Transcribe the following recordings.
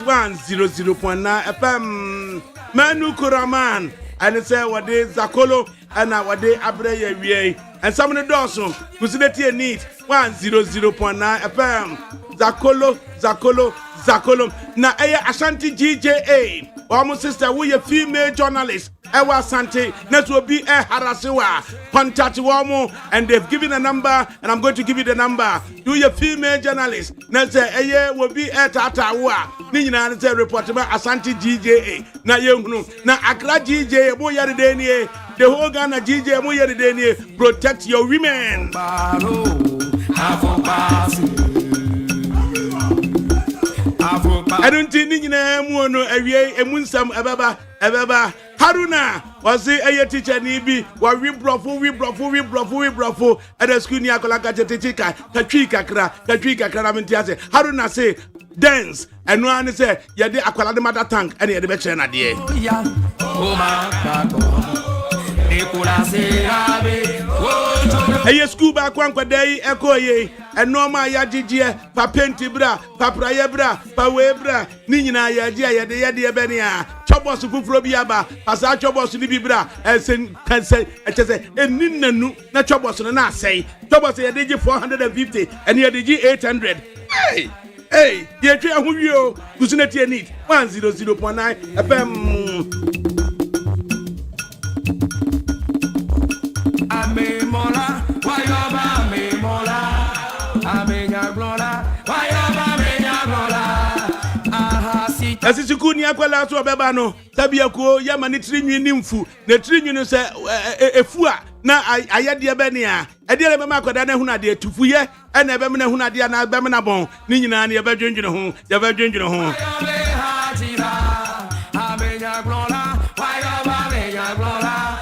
100.9 FM. Manu Kuraman. And it's what they Zakolo and what they Abre and some of the Dawson who's in the need 100.9 FM. Zakolo. Na Ashanti GJA. Almost sister, we a female journalist. Ewa Sante, that will be a Harasiwa. Contact Wamo, and they've given a number, and I'm going to give you the number. Do your female journalist. Nase Eye will be a Tatawa. Nina say report about Ashanti GJA. Na Yunu, na Accra GJA, Moya the Denie, the whole Ghana GJA, Moya the Denie, protect your women. I don't think you know no away a munsam ababa Haruna was a teacher nibi wa we brofo at the school near Kolaka Katrika kra mentiase Haruna say dance and one say yade akwala de mother tank and yade be chere na de Eye school back one day ekoye enoma ya gigye pa penti bra pa praye bra pa we bra ni nyina ya gye yade e bene a chobos fufuro bi aba asa chobos ni bi bra esen kanse echese eninanu na chobos no na asai chobos yade gye 450 and yade gye 800 hey ye twa hu wi o kusunati need 100.9 FM Amemola, wayoba amemola, amenya glola, wayoba amenya glola. Aha si. Asisiku ni akwala so beba no, tabi akuo ya mani trinwi ni mfu, na trinwi no se efua na ayade ebe ne a, ede le bema akwada na huna de tufuye, ena ebe me na huna de na ebe me na bon, ni nyina na ebe dwendwene ho, ebe dwendwene ho. Amenya glola, wayoba amenya glola.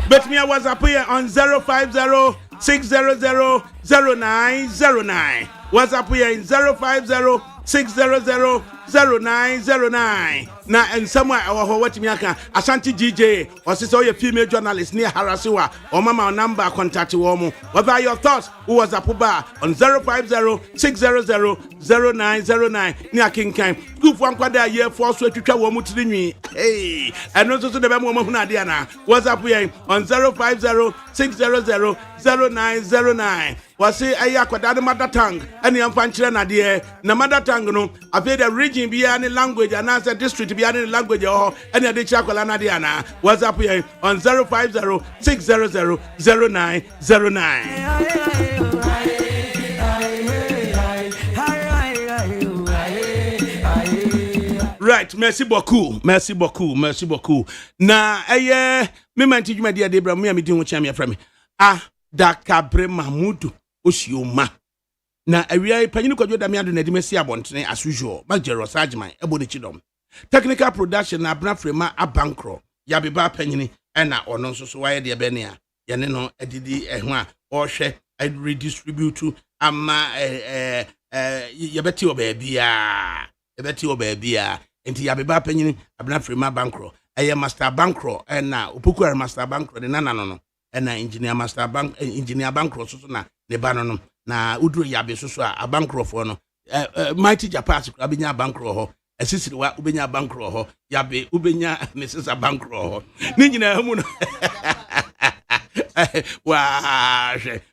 Bet me a WhatsApp here on 050-600-0909. WhatsApp here in 050-600-0909. Now and somewhere our what me aka Ashanti GJ or sister your female journalist near Harasiwa or mama number contact womo. What are your thoughts? Who was a puba on 050-600-0909 near King Kime. Good one quadra year for so to travel to the knee. Hey, and also to the Bama Hunadiana. WhatsApp here on 050-600-0909. Was say ayakwadade mother tongue and the panchira na de na mother tongue no afi the region be any language and answer district be any language or any de chakwala na de ana WhatsApp here on 050-600-0909. Right, merci beaucoup. Na me manti djuma dia de bra me amedi ho chia me afra me ADAKABRI Mahmudu Oshioma na awia panyini kwadwo da me ado na di mesi abontene as usual Majero Sajman ebo ne chidom technical production na abna frema abankro ya beba panyini na ono nso so waye de be ne a ye ne no adidi eho a o hwe redistribute ama ye beti obabia enti ya beba panyini abna frema abankro eye master bankro na opoku master bankro de nana no na engineer master bank engineer bankro so na ne ba no na uduro yabe so a bankro fo no mighty japas abenya bankro ho asisiri wa ubenya bankro ho yabe ubenya Mrs. bankro ho ni nyina mu no wa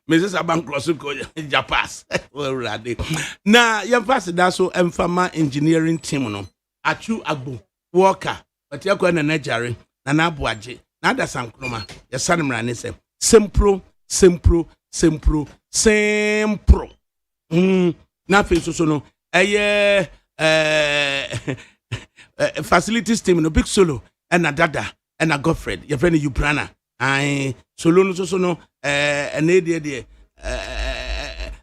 Mrs. bankro so ko japas already na yamfase da so emfama engineering team no achu agbo worker but yakwa na najare na naboaje na da sankroma ya sanmra ne se simple na fe so no facilities team no big solo and dada and a Godfred your friend you prana ai solo no so no ene de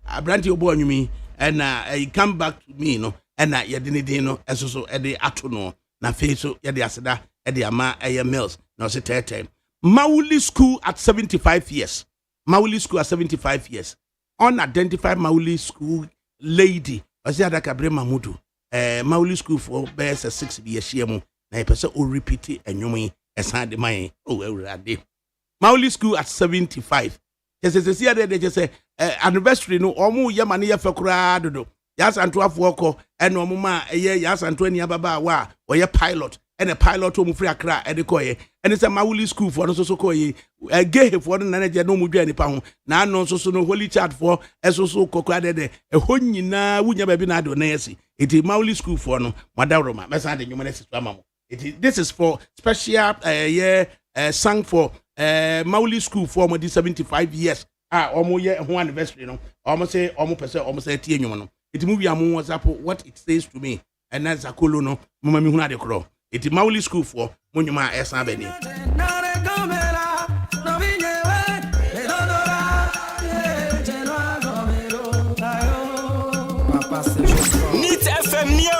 abranti obo anwumi and he come back to me no and ye de no so e de ato no na fe so ye de aseda e de ama mills no se tete Mauli School at 75 years. Unidentified Mauli School lady. Osi ADAKABRI Mahmudu. Mauli School for best 6 years yemu. Na ipese o repeat enyumi esande mai. Oh, Mauli School at 75. Yes, see they just say anniversary no omu ye mane ye fekura dodo. Yas antoafo ko ene omu ma eye yas antoni ababa wa oye pilot ene pilot omu free akra ede koye ene se Mawuli school for no so koye gehe for no na je no mu dwa nipa ho na no so no holy child for so kokra de ho nyina wunya ba bi na ado na yesi iti Mawuli school for no madaroma mesa de nyuma na sisu amamo iti this is for special sang for Mawuli school for mo 75 years omo ye ho anniversary no omo say tie nyuma no it movie amu WhatsApp what it says to me and that's a kolo no mama mi huna de kro it Mawuli school for monyuma esa bani Neat FM yo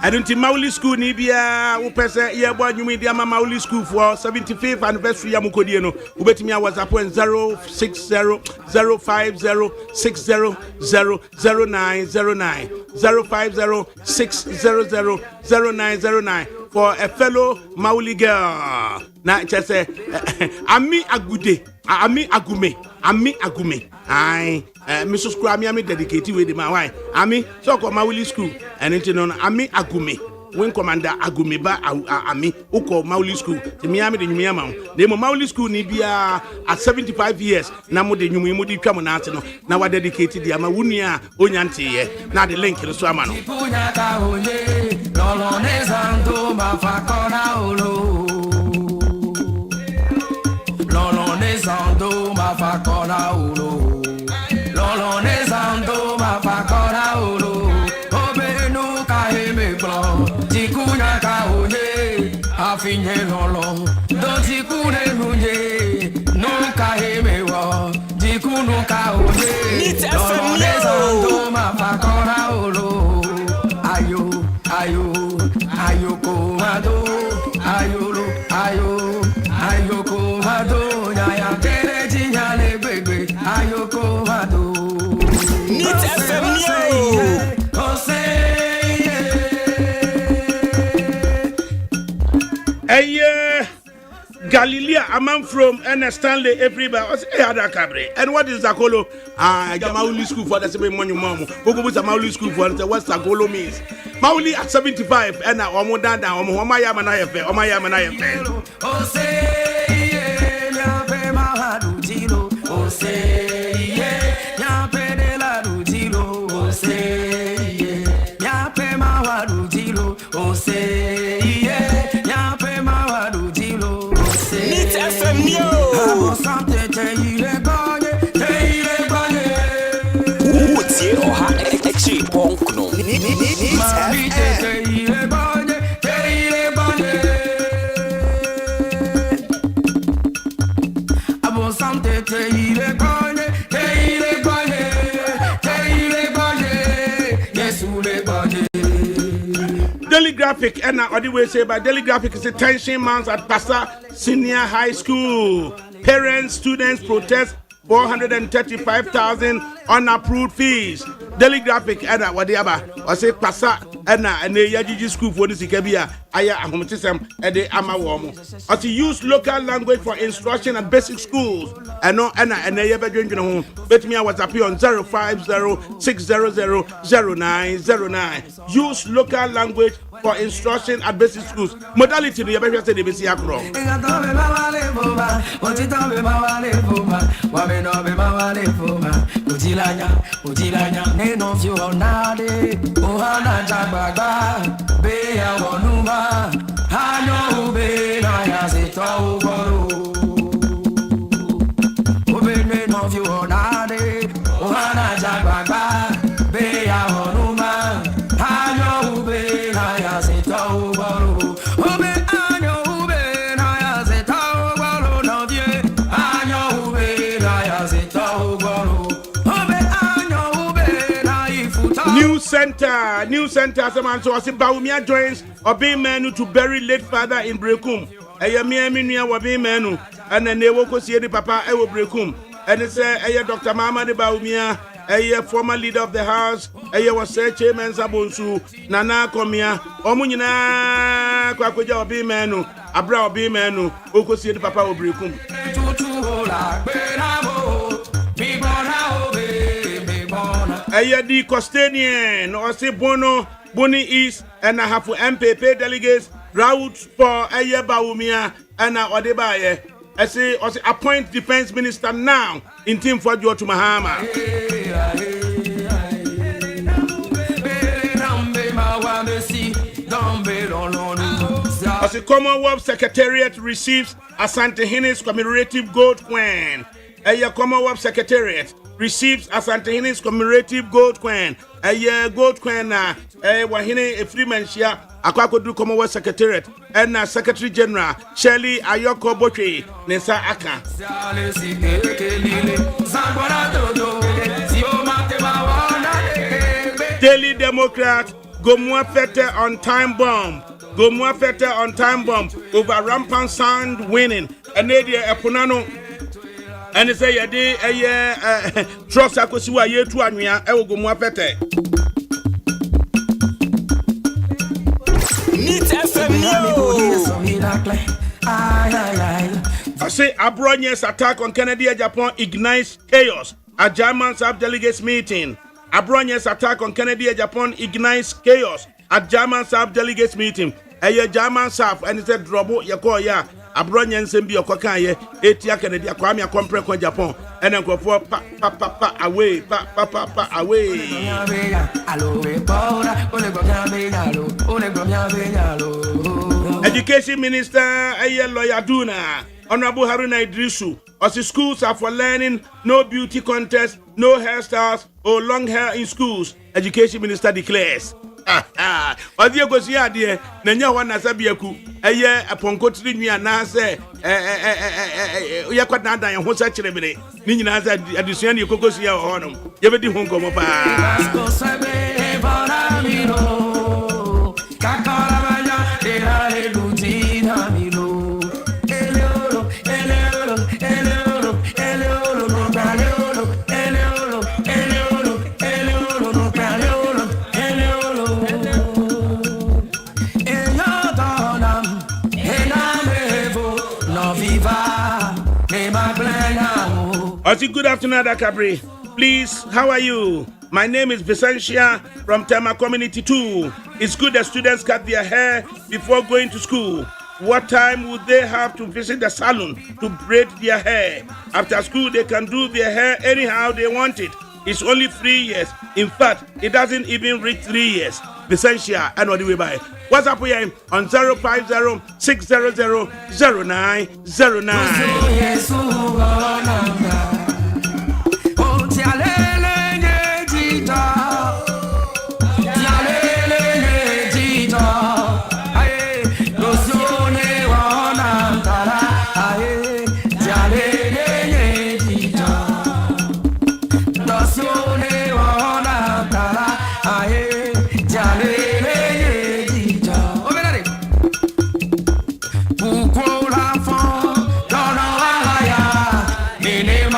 I don't think Mawuli school ni bia wo pese ye bo anwumi dia ma Mawuli school for 75th anniversary ya mukodie no ubetimi a WhatsApp 0600506000909 05060000909 for a fellow Mawuli girl na chese ami agume ai Mrs. Kwame ami dedicate we the my why ami so ko Mawuli school and it no ami agume when commander agume ba ami uko Mawuli school the miami de nyumia ma de mo Mawuli school ni bia at 75 years na mo de nyumu mo di twam na ate no na wa dedicate di ama wunua onyante ye na the link so ama no Finye lolo doti kune munye nunca hemewa dikunu ka oye lolo nezando mafakora olo ayo komado ayo komado ya kere jinyale bebe ayo komado Neat FM Galilea, I'm from Stanley everybody. I say ADAKABRI. And what is Zakolo? Mawuli school for the same money, mom. Who goes to Mawuli school for what Zakolo means? Mawuli at 75 and now Omo Dada, Omo Maya Manaya Fair, Omo Maya Manaya Fair. Daily Graphic and now the way say by Daily Graphic is a tension months at Pasa Senior High School. Parents, students protest 435,000 unapproved fees. Daily Graphic and whatever or say Pasa and Yaji school for this Ikabia Aya Ahomatism and the Amawomo. Or to use local language for instruction at basic schools. And no Anna and they ever drinking home. Bet me I was up here on 050-600-0909. Use local language for instruction at basic schools. Modality no yebehwe say the basic akro. New center, someone so I say Baumia joins Obi Menu to bury late father in Brekum. Miamia Wabi Menu, and then they will see the papa Ewo Brekum. And it's Dr. Mama de Baumia, former leader of the house, was chairman Sabonsu, Nana Komia, Omunina, Kwakuja Obi Menu, Abra Obi Menu, who see the papa of Brekum. The Costanian or say Bono, Boni East, and I have for MPP delegates, route for Baumia and Odebaye. I say, appoint defense minister now in team for George Mahama. As the Commonwealth Secretariat receives Asante Hines commemorative gold coin. Commonwealth Secretariat receives Asante Hines commemorative gold coin. Gold coin wahine a freeman share akwakodu Commonwealth Secretariat and Secretary General Shirley Ayoko Boche Nesa Aka. Daily Democrat Gomwa Fete on time bomb. Gomwa Fete on time bomb over rampant sound winning. And Nadia Epunano. And they say, trust Akosiwa ye to Anya, I will go more better. I say, Abronius attack on Kennedy and Japan ignites chaos at German sub-delegates meeting. Abronius attack on Kennedy and Japan ignites chaos at German sub-delegates meeting. German sub, and he said, Drobo, Yakoya. Abronyan sembi okwakaye etia Kennedy akwame akompre kwa Japan and enkofo pa away pa away. Education Minister Lawyer Duna Honorable Haruna Idrisu as the schools are for learning, no beauty contest, no hairstyles or long hair in schools. Education Minister declares. Odia gosi ade na nya wana sabiaku aponkotiri nua na se ya kwada dan ho sa kiremire ni nyina sa adusua ne kokosi ya ho no ye bedi ho nkomo pa Good afternoon, ADAKABRI. Please, how are you? My name is Vicentia from Tema Community 2. It's good that students cut their hair before going to school. What time would they have to visit the salon to braid their hair? After school, they can do their hair anyhow they want it. It's only 3 years. In fact, it doesn't even reach 3 years. Vicentia, and what do we buy? What's up with him on 050-600-0909? Name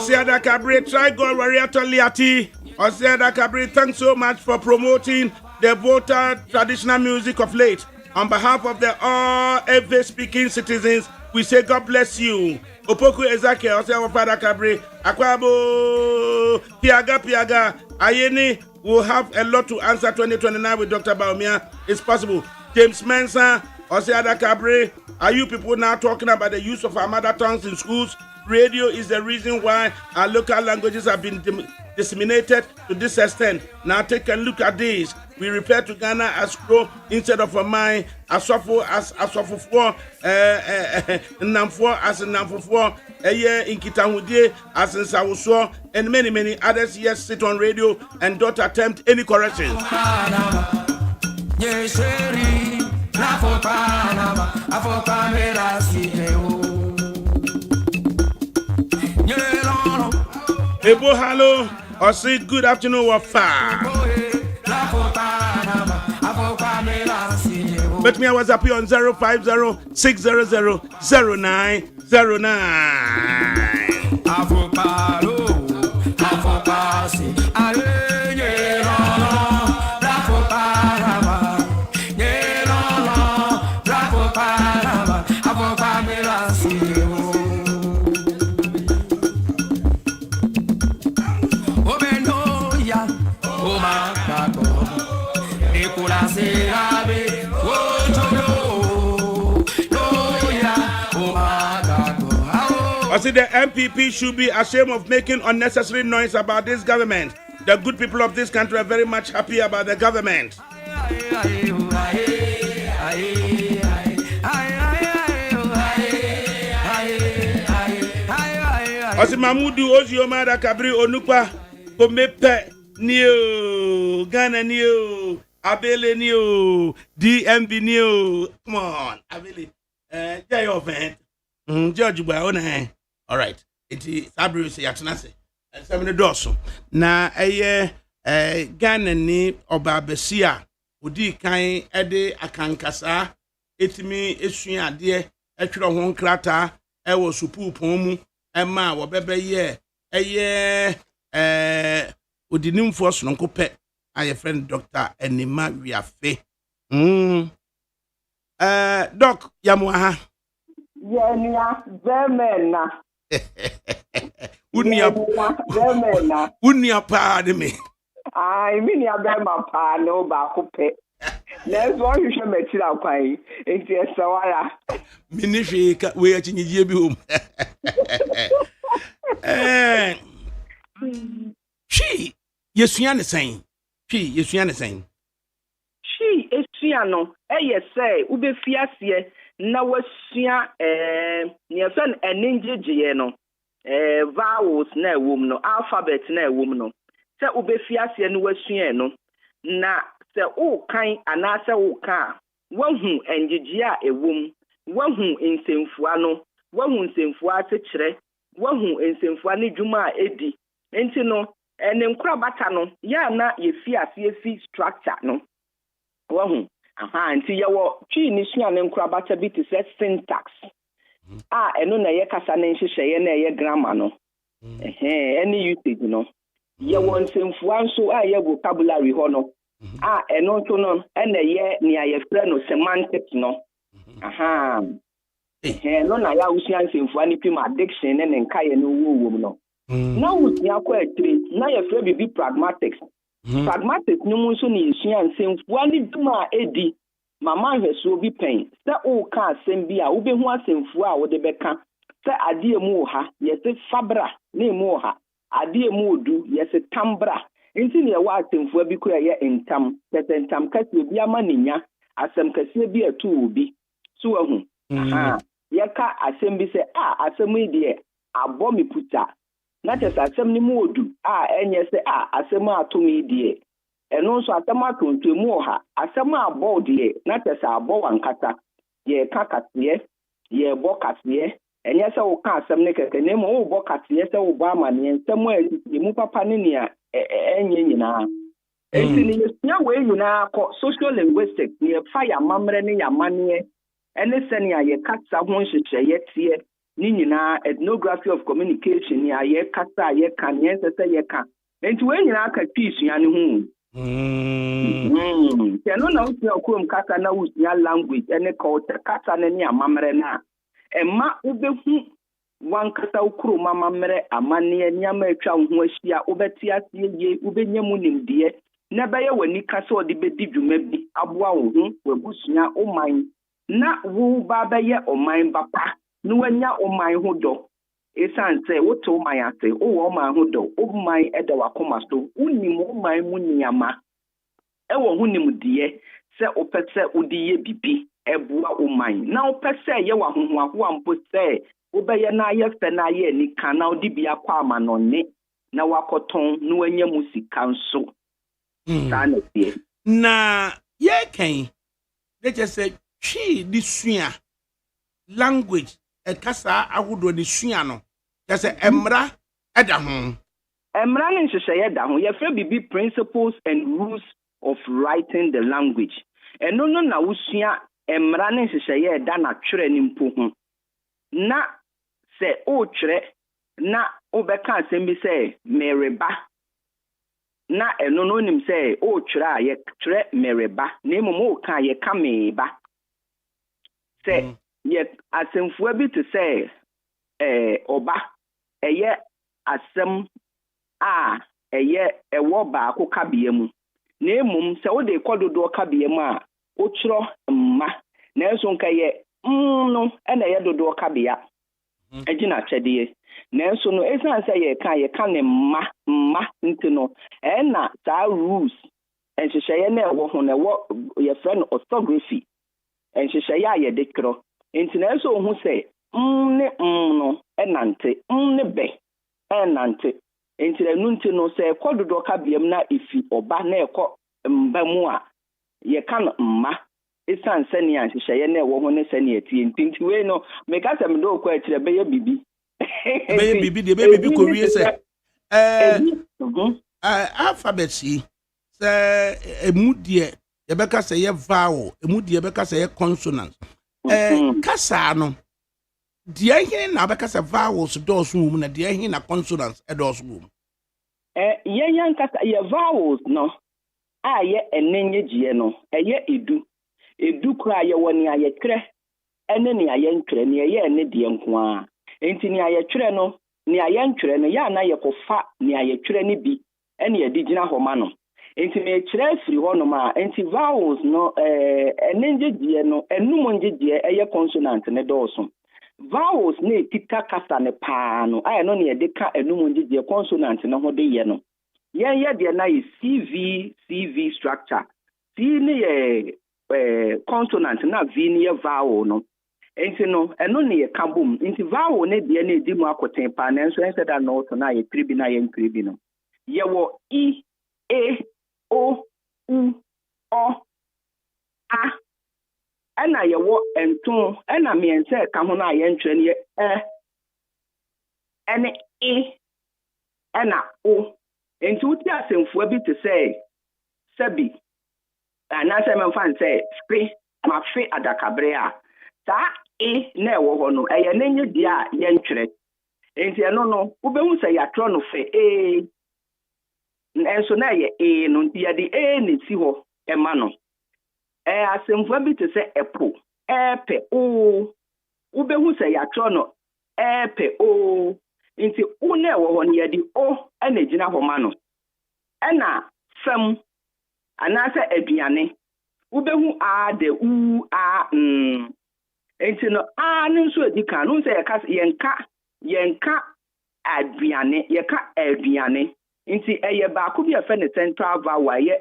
ADAKABRI, try God warrior Toliati. ADAKABRI, thanks so much for promoting the voter traditional music of late. On behalf of the all FA speaking citizens, we say God bless you. Opoku Ezake, ADAKABRI, Akwabo, Piaga, Ayeni will have a lot to answer 2029 with Dr. Baumia. It's possible. James Mensah, ADAKABRI, are you people now talking about the use of our mother tongues in schools? Radio is the reason why our local languages have been disseminated to this extent. Now take a look at this. We refer to Ghana as Kro instead of a mine, Asofo as Asofo, Namfo as Namfo, in Kitahudie as in Sawuso, and many others here sit on radio and don't attempt any corrections. Ebo hello, or say good afternoon, Wafa. But me, I was up here on 050-600-0909. I see the MPP should be ashamed of making unnecessary noise about this government. The good people of this country are very much happy about the government. I see Mamudu Ozioma ADAKABRI Onukwa Komepe New Ghana New Abele New DMB New. Come on, Abele. Jay event. George Baona. All right. It is Sabri Yatanase. And 7 doors. Na Ghana ni Obabesia. Udi kain ede akankasa. Etimi esua ade etwero ho krata ewo supu pomu ema wo bebe ye odinimfo so nko pe aye friend Dr. Enima Wiafe. Doc Yamuaha. Yenia Zemena. Unia pa de me. I mean ya bema pa no ba ko pe. Let's go you should meet la kwai. Enti esawara. Minifi ka we achinyie bi hom. She yesua ne sen. She yesua ne sen. She esua no. Say ube fiasie na wasua ne fen eningege no. Vowels na ewom no, alphabet na ewom no. Se ube fiasie no wasua no. Na se o kan anase o kan wahu engege a ewom wahu nsemfua no wahu nsemfua sekire wahu nsemfua ne dwuma a edi enti no ene nkura bata no ya na ye fiasie fi structure no wahu enti yawo twi ni sua ne nkura bata bi te se syntax eno na ye kasa ne nhyehyeye na ye grammar no any usage no yawo nsemfua nso a ye vocabulary ho no eno to no ene ye ni ayefre no semantics no no na ya usua nsemfua ni pim addiction ne nkaye no wo no na usua kwa atiri na yefre bibi pragmatics pragmatics no mu nso ni usua nsemfua ni duma edi mama hweso bi pen se o ka asem bi a wo be hu asemfua a wo de beka se ade emu ha yese fabra na emu ha ade emu odu yese tambra nti ne wa asemfua bi ko ye entam pese entam kase bi ama ninya asem kase bi atu obi so ahu yeka asem bi se asem ide abo mi puta na te asem ni mu odu enye se asem ato mi ide eno so asem ato ntemu ha asem abo de na te abo wankata ye kakase ye bokase enye se wo ka asem ne keke ne mo wo bokase se wo bo amane ensem a mu papa ne nia enye nyina enti ni nya we nyina ko social linguistics ni fa ya mamre ne ya mane ene se ne ye kasa ho nhyehyeye tie ni nyina ethnography of communication ya ye kasa ye kan ye sese ye kan enti we nyina aka twisua ne hu no na usua okrom kasa na usua language ene culture kasa ne ni amamre na emma ubehu wan kasa okrom amamre amane niama atwa ho ahia ubeti asie ye ubenyam nimde na beye wani kasa odi bedi dwuma bi aboa wo hu wabusua oman na wo ba beye oman bapa no wanya oman ho do esanse woto oman ate wo oman ho do oman eda wakoma so unim oman mu niama ewo ho nimde se opese odi ye bibi eboa oman na opese ye wa hohoaho ampo se obeye na ye fe na ye ni kana odi bia kwa amanone na wakoton no wanya musika nso na ye kan they just say chi disua language e kasa ahodo ni sua no just say emra eda ho emra ne nhyehyɛ da ho ye fra bibi principles and rules of writing the language eno no na usua emra ne nhyehyɛ da na twere ni mpo ho na se o twere na obeka asɛm bi sɛ mereba na eno no nim sɛ o twere a ye twere mereba na emu o ka ye ka meba sɛ ye asɛmfua bi te sɛ oba eye asɛm a eye ewo baako kabea mu na emum sɛ wo de kododo kabea mu a o twere mma na enso nka ye no ena ye dodo kabea agina kyɛdeɛ nanso no esan sɛ ye ka ne mma ntino na ta rules enhyehyɛ na ɛwɔ ho na ɛwɔ ye friend orthography enhyehyɛ a ye de tworo enti nanso ohu sɛ ne no enante ne be enante enti enu ntino sɛ kododo ka biam na ifi oba na ɛkɔ mba mu a ye ka no mma esan sɛ ne anhyehyɛ na ɛwɔ ho ne sɛ ne atie enti we no meka sɛ me do kɔ akyire bɛyɛ bibi de baby ko wie sɛ alphabet si sɛ emudie ye bɛka sɛ ye vowel emudie bɛka sɛ ye consonant kasa no die hin na bɛka sɛ vowels dɔɔso mu na die hin na consonants dɔɔso mu yan kasa ye vowels no a ye enenye gie no eye edu kura ye woni ayetwere ene ne ayentwere ne ye ene die nko a enti ne ayetwere no ne ayentwere no ya na ye kofa ne ayetwere ne bi ene ye digina homa no enti me kyerɛ afiri hɔ no ma enti vowels no enenje die no enum nje eye consonant ne dɔɔso vowels ne kita kasa ne paa no aye no ne ye de ka enum nje die consonant ne ho de ye no ye de na ye CV structure C ne ye consonant na V ne ye vowel no enti no eno ne ye kabom enti vowel ne de na edi mu akoten pa na enso ense da no to na ye tribi na ye ntribi no ye wo I A O U O A ena ye wo enton ena miense ka ho na ye ntwere ne ye ene I ena O enti uti asemfua bi te sɛ sabi anase memfa nse spe mafe adakabre a ta na ɛwɔ hɔ no ɛyɛ nenye dia ye ntwere enti eno no ubehu sɛ yatro no fe enso na ye no dia de ne si hɔ ema no asemfua bi te sɛ epo epe o ubehu sɛ yatro no epe o enti u na ɛwɔ hɔ no ye di o na gina hɔ ma no ɛna fam anase aduane ubehu a de u a enti no a ne nso edika no sɛ yenka aduane yeka aduane enti eye baako bi afa ne central vowel ye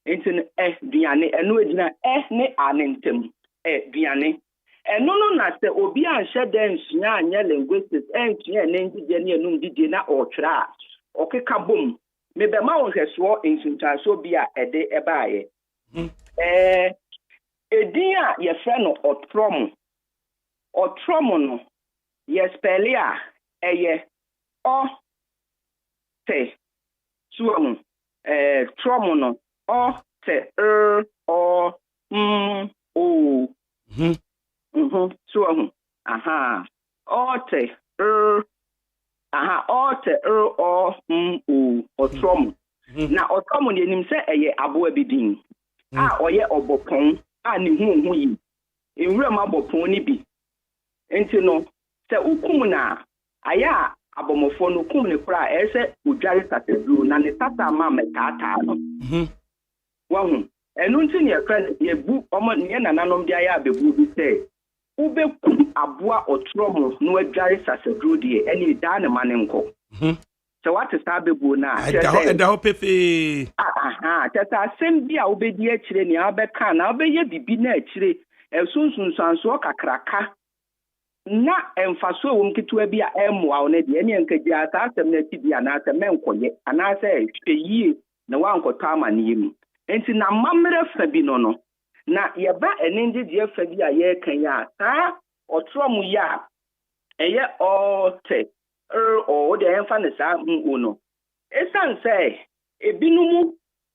enti no aduane eno edina ne anentem aduane eno no na sɛ obi anhye da nsua anya linguistics ensua ne ngide ne enum didie na ɔtwere a ɔkeka bom mebɛma wo hwɛsoɔ nsuntaso bi a ɛde ɛbaaye edin a ye frɛ no otrom no ye spell a eye o te suamu trom no o te o o so aha ote ote o o otrom na otrom ne nim se eye aboa bidin a oye obopon a ne hu yi enwura ma bopon ni bi enti no se ukum na aya abomofo no kum ne kura ese odware tataduro na ne tata ma metata no wahu enu nti ne ekra ye bu omo ne nananom dia ya bebu bi se ubekum aboa otrom no adware tataduro de eni da ne mane nko so what is abebu na eda ho pepe tata sem bia obedi akire ne abeka na obeye bibi na akire esunsunsanso kakraka na emfaso wo mketua bia emwa one de ene nkaji ata asem na tibia na asem menkoye ana se hweyie na wankotɔ amane mu enti na mamre fa bi no na yeba enenje die fa bi a ye kan ya ta otrom ya eye ote o de enfa ne sa no esan se ebinumu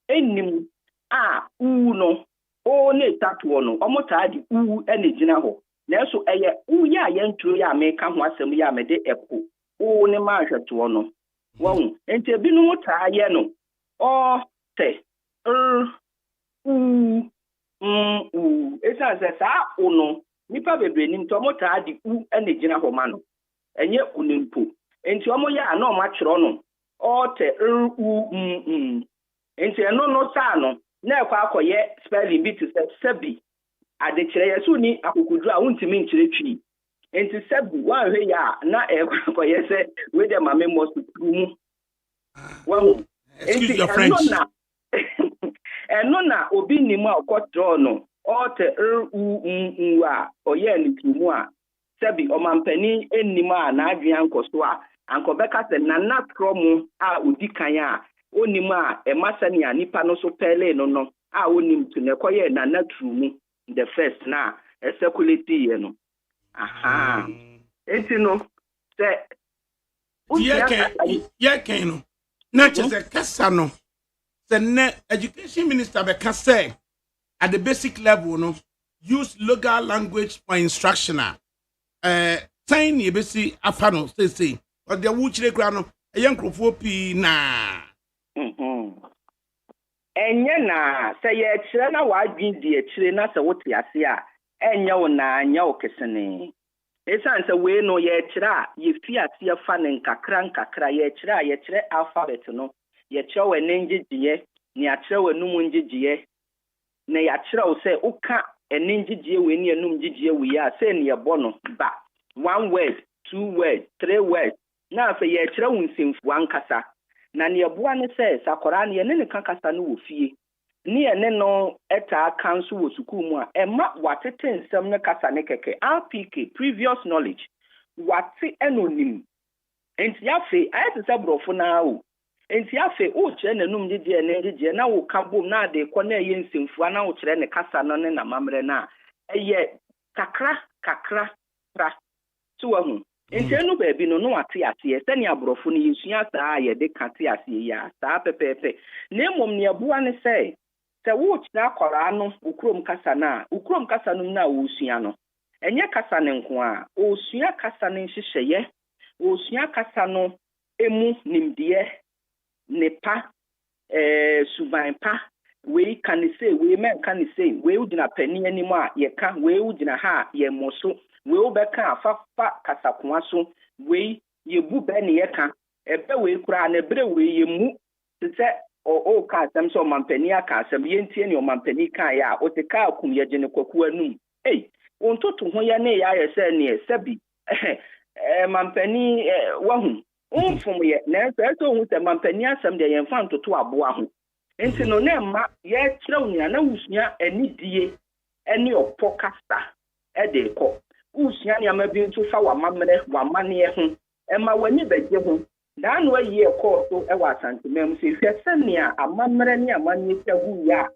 enim a u no o ne tatuo no omota di u ene gina ho na so eye u ya ye nturo ya me ka ho asem ya me de eko o ne ma hweto no won enti ebinumu ta ye no o te esan se sa uno nipa bebre nim to omota di u ene gina ho ma no enye unimpo enti omo ya na oma kyero no o te enti eno no sa no na ekwa akoye spelling bit sebi adekire yesu ni akukudu a untimi nkire twi enti sebi wa hwe ya na ekwa akoye se we de mame most mu wa excuse your French eno na obi nimu akotro no o te a oye ni tumu a sebi omampani enima na adwan koso a ankobeka se na kromu a odikan a onim a emasani a nipa no so pele no a onim to ne koye na natrumu the first na circulate ye no aha enti no se ye ken no na chese kasa no se ne education minister be kasa at the basic level no use local language for instructional tiny besi afano say or the wuchire kra no eyankrofo pi na enye na se ye kire na wadwin di akire na se wote ase a enye wo na anya okesene esan se we no ye kire a ye fi ase fa ne nkakra ye kire alphabet no ye kire we nengigiye ni akire we num ngigiye na ya kire wo se uka enengigiye we ni enum ngigiye we ya se ne ye bono ba 1 word 2 words 3 words na fe ye kire wo nsimfu ankasa na ne boa ne se sakora ne ne kankasa no wo fie ne ene no eta kanso wo suku mu a ema watete nsem ne kasa ne keke RPK previous knowledge wate enonim enti afi ayete se brofo na o enti afi o kire nanum gide ne gide na wo ka bom na de ko na ye nsimfu na wo kire ne kasa no ne na mamre na eye kakra so wahu enti enu baabi no wate ase se ne abrofo no yesua saa ye de kate ase ya saa pepepe na emom ne aboa ne se wo kira akora no ukrom kasa no na wo sua no enye kasa ne nko a o sua kasa ne nhyehyeye o sua kasa no emu nimde nepa suban pa we kan say we men kan say we udina pani animu a ye ka we udina ha ye moso we obeka afafa kasa koa so we ye bu be ne ye ka ebe we kura na bre we ye mu se o ka asem so mampani aka asem ye ntie ne o mampani kan ya o te ka akum ye gene kwaku anum ontoto ho ya ne ya ye se ne sebi mampani wahu umfum ye na so hu se mampani asem de ye mfa ntoto aboa ho enti no na ma ye kirew nya na usua anidie ene opokasta de ko usua ne ama bi nto fa wa mamre wa mane ho ema wani beje ho da no ayi ko so e wa santemem se hwese ne amamre ne amane tagu ya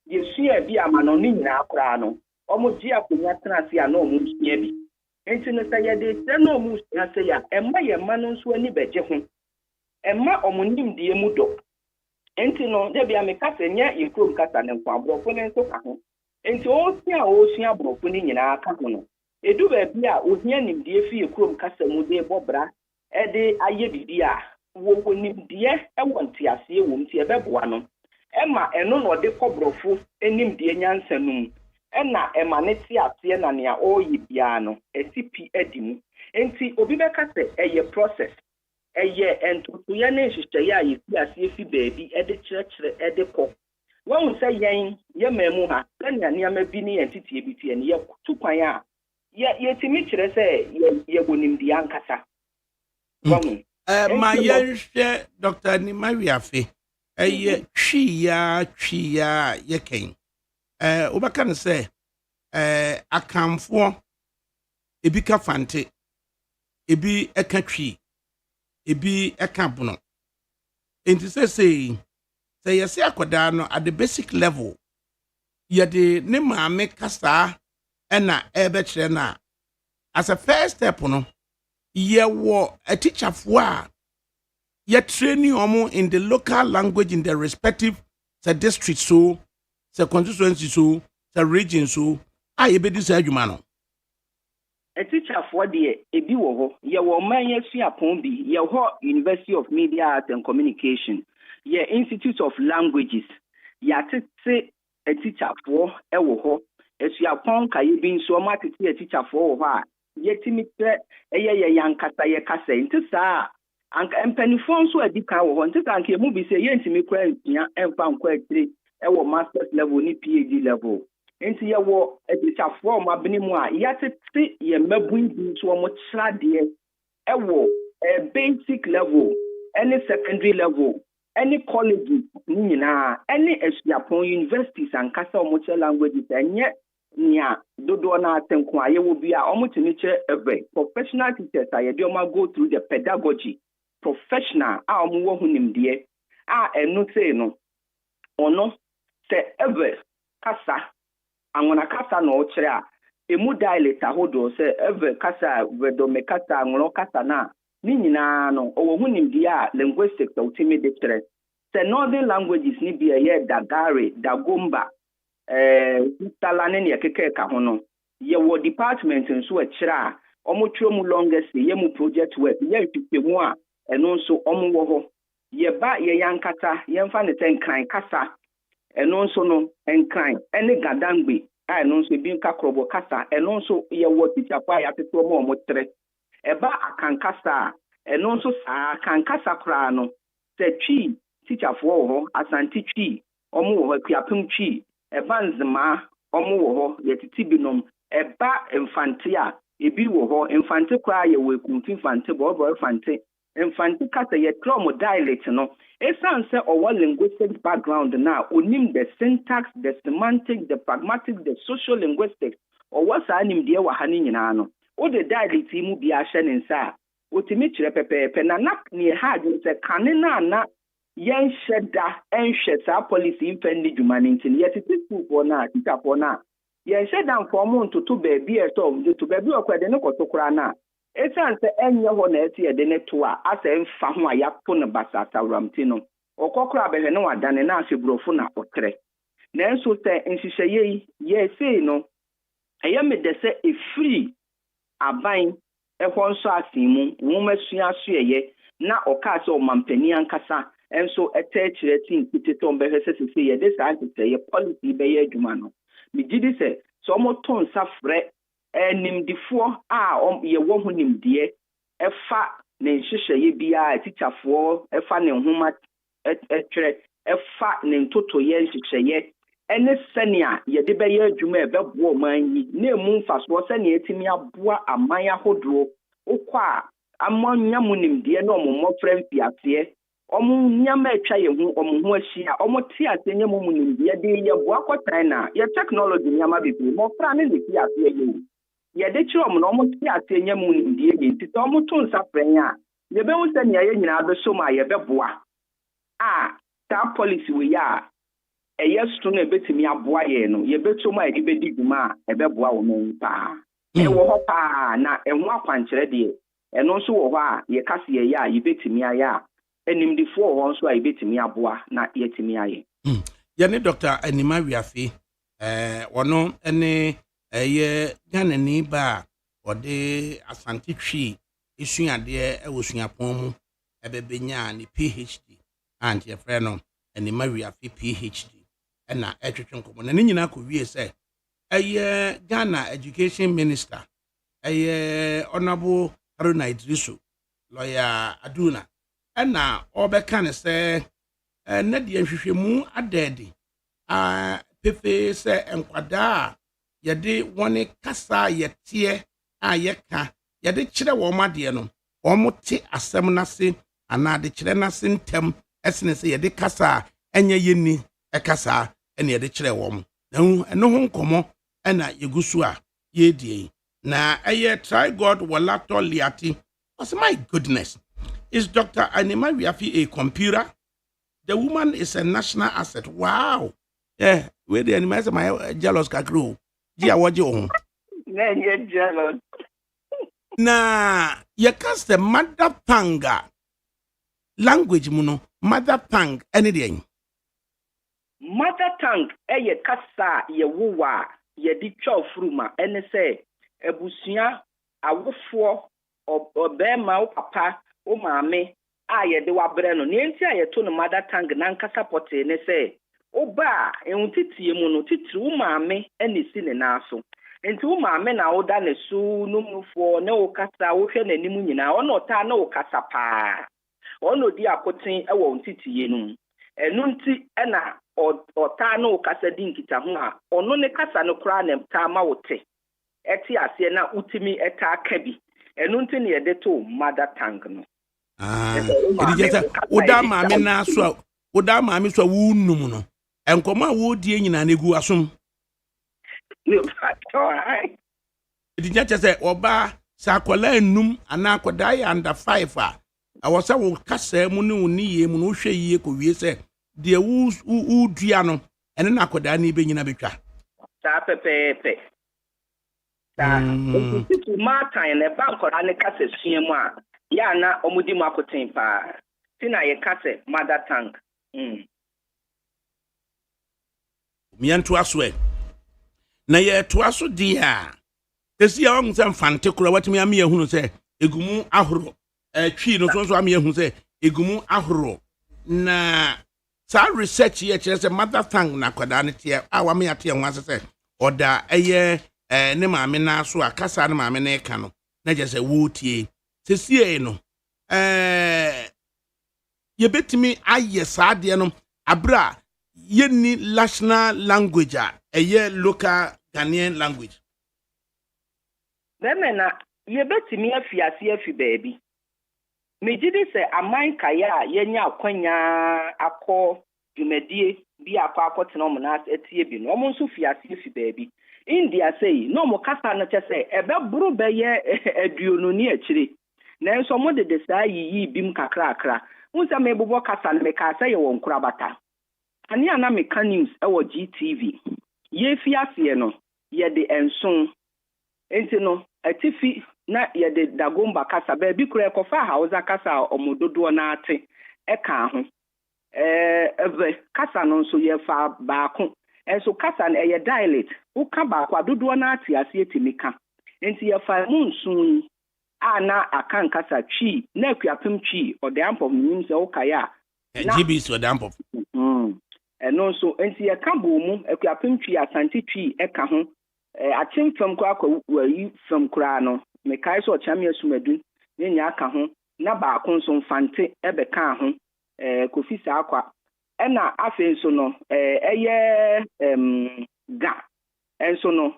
yesua bi amano ni nyina akora no omo ji akonya tenase a na omo sua bi enti no sa ye de se na omo sua se ya ema ye ma no so ani beje ho ema omo nimdie mu do enti no de bia me kasa nya ikrom kasa ne kwa brofo ne nso ka ho enti o sua brofo ne nyina aka ho no edu ba bia ohia nimdie fi ekrom kasa mu de bobra de aye bibia wo nimdie wonte ase wo mti ebeboa no ema eno no de kobrofo nimdie nyansanum ena ema ne ti ase na ne a oyi bia no esipi adimu enti obi beka se eye process eye entotoye na hihye ya yefi ase fi baabi de kyerɛkyerɛ de kɔ wɔn sɛ yɛn yɛ mamu ha sɛnea nneɛma bi ne yɛn tete bi tie ne yɛ tu kwan a yɛtumi kyerɛ sɛ yɛwɔ nimdeɛ ankasa wɔn ma yɛnhwɛ Dr. Nimawiafe ɛyɛ twiya yɛkɛn wobɛka no sɛ akamfoɔ ebi ka fante ebi ɛka twi ebi ɛka bono enti sɛ yɛsɛ akɔdaa no at the basic level yɛde ne maame kasa ɛna ɛbɛkyerɛ no as a first step no yɛwɔ a teacherfoɔ a yɛtraining ɔmo in the local language in the respective district so constituency so region so a yɛbɛdi saa adwuma no a teacher for the ebi wo ho ye wo man yasuapon bi ye ho University of Media Arts and Communication ye Institute of Languages ya tete a teacher for e wo ho asuapon ka ye bi nso ma tete a teacher for wo ho a ye timi tre ye yankasa ye kasa nti saa anka empanifo nso adi kan wo ho nti anka emu bi se ye ntimi kwa ntia emfa nkwa atire e wo master's level ni PhD level enti ye wo editafo ma bene mu a ya tete ye mabun bi so mo kyerade e wo basic level any secondary level any college ni nyina any asuapon universities and kasa mo kyerɛ languages enye nia dodo na atenko a ye wo bi a omo timi kyerɛ professional teachers a ye de omo go through the pedagogy professional a omo wo hunimdeɛ a enu sei no ono se kasa angona kasa no ochre a emu dialect ahodo se kasa vedome kasa angona kasa na ni nyina no owo hunimdi a linguistics ultimate difference se northern languages ni bia ye dagare dagomba talane ne keke ka ho no ye wo department nso achire a omotwe mu longest ye mu project work ye fife mu a eno nso omo wo ho ye ba ye yankata ye mfa ne tenkran kasa eno nso no enkran ene gadangbe a eno nso bi nka krobo kasa eno nso ye wo teacher kwa ya teto mo motre eba akankasa eno nso saa akankasa kra no se twi teacher fo ho asanti twi omo wo akuapem twi eba nzema omo wo ho ye titi binom eba infante a ebi wo ho infante kra ye wo ekumfi infante bo infante infante kasa ye trauma dialect no esanse or linguistic background now onim the syntax the semantic the pragmatic the social linguistics or what's anim dia wa hani nyina no o the dialect mu bia hye ne nsa otimi kire pepepe na ne ha dwun se kane na yen hyeda enhwe sa policy infendi dwumane ntin ye titi school na teacher for na yen hyeda mfomo ntoto ba bia so to ba bia okwede ne kotokora na esanse enye ho na eti ede ne to a asa emfa ho a yapo ne basata ramti no okokora behwe ne wadane na asebrofo na otre na enso se nhihye ye sei no eye medese efiri aban ehwo nso asimu nwumasua sueye na okase o mampani ankasa enso etechire tin kitito behwe se se ye de sa ante ye policy be ye adwuma no migidi se so mo ton safre nimdifo a ye wo ho nimde efa ne nhyehyeye bia teacherfo efa ne nhoma etwere efa ne ntotoye nhyehyeye ene senia ye de be ye adwuma ebebo manyi na emu mfaso senia etimi aboa amanya hodro okwa amonyamu nimde na omommo fremfiase omu nyama etwa ye hu omu ho ahia omu ti asenye mu nimde de ye boa kwotran na ye technology nyama bebi mo fra ne ne fi ase ye ye de chiom no mo ti atenye mu ndie ye ti to mo to nsa frenya ye be won sanya ye nyina be so ma ye be boa ta policy we ya eye sto na betimi aboa ye no ye beto ma ye be di dwuma e be boa wo men pa e wo ho pa na e ho akwankyere de e no so wo ho a ye kase ye ya ye betimi aya enimdifo ho nso a ye betimi aboa na ye timi aye ye ne Dr. Nimawiafe wono ene eye ganani ba ɔde asante twi esuade e wo suapon mu ebebenya ne PhD and your friend no and Maria PhD na etwetwe nkomo na ne nyina ko wie se eye Ghana Education Minister eye Honorable Haruna Idrisu lawyer Aduna na obeka ne se na de nhwehwemu adadi pepe se enkwada yede woni kasa yete ayeka yede kire wo made no omote asem nase ana de kire nase ntem esene se yede kasa enye yeni ekasa ene yede kire wo mo na eno ho nkomo na yegusu a yedie na eye try God walato liati. Was my goodness, is Dr. Anima Wiafi a computer? The woman is a national asset. Wow. Yeah, where the animals my jealous kakru. Gia waji on. Then you're jealous. Na you cast the mother tongue language muno mother tongue anything. Mother tongue ye kasa ye wuwa ye di chofruma ene se ebusia awofo obema o papa o maame a ye de wabre no ne nti a ye to no mother tongue na nkasa pote ne se oba enutitie mu no titiri wo maame ene si ne naso enti wo maame na wo da ne so numufo ne wo kasa wo hwe nanim nyina ono ta na wo kasa pa ono di akoten e wo ntitiye no enu nti na ota na wo kasa di nkita ho a ono ne kasa no kra na ta ma wote eti ase na utimi eta aka bi enu nti ne yede to mother tongue no edi jesa oda maame na so oda maame so wo num no enkoma wo die nyina na egu asom edi jesa se oba sakola enum ana akoda ya under 5 a awosa wo kasa mu ne woni ye mu no hwe yie ko wie se de wo dua no ene na akoda na ibe nyina betwa ta pepepe ta tu matan ne banko na ne kasa sua mu a ya na omudi makoten pa tina ye kasa mother tongue mianto aso na ye to aso dia esi ya onse mfante kura watimi ame ehunu se egumu ahoro twi no so ame ehunu se egumu ahoro na sa research ye kire se mother tongue na kwada ne tie a wa me ate ho ase se oda eye ne maame na so akasa ne maame na eka no na je se wo tie sesie no ye betimi aye saade no abra yeni national language eye local Ghanaian language. Demena ye betimi afiase afi baabi. Mejidi se aman kaya yenya akwanya akọ dwumadie bi akọ tena mo na etie bi no mo nso fiase afi baabi. India say no mo kasa no chese ebe buru beye aduonu ni akire. Na nso mo de saa yiyi bim kakra akra. Unsa me bobo kasa no me kasa ye won kura bata. Ani ana meka news ewo GTV. Ye fiase no ye de enson. Enti no atifi na ye de dagomba kasa ba bi kura ekofa hausa kasa omododo na ate eka ho. Ebe kasa no nso ye fa baako. Enso kasa na ye dialect. Uka baako adodo na ate ase etimika. Enti ye fa munsun ana akan kasa twi na akuapem twi odampo nim se ukaya. GBC odampo. Eno so enti ye ka bo mu akuapem twi asante twi eka ho. Atim fam kwa wayi fam kura no me kai so chame asumadu nyenya aka ho na baako nso mfante ebe ka ho kofi sa akwa ena afen so no eye ga enso no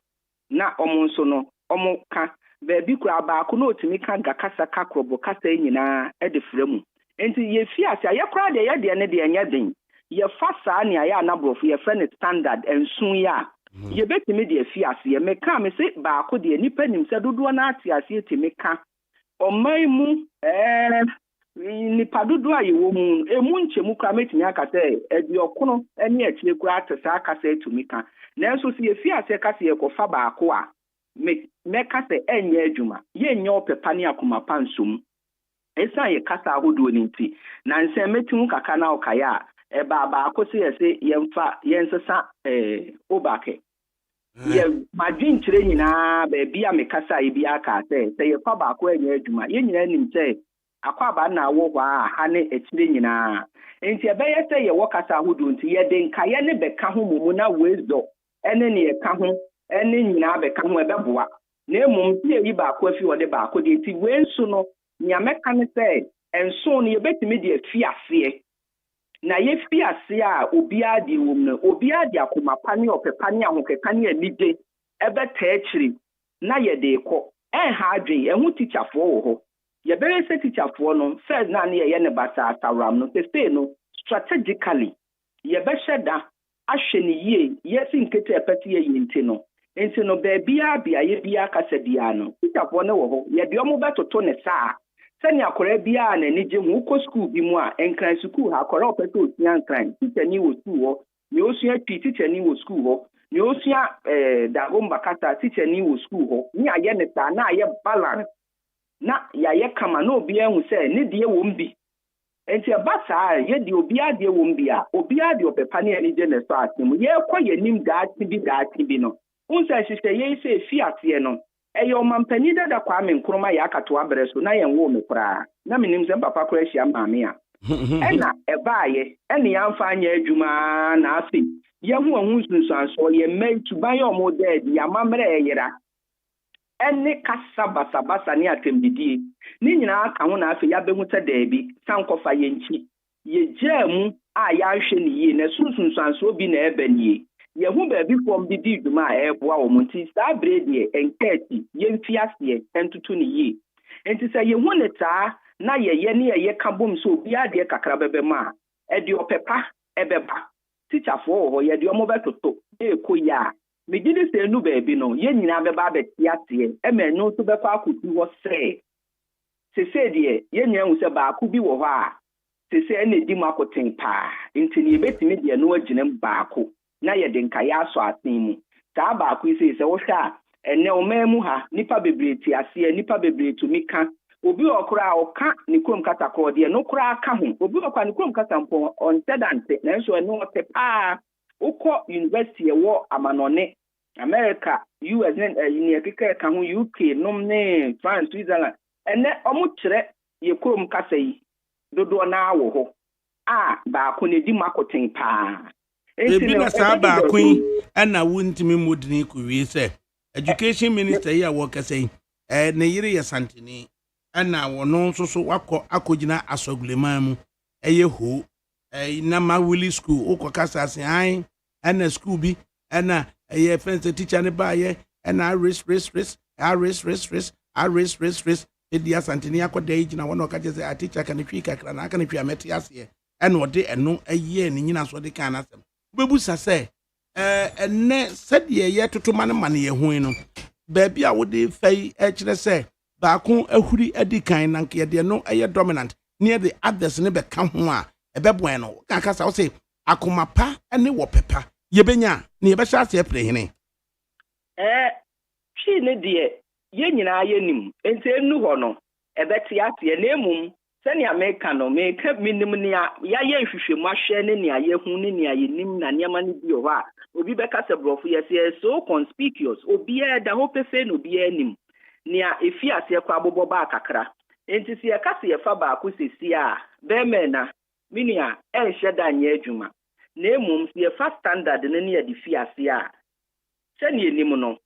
na omo nso no omo ka beebi kura baako no otimi ka ga kasa ka krobo kasa nyina ede fremu enti ye fiase ye kura de ye de ne de nya den ye fasa ne ya na brofo ye friend standard ensun ya ye betimi de fiase ye meka me se baako de nipa nim se dodo na ate ase etimi ka oman mu nipa dodo aye wo mu emu nchemu kra metimi aka se edi okono ene akire kura atesa aka se etumi ka na enso se ye fiase ka se ye kofa baako a me ka se enye adwuma ye nya opepa ne akoma pansum esa ye kasa ahodo ni nti na nse metimu kaka na okaya eba baako se ye se yemfa yensesa obake ye madwin kyerɛ nyinaa baabi a mekasa yi bi aka sɛ yɛfa baako anya adwuma yɛn nyinaa nim sɛ akɔ aba na awɔ hɔ a ha ne akyire nyinaa nti ɛbɛyɛ sɛ yɛwɔ kasa ahodoɔ nti yɛde nkaeɛ ne bɛka ho mumu na weezɔ ɛne ne yɛka ho ɛne nyinaa bɛka ho ɛbɛboa na mmom sɛ yɛyi baako afi hɔ de baako de nti wei nso no nea mɛka ne sɛ nso no yɛbɛtumi de afi aseɛ na yɛfi aseɛ a obiara de wɔ mu no obiara de akoma pa ne ɔpɛpa ne ahokeka ne anigye ɛbɛtaa akyiri na yɛde kɔ ɛnha adwen ɛho tikyafoɔ wɔ hɔ yɛbɛyɛ sɛ tikyafoɔ no first na ne yɛyɛ ne basa asawram no sesei no strategically yɛbɛhyɛ da ahwɛ ne yie yɛsi nkete ɛpɛte yɛyɛ nti no baabiara beayɛ biara kasa biara no tikyafoɔ no wɔ hɔ yɛde ɔmo bɛtoto ne saa sɛnea akɔrɔ biara n'ani gye ho wokɔ school bi mu a nkran school ha akɔrɔ ɔpɛ sɛ osua nkran tikyani wɔ school hɔ nea osua twi tikyani wɔ school hɔ nea osua dagomba kasa tikyani wɔ school hɔ ne ayɛ ne saa na ayɛ balance na yɛayɛ kama na obiara hu sɛ ne deɛ wɔ mbi nti ɛba saa yɛde obiara deɛ wɔ mbi a obiara deɛ ɔpɛpa ne ani gye ne so ase mu yɛrekɔ yɛnim daakye bi no unsa hyehyɛ yɛn sɛ efi aseɛ no ɛyɛ ɔmampani dada Kwame Nkrumah yɛ akato abrɛ so na yɛn wo me koraa na menim sɛ papa koraa hyia maame a ɛna ɛbaayɛ ɛne yɛamfa anyɛ adwuma na afi yɛho ahu sunsuanso yɛ mma tuban yɛ ɔmo daadi yɛamammerɛ ɛyera ɛne kasa basabasa ne atɛmbidie ne nyinaa ka ho na afi yɛabɛhu sɛ daabi sankɔfa yɛnkyi yɛgyaa mu a yɛahwɛ ne yie na sunsuanso bi na ɛbɛ nie yehu baabi fom bi di dwuma a ɛboa wɔ mu nti saa bere deɛ ɛnkɛɛti yɛmfi aseɛ ɛntoto ne yie nti sɛ yehu ne taa na yɛyɛ ne yɛyɛ ka bom so obi adeɛ kakra bɛbɛ mu a ɛde ɔpɛpa ɛbɛba tikyafoɔ wɔ hɔ yɛde ɔmo bɛtoto ɛɛkɔ yie a megye de sɛ enu baabi no yɛn nyinaa bɛba abɛte aseɛ ɛma ɛno nso bɛkɔ akɔtu hɔ sɛ sese deɛ yɛn nyinaa hu sɛ baako bi wɔ hɔ a sese ɛna edi mu akoten paa nti ne yɛbɛtumi deɛ no agyina mu baako na yɛde nkaeɛ asɔ asen mu saa baako yi sɛ wohwɛ a ɛnɛ ɔman mu ha nipa bebree te aseɛ nipa bebree tumi ka obi wɔ koraa ɔka ne kurom kasa korɔ deɛ no koraa ka ho obi wɔ koraa ne kurom kasa mpo ɔntɛ dante nanso ɛno ɔtɛ paa wokɔ university ɛwɔ amanɔne America US ne ɛkeka ka ho UK nom ne France Switzerland ɛnɛ ɔmo kyerɛ yɛ kurom kasa yi dodoɔ naa wɔ hɔ a baako ne di mu akoten paa ebi na saa baako yi ɛna wontimi modini kuwie sɛ education minister yi a wɔkasa yi ne yere yɛ santini ɛna wɔno nso so wakɔ akɔgyina asɔguleman mu ɛyɛ ho na Mawili school wokɔ kasa ase an ɛna school bi ɛna ɛyɛ fɛnse teacher ne baayɛ ɛna race ɛdi asantini akɔda yi gyina wɔn ɔka kyerɛ sɛ a teacher ka ne twi kakra na aka ne twi amɛte aseɛ ɛna ɔde ɛno ɛyɛ ne nyina so ɔde kan asɛm bebusa sɛ ɛnɛ sɛdeɛ yɛ totoma ne mane yɛ ho no baabi a wode fɛi ɛkyerɛ sɛ baako ahuri adi kan na nkɛdeɛ no ɛyɛ dominant ne the others ne bɛka ho a ɛbɛboa no ka kasa wo sɛ akoma pa ne wɔ pepa yɛbɛnya ne yɛbɛhyɛ aseɛ pere hene hwii ne deɛ yɛn nyinaa yɛnim nti enu hɔ no ɛbɛte aseɛ na emum sɛnea meka no meka minim nea yɛayɛ nhwehwɛmu ahwɛ ne nea yɛhu ne nea yɛnim na nneɛma no bi wɔ hɔ a obi bɛka sɛ borɔfo yɛsɛ so conspicuous obiara da hɔ pɛfɛ na obiara anim nea efi aseɛ kɔ abobɔ baa kakra nti sɛ yɛka sɛ yɛfa baako sesi a bɛrima na minia ɛnhyɛ da nyɛ adwuma na emum sɛ yɛfa standard ne ne yɛde fi aseɛ a sɛnea anim no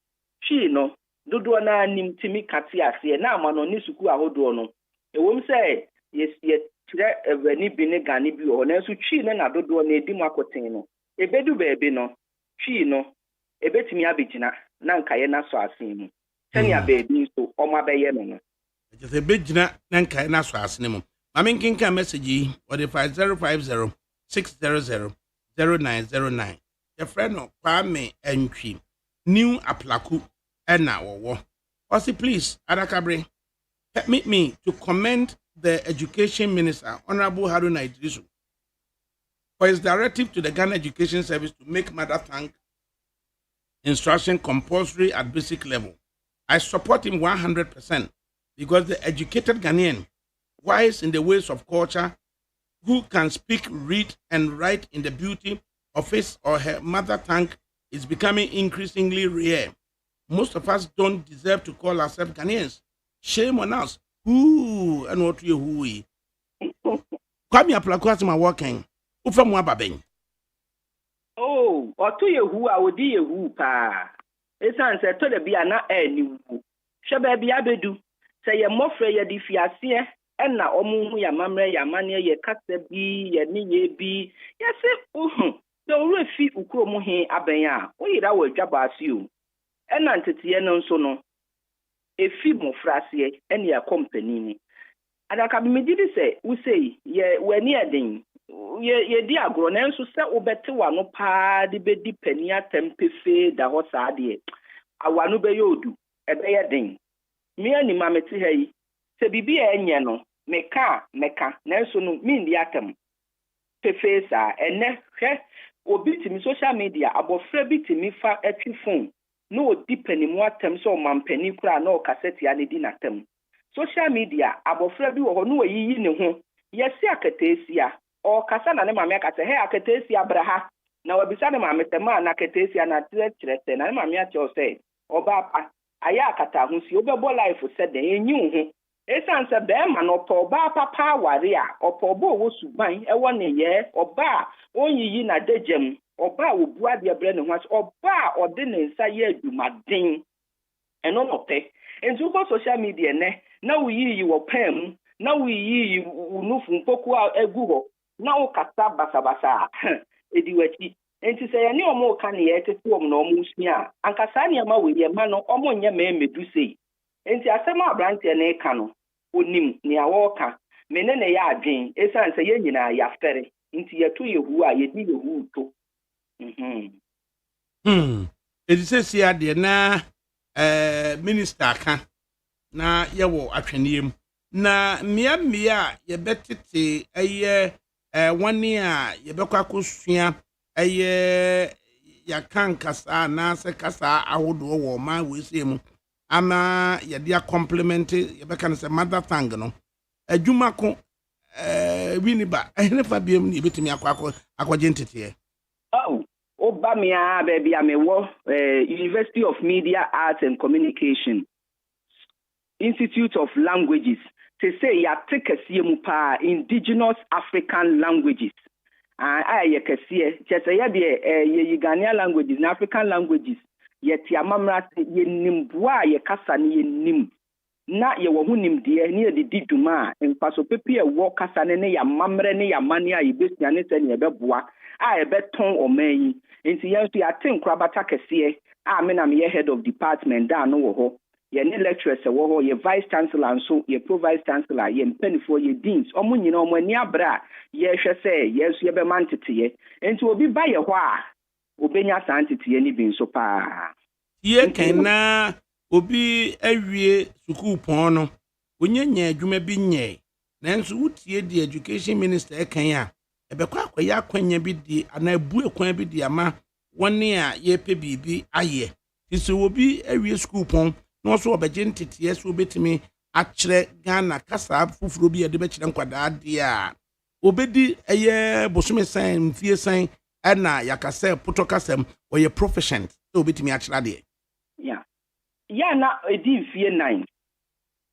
hwii no dodoɔ na anim timi kate aseɛ na ama no ne sukuu ahodoɔ no ɛwom sɛ yɛkyerɛ awani bi ne gane bi wɔ hɔ nanso twi ne na dodoɔ na edi mu akoten no ebedu baabi no twi no ebetumi abegyina na nkaeɛ na so asen mu sɛnea baabi nso ɔmo abɛyɛ no no ɛkyɛ ebegyina na nkaeɛ na so asen mu maame nkenka message yi wɔde 5050 600 0909 yɛfrɛ no Kwame Ntwi new aplaku ɛna wɔwɔ ɔsi please Adakabri permit me to commend the Education Minister, Honorable Haruna Idrisu, for his directive to the Ghana Education Service to make mother tongue instruction compulsory at basic level. I support him 100% because the educated Ghanaian, wise in the ways of culture, who can speak, read, and write in the beauty of his or her mother tongue is becoming increasingly rare. Most of us don't deserve to call ourselves Ghanaians. Shame on us. Who and what you who we? Kwame Aplakwasi ma working. Ufa mwa babeng. Oh, otu yehu a odi yehu pa. Esan se to de bia na ani wu. Hwe ba bia bedu. Se ye mofre ye di fiase na omu ya mamre ya mane ye kasa bi ye ni ye bi. Ye se so uru fi ukuro mu he aben a. O yira wa dwaba ase o. Na ntete no nso no. Efi mofrase ene ya company ni. Adakabi medidi se we say ye wani eden. Ye di agro na nso se obete wano pa de bedi pani atempefe da ho saa de awano be yodu ebe ye den me ani mameti hayi se bibi enye no meka na nso no mi ndi atem pefe saa ene hwe obi timi social media abofra bi timi fa atwi phone no odi pani mu atem so mampani kura na o cassette ya ne di natem social media abofra bi wo ho no wayiyi ne ho yesi akatesia o kasa na ne mame akata he akatesi abraha na wabisa ne mame tema na akatesi na tirete na ne mame ati o say oba pa aya akata ho si obebo life se den enyi ho esan se be ma no to oba papa ware a opobo wo suban ewo ne ye oba onyiyi na degem oba obu ade bre ne ho oba ode ne nsa ye adumaden eno no pe entu ko social media ne na wuyi wo pam na wuyi unufu mpoku egu ho na o kasa basabasa ediwachi enti se ya ni omo ka ne yete ti omo na omo sua ankasa ne ma we ye ma no omo nya ma emedu sei enti asema abrante na eka no onim ne awo ka mene ne ya adwen esan se ye nyina ya fere enti yeto yehu a yedi yehu to edi se sia de na minister ka na yewo atweniem na mmea ye betete eye wani a yebekwa akosua ya kankasa na se kasa ahodo wo ma we mu ama ye dia compliment yebeka no se mother tongue no adwuma ko winiba ene fa biem ni betimi akwaje ntete oba me a baby amewo University of Media Arts and Communication Institute of Languages to say ya take a pa indigenous African languages. Ye kasiye just ya ye Ghanaian languages and African languages yet ya mamra ye nimbwa ye kasa ni ye nim na ye wo hunim de ni de diduma en paso pepe wo kasa ne ya mamre ne ya mania ye besia ne se ne beboa ye beton oman enti ye so ya tenkra bata kasiye me na me head of department da no wo ho ye ne lecturers wo ho ye vice chancellor and so ye pro vice chancellor ye mpanifo ye deans omo nyina omo ani abra ye hwe se yes ye be mantete ye enti obi ba ye ho a obenya santete ye ni bi nso pa ye kana obi awie sukuu pon no onyanya adwuma bi nye nanso wutie di education minister ekan a ebekwa akwaya akwanya bi di ana bu ekwan bi di ama woni a ye pe bibi aye tiso obi awie sukuu pon no so obeje ntete so obetimi akyere Ghana kasa fufuro bi yede be kyere nkwada de a obedi eye bosome san mfie san na yakase potokasem oye proficient so obetimi akyere de ya na edi mfie 9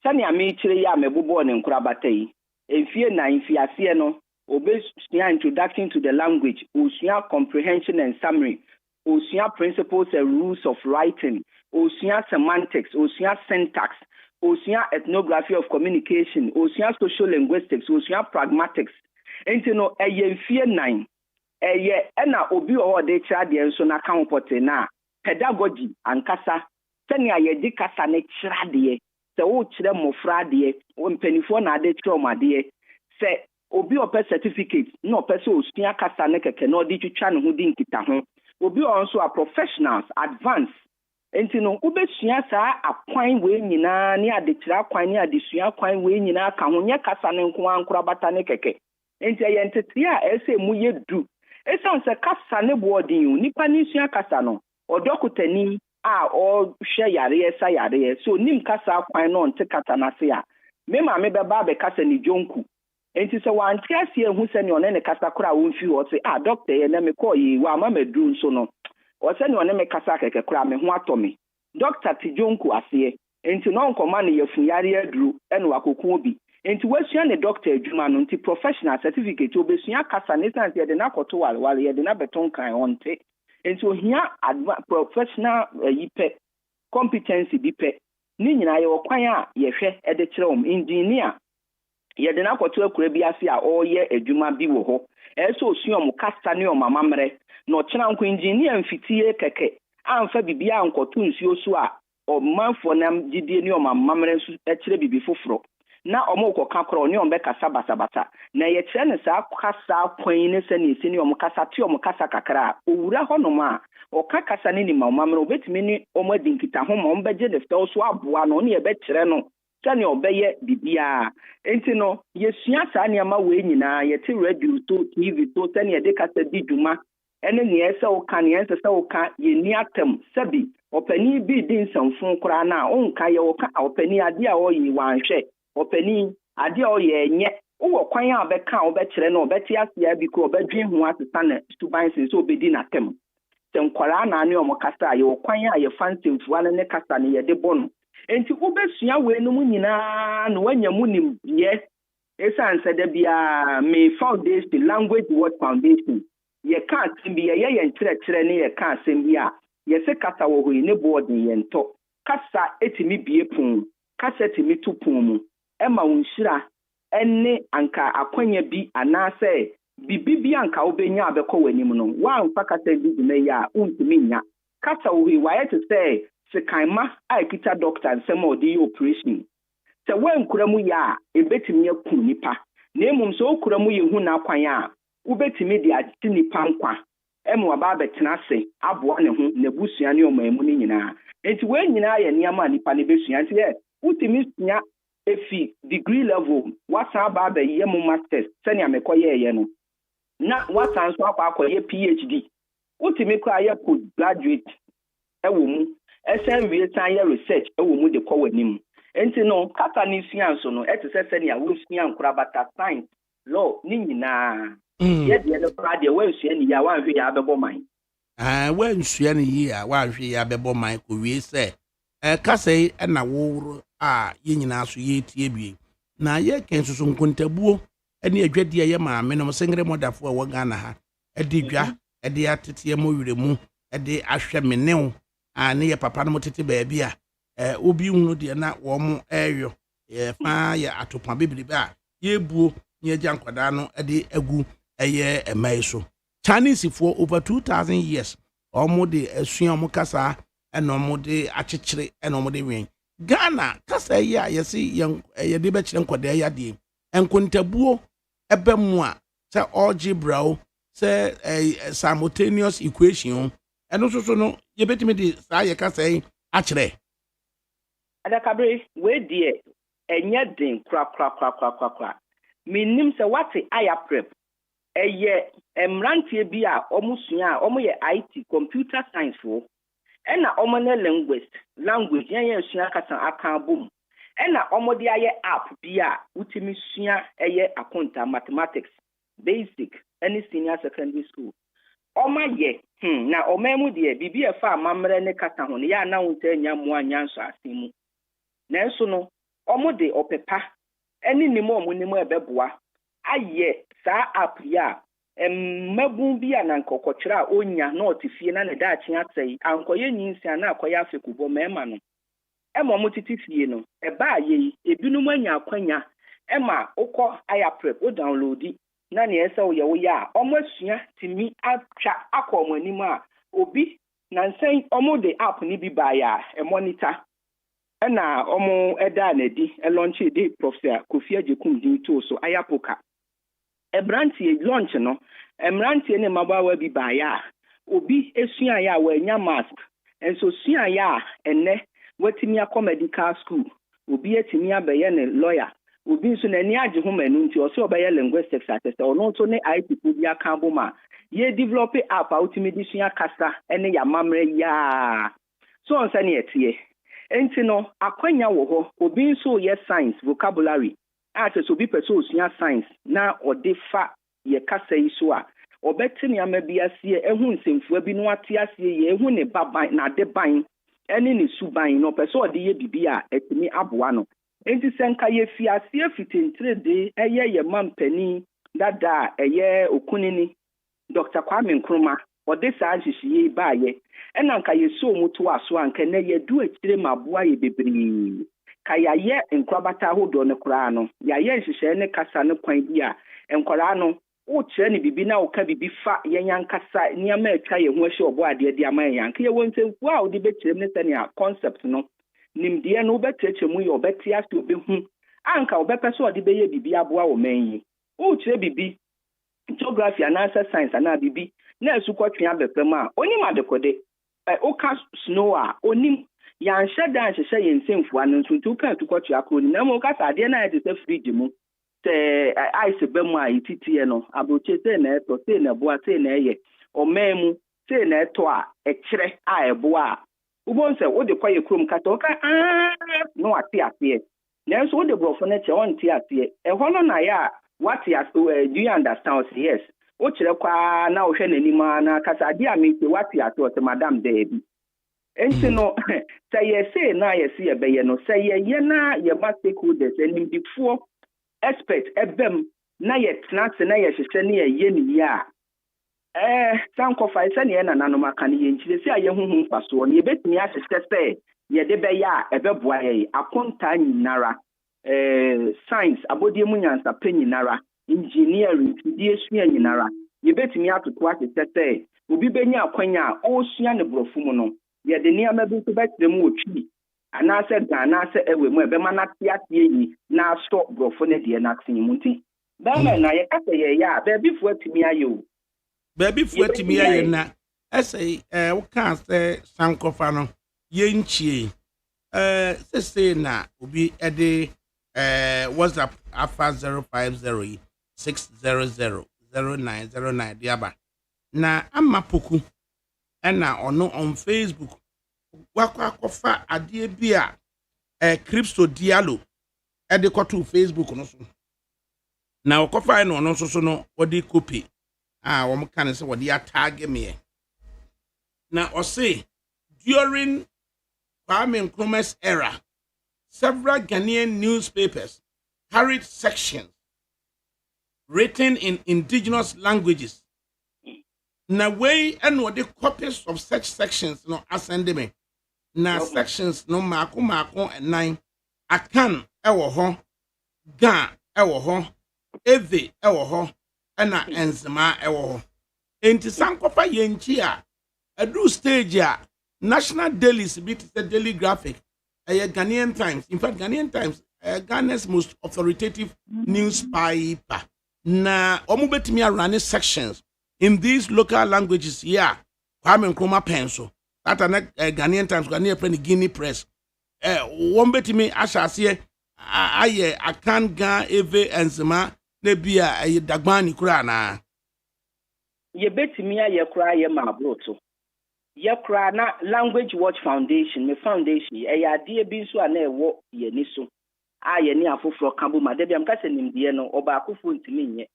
sani ame kyere ya mebobo ne nkura batai mfie 9 fiase no obesua introduction to the language osua comprehension and summary osua principles and rules of writing osua semantics osua syntax osua ethnography of communication osua social linguistics osua pragmatics enti no eye mfie 9 eye na obi o de kyerade enso na kan pote na pedagogy ankasa sani ayedi kasa ne kyerade se wo kyerɛ mofra de o mpanifo na ade kyerɛ omade se obi opɛ certificate na opɛ se osua kasa ne keke na odi twitwa ne ho di nkita ho obi also a professionals advanced enti no ubesua saa akwan we nyina ne ade kyerɛ akwan ne ade sua akwan we nyina ka ho nye kasa ne nko ankora bata ne keke enti ye ntete a ese mu ye du esan se kasa ne boarding nipa ni sua kasa no odokutani a o hwe yare sa yare so nim kasa akwan no nte kata na se a me ma me beba be kasa ni jonku enti se wan ti ase ehu se ne one ne kasa kora won fi ho se doctor ye na me call yi wa ma madru nso no o se no ne me kasa keke kura me ho atome Dr. Tijonku ase enti no nkoma ne yefuyare aduru ene wakoku obi enti wasua ne doctor adwuma no enti professional certificate obesua kasa ne sanse ye de na koto wale ye de na beton kan onte enti ohia professional yipe competency bipe ni nyina ye okwan a ye hwe e de kire engineer ye de na koto akura bi ase a oye adwuma bi wo ho eso osua mo kasa ne o mamamre no kira nko engineer mfitie keke amfa bibia nkoto nsuo so a omanfo nam gidie ne o mamamre nso akire bibi foforo na omoko kakro ne ombe kasa basabata na ye kire ne sa kasa kwan ne se ne sini omkasa ti omkasa kakra owura honoma oka kasa ne ni mamamre obetimi ni omadinkita ho ma ombeje de fta so aboa no ne ye be kire no sani obeye bibia enti no yesua sa niama we nyina yete radio to TV to sani ye de kasa di dwuma ene ne ese o kan ye ese o kan ye ni atem sabi opani bi din sanfun kura na onka ye o kan opani ade a o yi wanhwe opani ade a o ye enye wo kwan a be kan o be kire na o be ti asia bi ko o be dwen ho asesa na stuban sin so obedi na tem tem kwara na ne o mo kasa ye o kwan a ye fansimfuwa ne kasa ne ye de bono enti obesua we no mu nyina no wanya mu nim ye esa ansa da bia me foundation language word foundation ye ka timbi ye nkyerɛkyerɛ ne ye ka asɛm bi a ye se kasa wo ho ne board ye nto kasa etimi bie pon kasa etimi to pon mu ema wonhyira enne anka akwanya bi anase bibibi anka obenya abekɔ w'anim no wa mfa kasa bi dum ya untimi nya kasa wo ho wa ye te sɛ sekaima a kita doctor nsɛm odi operation sɛ wankura mu ya ebetimi akun nipa na emum sɛ okura mu ye hu na kwan a ubetimi de ati nipa nkwa emu aba betena se aboa ne ho na busua ne omamu ne nyina enti we nyina ye niama nipa ne besua nti ye utimi sua efi degree level wasa aba ba ye mu masters sɛnea mekoye ye no na wasa nso akwa PhD utimi kwa ye postgraduate ewo mu esen wie san ye research ewo mu de kwa wanim enti no kata ni sua nso no etese sɛnea wo sua nkura bata science law ni nyina ye de no prade we sua ni ya wan hwe ya bebo man we sua ni yi a wan hwe ya bebo man ko wie sɛ kasa yi na wo a ye nyina so ye tie bie na ye ken so nkontabuo ene adwade ye maame no sengre modafo a wo Ghana ha edi dwa edi atete mo weremu edi ahwe menew a ne ye papa no tete baabi a obi hunu de na wo mo eyo ye fa ye atopa bebrebe a ye buo ye gyankwada no edi agu eye emai so Chinese for over 2000 years omo de asua omo kasa eno omo de akyekere eno omo de wen Ghana kasa ya yesi ye de be kyere nkwada ya de enkontabuo ebe mu a se algebra o se simultaneous equation eno so no ye betimi de sa ye kasa yi akyere adakabri we die enye den kra minim se wate aya prep eye emrantie bi a omusua a omoye IT computer science fo ena omone language yen sua kasa aka bom ena omode aye app bi a utimi sua eye akonta mathematics basic any senior secondary school omaye na omemu de bibi e fa amamre ne kasa ho ne ya na wonta nya mu anya nso asemu na nso no omode opepa eni nimo omunimo ebeboa aye sa app ya mabu bi a na nkokokyere a onya na otifie na ne daachi atei ankoye nyinsia na akoye afekubo mema no ema motiti fie no eba aye ebinum anya akwanya ema ukọ aya prep o downloadi na ne ese wo ye wo ya omasua timi atwa akọ anim a obi na nsen omo de app ni bi ba ya monitor na omo eda na di launch di professor Kofi Ajekum din to so ayapoka ebrantie launch no emrantie ne mabawa bi ba ya obi esua ya wa nya mask enso sua ya enne watimi akọ medical school obi etimi abeye ne lawyer obi nso na ni agye ho manu nti o se obeye linguistics atese ono to ne IT bi aka boma ye develop app outimi di sua kasa ene ya mamre ya so on sane etie enti no akwanya wo ho obi nso ye science vocabulary atese obi pese osua science na ode fa ye kasa yi so a obeti ni amabi asie ehu nsemfua bi no ate asie ye ehu ne baban na de ban ene ne suban no pese ode ye bibi a etimi aboa no enti senka ye fi asie fitentire de ye mampani dada eye okunini Dr. Kwame Nkrumah ode saa hihie ba ye ena nka ye so mutu aso anka na ye du akire maboa ye bebiri ka ya ye nkrabata hodo ne kura no ya ye hihie ne kasa ne kwan bi a enkwara no o kire ne bibi na o ka bibi fa ye yankasa niam atwa ye ho ahye obo ade ade ama yanka ye wontemfu a odi bekire ne sene concept no nimdeɛ no beteche mu ye obeti aso obehu anka obepese odi beye bibi aboa wo manyi o kire bibi geography and answer science and bibi na esukotwe abepem a onim adekode oka snow a onim ya nhye dan hye ye nsemfua no ntuntu ka tukotwe akoni na mo ka sade na ye se fridge mu te ice bemu a ititie no aboche se na eto se na boa se na eye omemu se na eto a ekire a eboa ubon se wo de kwaye krom kata oka no ate ate na so wo de brofo na che on tie ate no na ya what do you understand? Yes. Ochire kwa na ohwe nanima na kasa dia me what you to madam Debbie. Enti no say ye say na ye see ye be no say ye na ye ba stakeholders enim before expert ebem na ye tnat na ye hwehwe na ye ni ya. Sankofa ise na ye na nanoma kan ye nchire say ye huhu faso no ye betumi ahwehwe say ye de be ya ebeboa ye akonta nyinara. Science abodie munyansa penyinara engineering die sua nyinara ye betimi atoto atete obi benya akwanya o sua ne brofu mu no ye de niam bi to betrem otwi anase ganase ewe mu ebe mana tiatie yi na so brofu ne de na tin mu nti ba na ye kase ye ya ba bi fu atimi aye o ba bi fu atimi aye na ese wo kan se sankofa no ye nchie se na obi ede WhatsApp alpha 050-600-0909 diaba na amapoku ena ono on Facebook wakwakofa ade bi a crypto dialo ede koto Facebook no so na wakofa eno no so no wodi copy wo mkan se wodi tag me na o say during Kwame Nkrumah's era several Ghanaian newspapers carried sections written in indigenous languages. Na way and what the copies of such sections no ascend me. Na sections no mako and 9 akan ewo ho ga ewo ho eve ewo ho na enzema ewo ho. Enti sankofa yenchi a adu stage a national dailies bit the Daily Graphic Ghanaian Times. In fact, Ghanaian Times, Ghana's most authoritative newspaper. Na omubetimi run sections in these local languages here. Kwame Nkrumah pencil. That Ghanaian Times, Ghanaian Penny Guinea Press. Wombetimi ashasiye aye akan ga eve enzema nebia aye dagbani kura na. Ye betimi aye kura ye mabroto. Yakra na Language Watch Foundation me foundation ade bi so na ewo ye ni so ye ni afoforo kambo ma de biam ka se nimde no oba akofo ntimi nye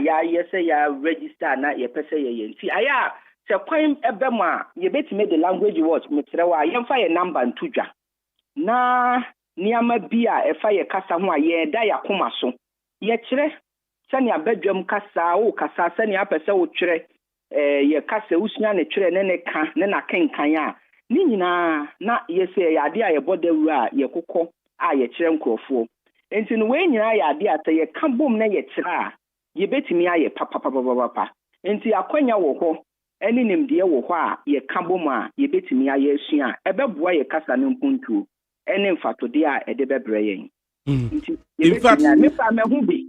ya ye se ya register na ye pese ye nti aya se kwan ebem a ye betime the Language Watch me tere wa ye mfa ye number ntudwa na niama bi a efa ye kasa ho a ye da ya koma so ye kire se ne abadwam kasa o kasa se ne apese wo kire ye kase usnya ne twere ne ka ne na kenkan a ni nyina na ye se ya ade a ye bodawu a ye kokọ a ye kire nkrofo enti no we nyina ya ade ata ye ka bom na ye kire a ye betimi aye papa enti akwanya wo ho eni nimde wo ho a ye ka bom a ye betimi aye asua ebeboa ye kasa ne mpuntu eni mfatode a ede bebre yen enti in fact me fa me hu bi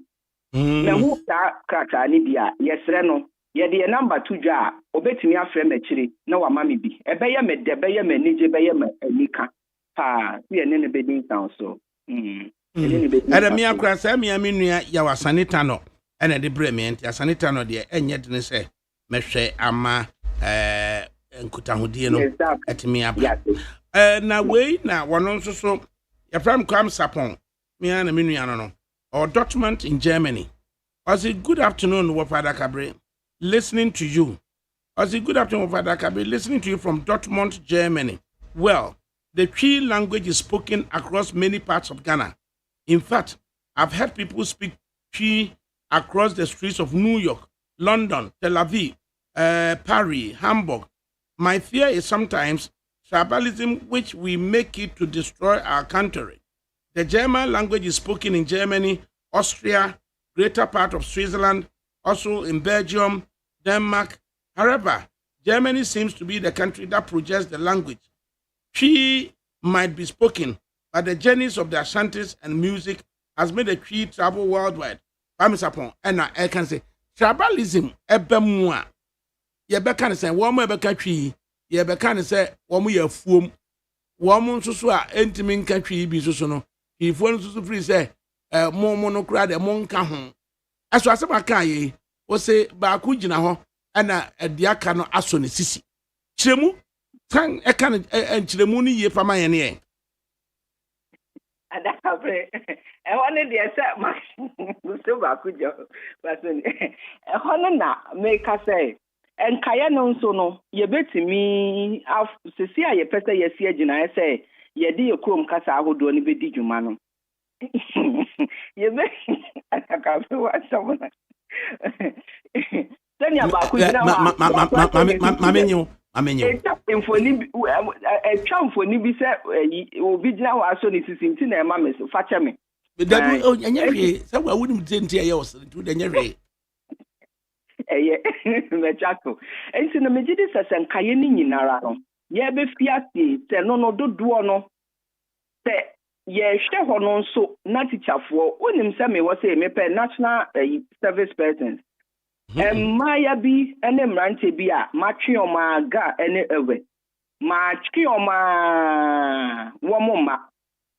me hu ta krata ni bia ye sere no ye de number 2 dwa obetimi afre machiri na wa mami bi ebeye me de beye me nije beye me anika pa ye ne be din town so Ada mi akra sa mi nua ya wasanita no ene de bre me nti asanita no de enye de ne se mehwe ama nkutahudie no etimi aba na we na wono nso so ya fam kwam sapon mi ana mi nua no or document in Germany. Was it good afternoon, Wafada Kabri? listening to you. I say, good afternoon, Father Kabi, listening to you from Dortmund, Germany. Well, the Twi language is spoken across many parts of Ghana. In fact, I've heard people speak Twi across the streets of New York, London, Tel Aviv, Paris, Hamburg. My fear is sometimes tribalism, which we make it to destroy our country. The German language is spoken in Germany, Austria, greater part of Switzerland, also in Belgium, Denmark. However, Germany seems to be the country that projects the language. Twi might be spoken, but the journeys of the Ashantis and music has made the Twi travel worldwide. And I can say, tribalism, ebemua. Yebe can say, woman ebeka Twi, yebe can say, woman ye fum, woman susua, entimin country be susuno. If one susu free say, more monocrad, a monka home. As was about Kaye, or say, Bakujina ho, and a diakano asoni sisi. Chemu, tang a can and Chilemuni ye for my any. ADAKABRI. I wanted the set my so Bakujo. But a honor make us say, and Kayano sono, ye bet me, af Cecilia, ye pesta ye see, I say, ye dear Chrome Casa would do any bit humano. You bet ADAKABRI what someone. Then you're back with Mamma. A charm for Nibi said, will be now as soon as it's in a mammas, fatcha me. But that oh, and I wouldn't send yours to the Nerry. Jaco. And so the Megidis and Cayenne in Arano. Ye be fiati, say no do duono. Say, ye share honon so, not each of when him say me was a mepe national service persons. Maya bi ene mrante bi a matwe oma ga ene ewe matwe oma womoma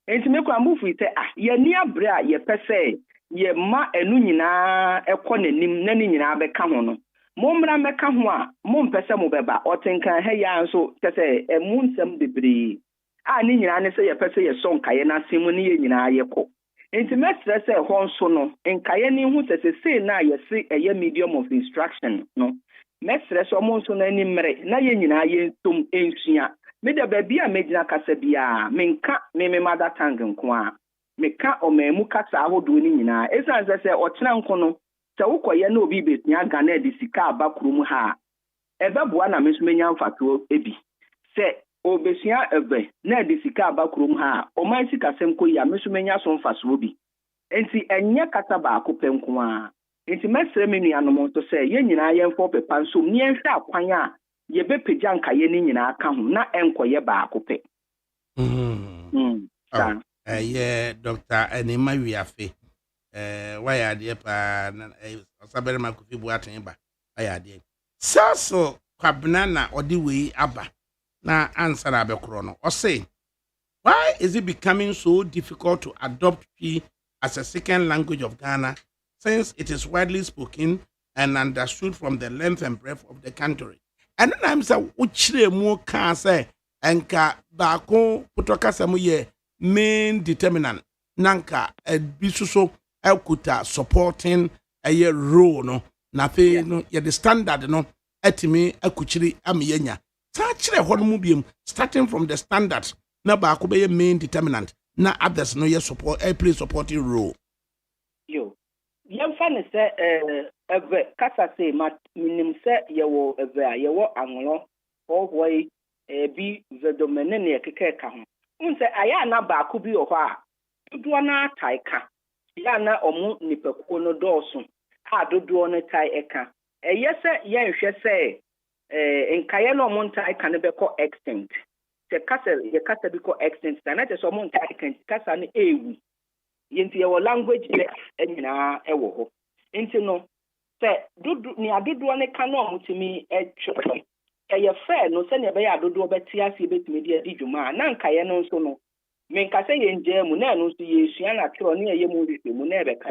enti me kwa mbufu ite ye ni abre a ye pese ye ma enu nyina ekọ nanim na ni nyina be ka ho no momra meka ho a mompese mo beba otenkan he ya nso pese emunsem bebre a ni nyina ne se ye pese ye so nkaye na semu ni ye nyina ye kọ. Enti mestre se ho nso no nkaye ni hu sese na ye se eye medium of instruction no mestre so mo nso na ni mmere na ye nyina ye ntom ensua me da ba bia megina kasa bia menka me mother tongue nko a meka omamu kasa ahodo ni nyina esan se otena nko no se wokoye na obi betua Ghana de sika abakrum ha ebeboa na meso menya mfato ebi se obesia ebe na de sika abakrum ha o man sika semko ya mesumenya so mfaso obi enti enye kata ba akopɛnko a enti mesre me nuanom to se ye nyina ye mfo pepa nso ni enhwe akwan a ye bepegya nkaye ni nyina aka ho na enkoye ba akopɛ yeah Dr. Enima Wiafe why are there pa osabere makofi buaten ba why are there so kwabna na odi we aba na answer abekro no or say why is it becoming so difficult to adopt Twi as a second language of Ghana since it is widely spoken and understood from the length and breadth of the country? And then I'm saying uchire mu kan say enka baako putoka mu ye main determinant nanka bisuso ekuta supporting a role no na fe no ye the standard no etimi akuchiri amiyenya starting from the standards na ba ko be main determinant na others no ye support play supporting role yo yem fa ne se eve kasa se ma minim se ye wo eve a ye wo anwo hohoi bi vedomene ne keke ka ho un se aya na ba ko bi ho a dodo na tai ka ya na omu nipakuo no dooso a dodo no tai eka ye se ye nhwe se nkaye no monta ika ne beko extinct se kasa biko extinct na te so monta ika kasa ne ewu yenti ye wo language le enyina ewo ho enti no se dudu ni adodo ne ka no mutimi etwe ye fe no se ne be ya adodo beti ase betimi de adidwuma na nkaye no nso no menka se ye nje mu na no so ye sua na tro ne ye mu bi mu na ebe ka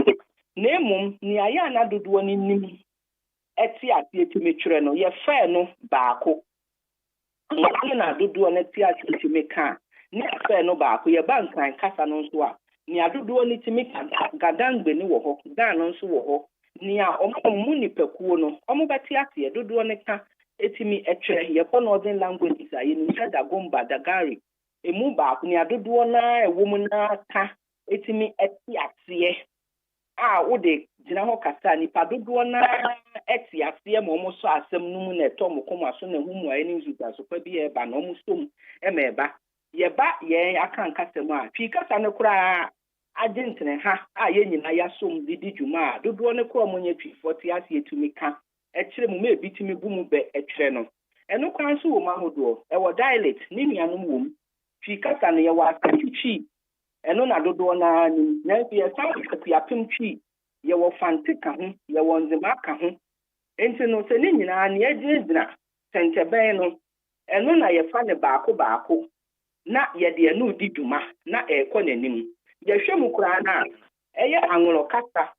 na emum ni aya na dodo ni nim eti ati etime twere no ye fe no baako na dodo na eti ati etime ka na fe no baako ye bankan kasa no nso a ni adodo ni timi gadangbe ni wo ho dan no nso wo ho nia omo nipakuo no omo beti ase dodo ne ka etimi etwere ye ko northern languages ayi ni Dagomba Dagari emu ba nia dodo na ewo na ka etimi eti ase wo de gina ho kasa nipa dodo na eti ase mo mo so asem numu na eto mo koma so na humu ayi ni zuga so pa bi e ba na omo som e ma eba ye ba ye aka nkasa mu a twi kasa ne kura agentene ha ye nyina ya som didi dwuma dodo ne kura mo nya twi 40 ase etumi ka ekire mu me bitimi bu mu be ekire no eno kwan so wo ma hodo e wo dialect ni nuanom wo mu twi kasa ne ye wa akatwi eno na dodo na ni na ye sa akapim twi ye wo fante ka ho ye wo nzema ka ho enti no se ni nyina ne agina senteben no eno na ye fa ne baako na ye de enu di dwuma na ekọ nanim ye hwem kura na eye anworo kasa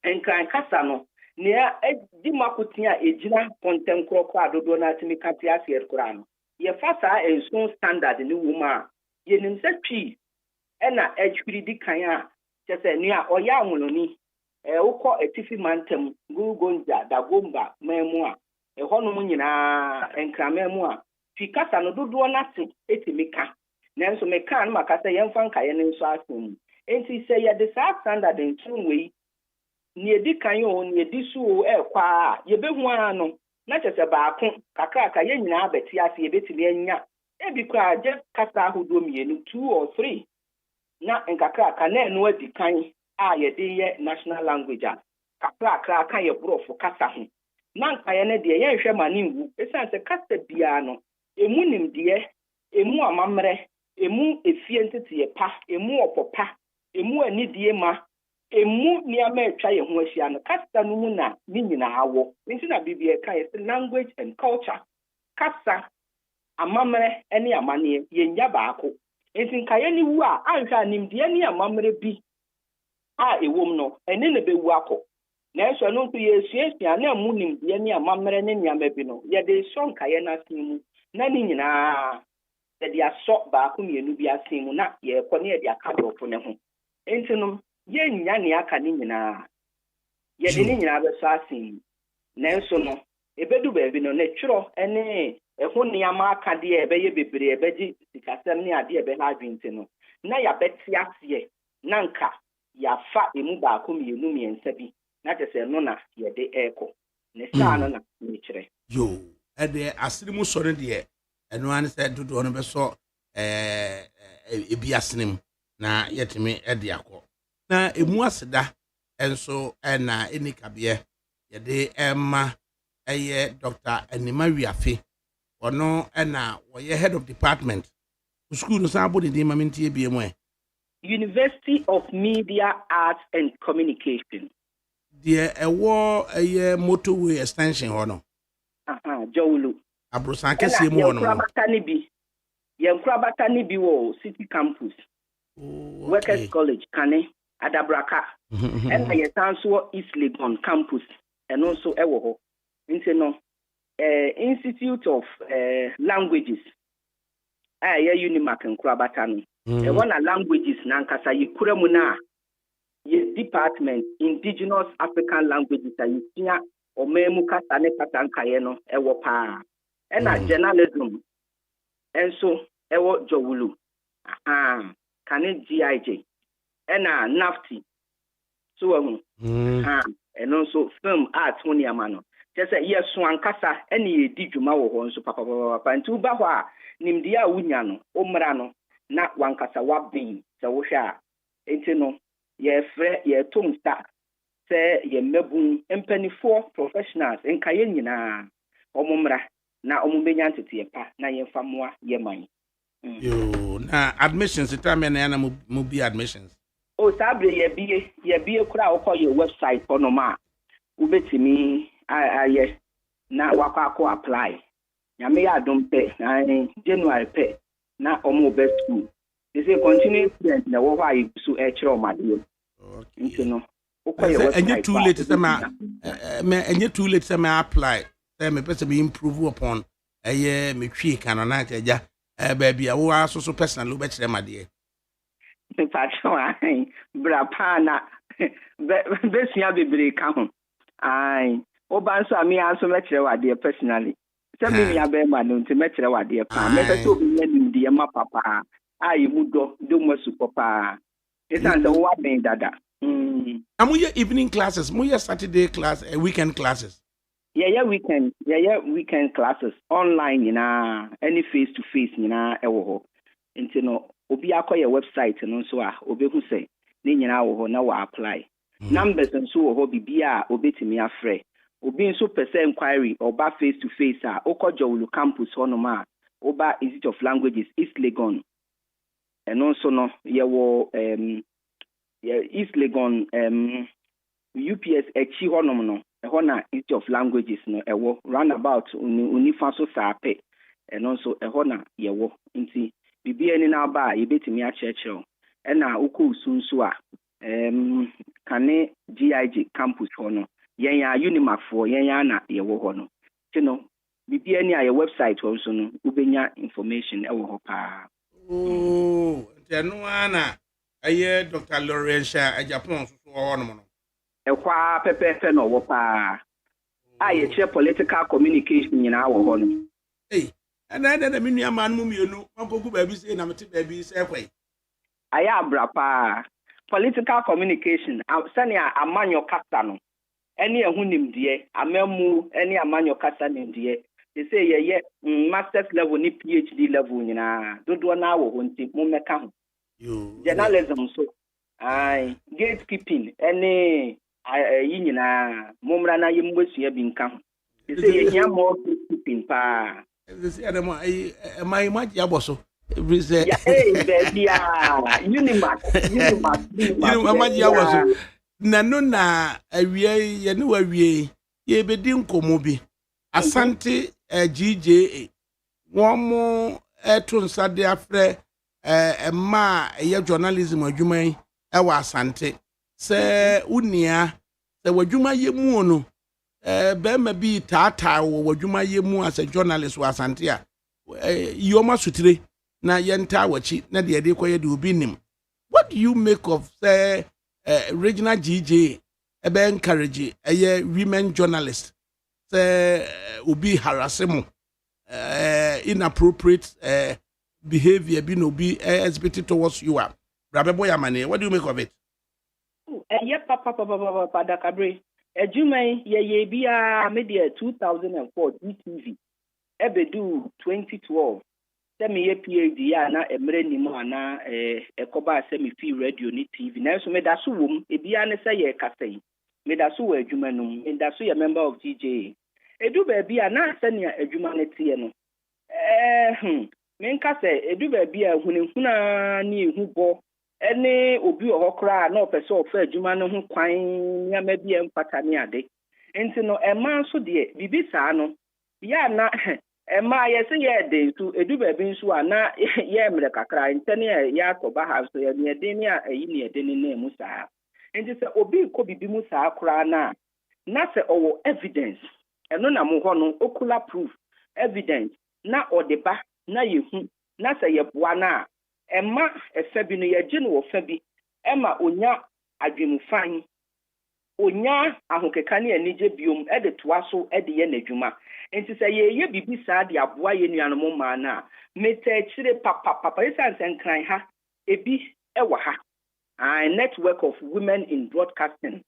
enkran kasa no ne di makotia ejina kontenkro kwa adodo na timi katia ase kura no ye fa sa enso standard ni woma ye nim se twi na ejwiri di kan a chese ni a oya anworo ni ukọ etifi mantem gugonja Dagomba memu a hono nyina enkran memu a twi kasa no dodo na se etimika nanso me kan makasa yemfa nkaye ne nso asem enti se ye de sa standard ntu wei ni edi kan yo ni edi su kwa ye behu ano na chese baako kakaka ye nyina abeti ase ye betimi anya ebi kwa je kasa ahodo mienu 2 or 3 na nkakaka na eno adi kan ye de ye national language a kakaka kan ye brofo kasa ho na nkaye ne de ye hwe mane nwu esanse kasa bia no emu nimde emu amamre emu efie ntete ye pa emu opopa emu anidie ma emu niama etwa ye ho ahia no kasa no mu na ni nyina awo nti na bibia ka ye language and culture kasa amamre ene amane ye nya baako nti nkaye ni wu a anhwa nimde ni amamre bi a ewom no ene ne bewu akọ na eso no nto ye suasua na mu nimde ni amamre ne niama bi no ye de so nkaye na asimu na ni nyina de aso baako mienu bi asimu na ye kọ ne de akadofo ne ho enti ye nya ne aka ne nyina ye de ne nyina be so asimu na eso no ebedu ba bi no ne tworo ene eho niama aka de ebe ye bebre ebe gi sikasem ne ade ebe ha adwinte no na ya beti ase na nka ya fa emu baako mienu miensa bi na tese no na ye de eko ne sa no na ne kire yo ede asirimu so ne de eno an se dodo no be so ebi asenim na yetimi ede akọ na emu aseda enso na enikabe ye de emma eye Dr. Animawiafe ono na woye head of department school no sabo de mamintie biemu University of Media Arts and Communication de ewo eye motorway extension hono Jowulu abrosan kese mu hono Yankrabata ni bi wo City Campus Workers College Kane Adabraka and ye sanso East Legon Campus and also ewo ho nti no Institute of Languages ye Unimark Nkrabata no e wana languages na nkasa yikura mu na ye department Indigenous African Languages ayisia omemu kasa ne kasa nkaye no ewo pa na journalism enso ewo Jowulu kane GIJ na NAFTI so hu eno so film art woni amano tese ye so ankasa ene ye di dwuma wo ho nso papa nti ba ho a nimdia a wunya no omra no na wankasa wabin se wo hwa enti no ye frɛ ye tonsta se ye mabun empanifo professionals enkaye nyina omumra na omumbenya ntete pa na ye famoa ye man yo na admissions time na na mu bi admissions o sabre ye bie kura wo your website onoma ubetimi aye na wakwa apply nyame ya dompe na January pe na omo best school they say continue student na wo hwa so e kire o made okay no your website enye too late say me enye too late say me apply say me person be improve upon eye me twi kan na aja baby wo aso personal lo be kire made me patcho bra pa na besia bebre ka ho Ai. Oba nso ami anso mekyerɛ wade personally. Sɛ me nua bɛma no nti mekyerɛ wade pa. Me sɛ obi nya nimdeɛ ma papa. Ai mu do masu papa. Esan sɛ wo aben dada. Amuye evening classes, muye Saturday class, weekend classes. Yeah, weekend classes online, any face to face, ewo ho. Nti no, obi akọ your website no so a obi hu say, ne nyina wo ho na wa apply. Numbers nso wo ho bibia obetimi afrɛ. Obi nso pese inquiry oba face to face a okojo Ulu campus hono ma oba Institute of Languages East Legon. And also no yewo East Legon UPS echi hono no ehona Institute of Languages no ewo roundabout unifa so sape and also ehona yewo nti bibia ni na ba yebetimi a churchill ena uko usunso a kane GIG campus hono yen ya Unimafo yen ya na yewo hono tino bibia ni a your website also no ubenya information ewo ho pa nteno ana aye Dr. Lawrence Japan so hono no ekwa pepepe no wo pa aye che political communication nyina wo ho no na minua man mu mienu makoku ba bi sei na mete ba bi sei kwai aya abra pa political communication sania amanyo kasa no ene ehu nimdie amamu ene amanyo kasa nimdie they say ye masters level ni PhD level nyina dodo na wo ho nti mo meka ho journalism so gatekeeping ene yi nyina momra na yemwesia bi nka ho they say ye hia more gatekeeping pa they say them my image aboso every say baby unimat image aboso na no na awie ye ne wawie ye bedi nkomo bi asante GJA womo eto nsade afre ma ye journalism adwuman e wa asante se unia se wadwuma ye mu no be ma bi tata wo wadwuma ye mu as a journalist wa asante a yoma sutire na yenta wachi na de de koye de obi nim. What do you make of say regional GJ ebe encourage women journalists say obi harassment inappropriate behavior be no be exhibited towards you are Brabebo Yamane? What do you make of it? Papa ADAKABRI Ejumai ye bia media 2004 DTV ebedu 2012 semi ye PhD ya na emre ni mo na ekoba semi fi radio ni TV na so medaso wom ebia ne se ye kasai medaso wa adwuma num medaso ye member of GJ edu ba bia na senia adwuma ne tie no menka se edu ba bia hunhuna ni ehubo ene obi ohokra na opese ofa adwuma no ho kwan ya ma bia mpata ne ade enti no ema so de bibisa no ya na ema yesi ye de tu edu ba bi nso ana ye mre kakra ntene ya to ba ha so ye ne de ne ayi ne de ne na mu saa enti se obi ko bibi mu saa kra na se owo evidence eno na mo ho no okula proof evidence na odeba na yehu na se ye boa na ema efa bi no ye gye no wo fa bi ema onya adwemufan onya ahokeka ne anije biom de toa so de ye n'adwuma enti se ye bibi saa de aboa ye nuanom ma na meta chire papa isan senkran ha ebi ewa ha a network of women in broadcasting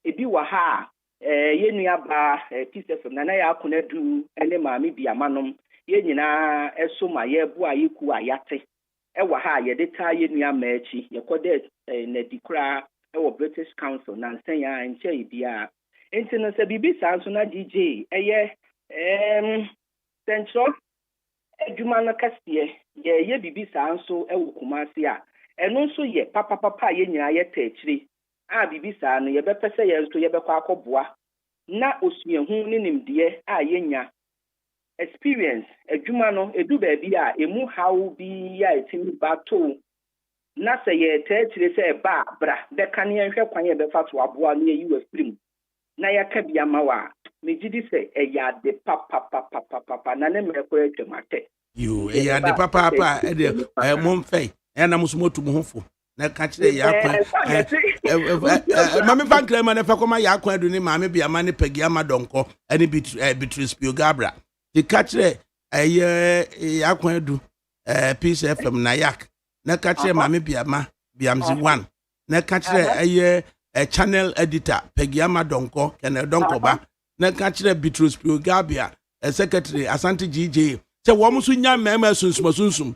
ebi wa ha ye nua ba PCF na ya akona du ene maami bi amanom ye nyina eso ma ye bo ayeku ayate ewa ha ye de ta ye nua ma echi ye kode na dikra ewo British Council na nsen ya nche bia enti no se bibi sanso na DJ eye central adwuma no kase ye bibi sanso ewo Kumasi a eno nso ye papa ye nyina ye ta achiri a bibi sa no ye bepese ye nso ye bekwa akoboa na osuahu ne nimde a ye nya experience adwuma no edu ba bi a emu how bi ya etimi bato na se ye ta achiri se ba bra de kan ye hwe kwan ye befa to aboa no ye yiwa film na ya ka bia mawa megidi se eya de papa na ne mekore twemate you eya de papa e de momfei e na musumotu mu hofo na ka kire yakwa mame fan krema na fa koma yakwa adu ni mame bia ma ne pagi ama donko ani Beatrice Piogabra ti ka kire yakwa adu Peace FM na yak na ka kire mame bia ma biamzi 1 na ka kire channel editor pagi ama donko kene donko ba na ka kire Beatrice Piogabra secretary Asante GJ se wo musu nya mema sunsum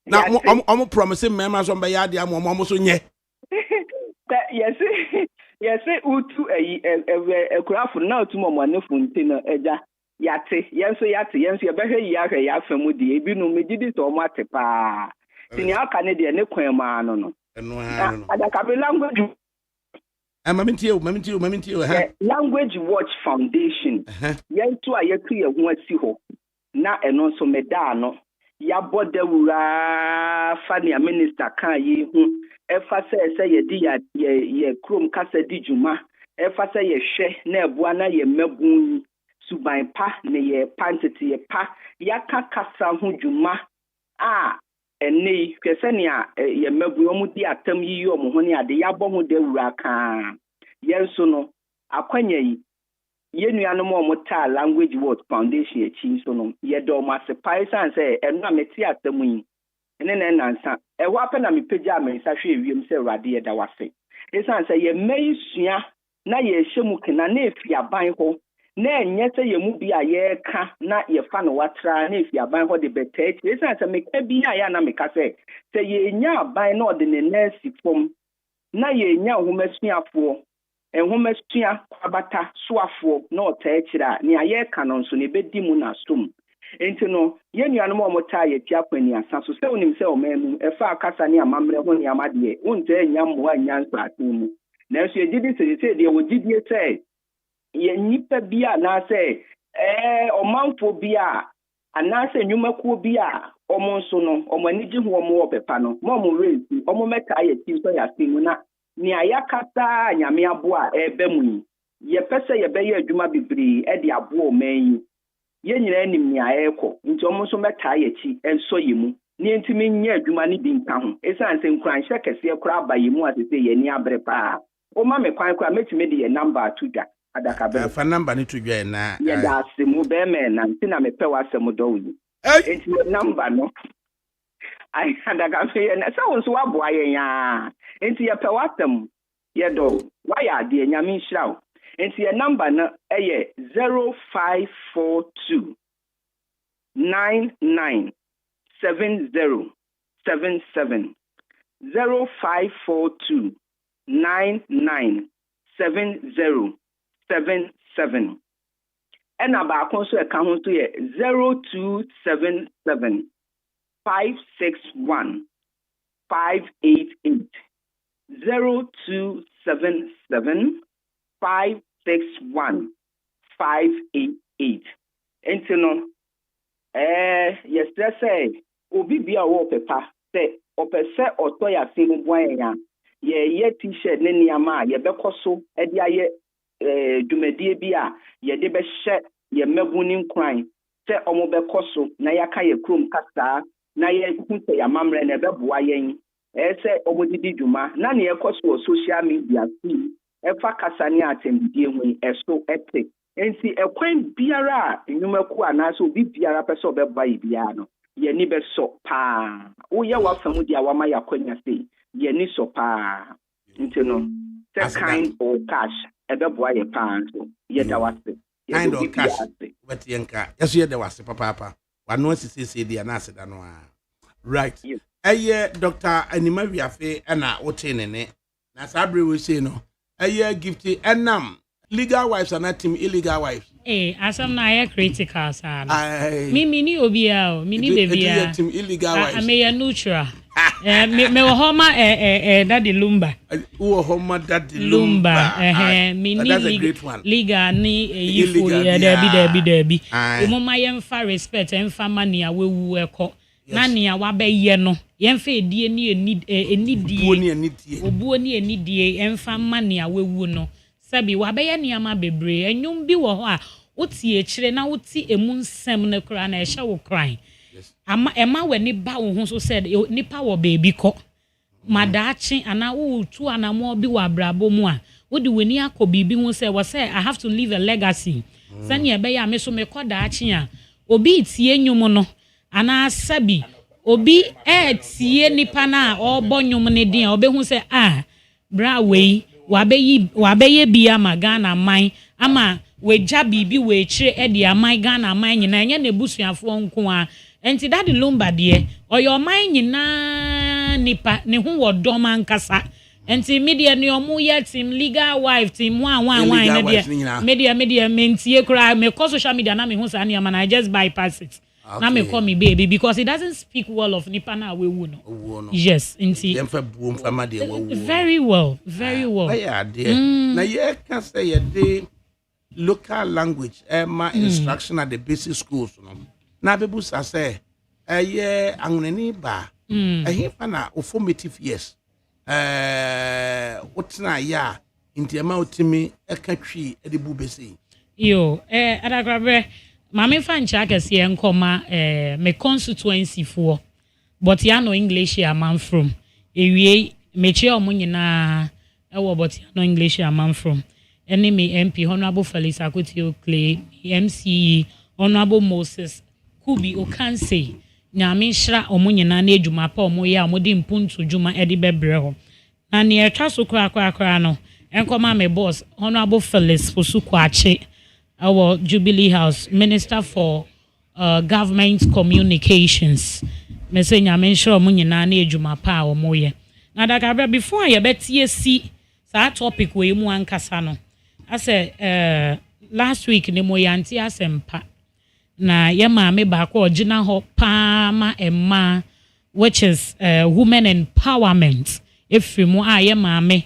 na omo promise mema so be ya de am so nye yes utu ekurafo na otu mo ne funti no eja yate yenso ye behwe yi ahwe ya famu de ebi no megidi so omo atepa tini aka ne de ne kwan ma no adakabri language Maminti ha Language Watch Foundation yentu ayetu ye ho asi ho na eno so meda no ya bodawura fania minister kan yi hu efa se ye di ye krom kasa di juma efa se ye hwe na ebua na ye mabun suban pa ne ye pantete ye pa ya kasa hu juma ene kwesenia ye mabu omu di atam yi omu ho ne ade ya bo ho dawura kan yenso no akwanya yi yenuanom omu ta Language Watch Foundation e chi so no ye do masepai san say eno ameti atam yi ene na nansa e wa pa na mepeja amensa hwe wiem se urade ye da wase e san say ye meisua na ye hyemu kena na efi aban ho na enye se ye mu bi a ye ka na ye fa no watra na efi aban ho de betae e san say meka bi ya na meka se ye nya aban na ode ne nasi fom na ye nya homasuafo enhomasua kwabata soafo na otaachira ne aye ka no nso ne bedi mu na stom enti no ye nuanom omota ye ti akwani asa so se onim se omanu efa akasa ne amamre ho ne amade wonta anya mmoa anya nsaatu mu na nso ye gidi se de wo gidi se ye nipa bia na se omanfo bia ana se nyumakuo bia omo nso no omo anigi ho omo opepa no mo resi omo meta ye ti so ya simu na ni ayakata nyame aboa ebe mu ye pese ye be ye adwuma bibiri e de aboa oman ye nyina anim ni ayeko nti omo so meta ye chi enso ye mu ni ntimi nya adwuma ni bi nka ho esan se nkran hye kese kura ba ye mu asese ye ni abre pa o ma me kwan kura metime de ye number tuda adakabere fa number ni tudwa na ye da asemu be me na ntina me pe wasemu do yi enti number no ai adakabere na sa wonso waboa ye ya enti ye pe wasem ye do wa ya de nyame nhirawo enti ye number na eye 0542 997077 0542 997077 ena ba kon so e ka ho so ye 0277 561 588 0277 561 588 enti no yesterday obi bia wo pepa se opese oto ya sinu bwan ya ye t-shirt ne niama ye bekoso e dia ye dwumadie bia ye de be hye ye mabuni nkran se omo bekoso na yaka ye krom kasa na ye kunte ya mamre na beboa yen se obodidi dwuma na ne ekoso social media team efa kasa ni atembidie hu eso epic enti ekwan biara enyumaku anaso obi biara pese obeba yi bia no ye ni be so pa wo ye wa famu dia wa ma yakwanya sei ye ni so pa enti no the kind of cash ebeboa ye pa so ye da wase kind of cash but yenka yeso ye da wase papa wano asisi dia na aseda no right Dr. Anima Wiafe ana wotenene na sabre we say no gifty enam legal wives and team illegal wives asam na ya critical sa mi ni obia o mi ni bebia team illegal wives me ya neutral me wo homa daddy lumba wo homa daddy lumba mi ni legal ni yifu ya debi mo ma yemfa respect emfa mani awewu eko na nia wa be ye no yemfa edie ni enidie obuo ni enidie emfa mani awewu no sabi wa be ye niama bebre enwum bi wo ho a wotie kire na wotie emu nsem ne kra na ehye wo kran ama ema wani ba wo ho so said nipa wo baby ko madachi ana tu anamo bi wa brabo mu a wodi weni akobibi hu say I have to leave a legacy sani ebe ya me so me kodachi a obi tie nwum no ana sabi obi tie nipa na obo nwum ne din obe hu say bra we wabeye bi ama Ghana man ama weja bibi we chire e de aman Ghana man nyina enye na busuafo nko a enti that lumba de oyo man nyina nipa ne hu wodom ankasa enti media ne omu ye team legal wife team one ne de media mentie kra me call social media na me hu sa na I just bypass it. Okay. Now me call me baby because it doesn't speak well of nipa na we wu no. Yes, enti very well. Yeah, dear. Na ye can say ye dey local language my instruction at the basic schools no. Na bebu say ye angunani ba he fa na formative years wotna ya inti ama otimi eka twi e de bu besi yo adakrabe mama fa ncha kese enkoma me constituency for but ya no English ya man from ewie meche omunyina ewo but ya no English ya man from enemy MP Honorable Felix Akutio Clay MCE Honorable Moses Kubi Okanse nyame hra omunyina na edwuma pa omoye amode mpuntu dwuma ede bebre ho na ne etwa so kra no enkoma me boss Honorable Felix Posukwache our Jubilee House Minister for Government Communications me say nyame hra omunyina na edwuma pa omoye na daga before ye betie si sa topic we mu ankasa no I said last week ne moyanti asempa na ye maame ba ko ogina ho pama emma which is women empowerment efrimu ye maame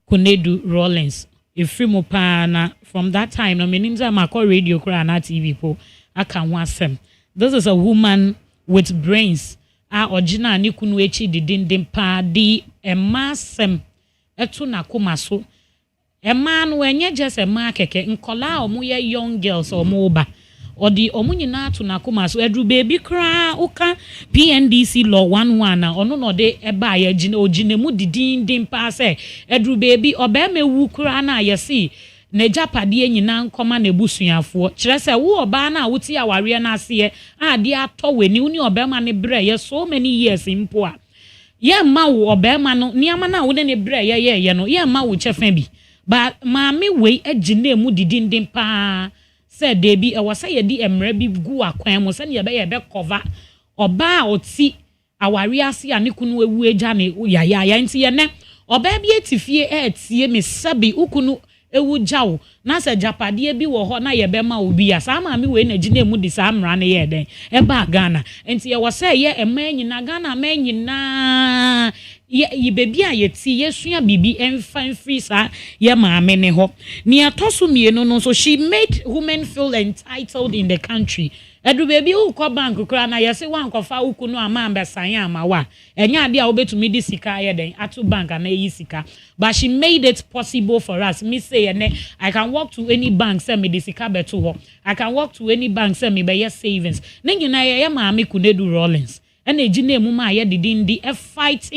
Kunedu Rollins efrimu pa na from that time no meninza makọ radio kra na TV po aka ho asem. This is a woman with brains ogina ni kunu echi didindim pa di emma sem etu na komaso emma no enye just emma keke nkola omo ye young girls omo ba odi omunyina to na komaso edru baby kra uka PNDC law 11 na ono no de eba ya gina oginemu didindim pa se edru baby oba mewu kra na yesi na japade nyina nkoma na busuafo kire se wo oba na wuti aware na ase ade ato weni uni oba ma ne bre ye so many years impo a ye ma wo oba ma no niama na wo ne bre ye no ye ma wo chefa bi ba maami we aginemu didindim pa said debi e wasa ye di emre bi gu akwan mo se ne ye be cover oba oti aware ase ane kunu ewu eja ne ya nti ye ne oba bi etifie etie me sabi ukunu ewu jawo na se japade bi wo ho na ye be ma obi ya sa maami we na ginemu di sa amra ne ye den e ba Ghana nti ye wasa ye ema nyina Ghana ma nyina ye baby a yeti yesua bibi emfa free sa ye maame ne ho ni atoso mienu no so she made women feel entitled in the country edu baby ukọ bank kura na yesi wankofa ukunu ama ambesan ama wa enya ade a obetumi di sika ye den atu bank na yi sika but she made it possible for us me say I can walk to any bank say me di sika beto ho I can walk to any bank say me be yes savings ne nyina ye maame Kunedu Rollins ena ejina emu ma ye didindi e fight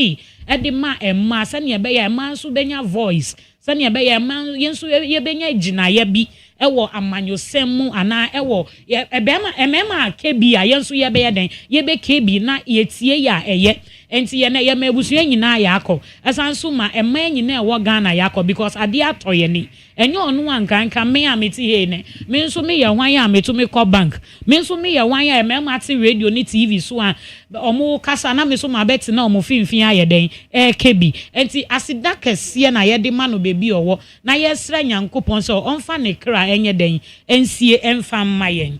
ede ma emma sane ye be ya emma so benya voice sane ye be ya emma yenso ye benya ejina ye bi ewo amanyosem mu ana ewo emma kebi a yenso ye be ya den ye be kebi na ye tie ya eye enti ye na ye mabusu nyina ya akọ asanso ma emma nyina ewo Ghana ya akọ because ade atoye ni enye onu ankanka me ameti he ne me nso me ye hwan ya metu me call bank me nso me ye hwan ya emma ati radio ni TV so a omo kasa na me so ma beti na omo finfin aye den kebi enti asida kese na ye de ma no bebi owo na ye sra nyankopon so onfa ne kra enye den ensie emfa mayen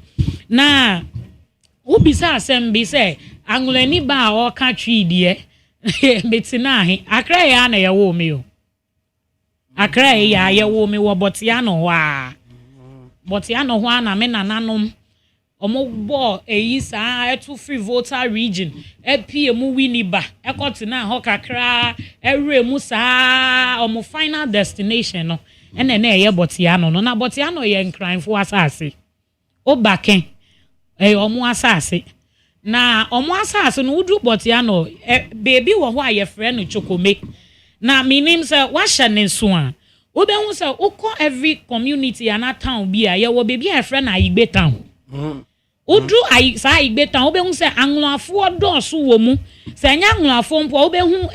na ubisa asembi se angulani ba o ka twi die betina he akra ya na ye wo me o akra ya ye wo me wo botiano wa botiano ho na me nananom omo bo eyi sa etu free voter region epie mu winiba ekotina ho kakra ewre mu sa omo final destination no ene na ye botiano no na botiano ye nkranfo asase obaken omo asase na omo asase no wudu botia no baby wo ho a ye frɛ no chokome na minim se wa hye ne so a obehu se ukọ every community ana town bi a ye wo baby a frɛ na Igbe town Udu sa Igbe town obehu se anglafo dɔso wo mu se anya anglafo mpo obehu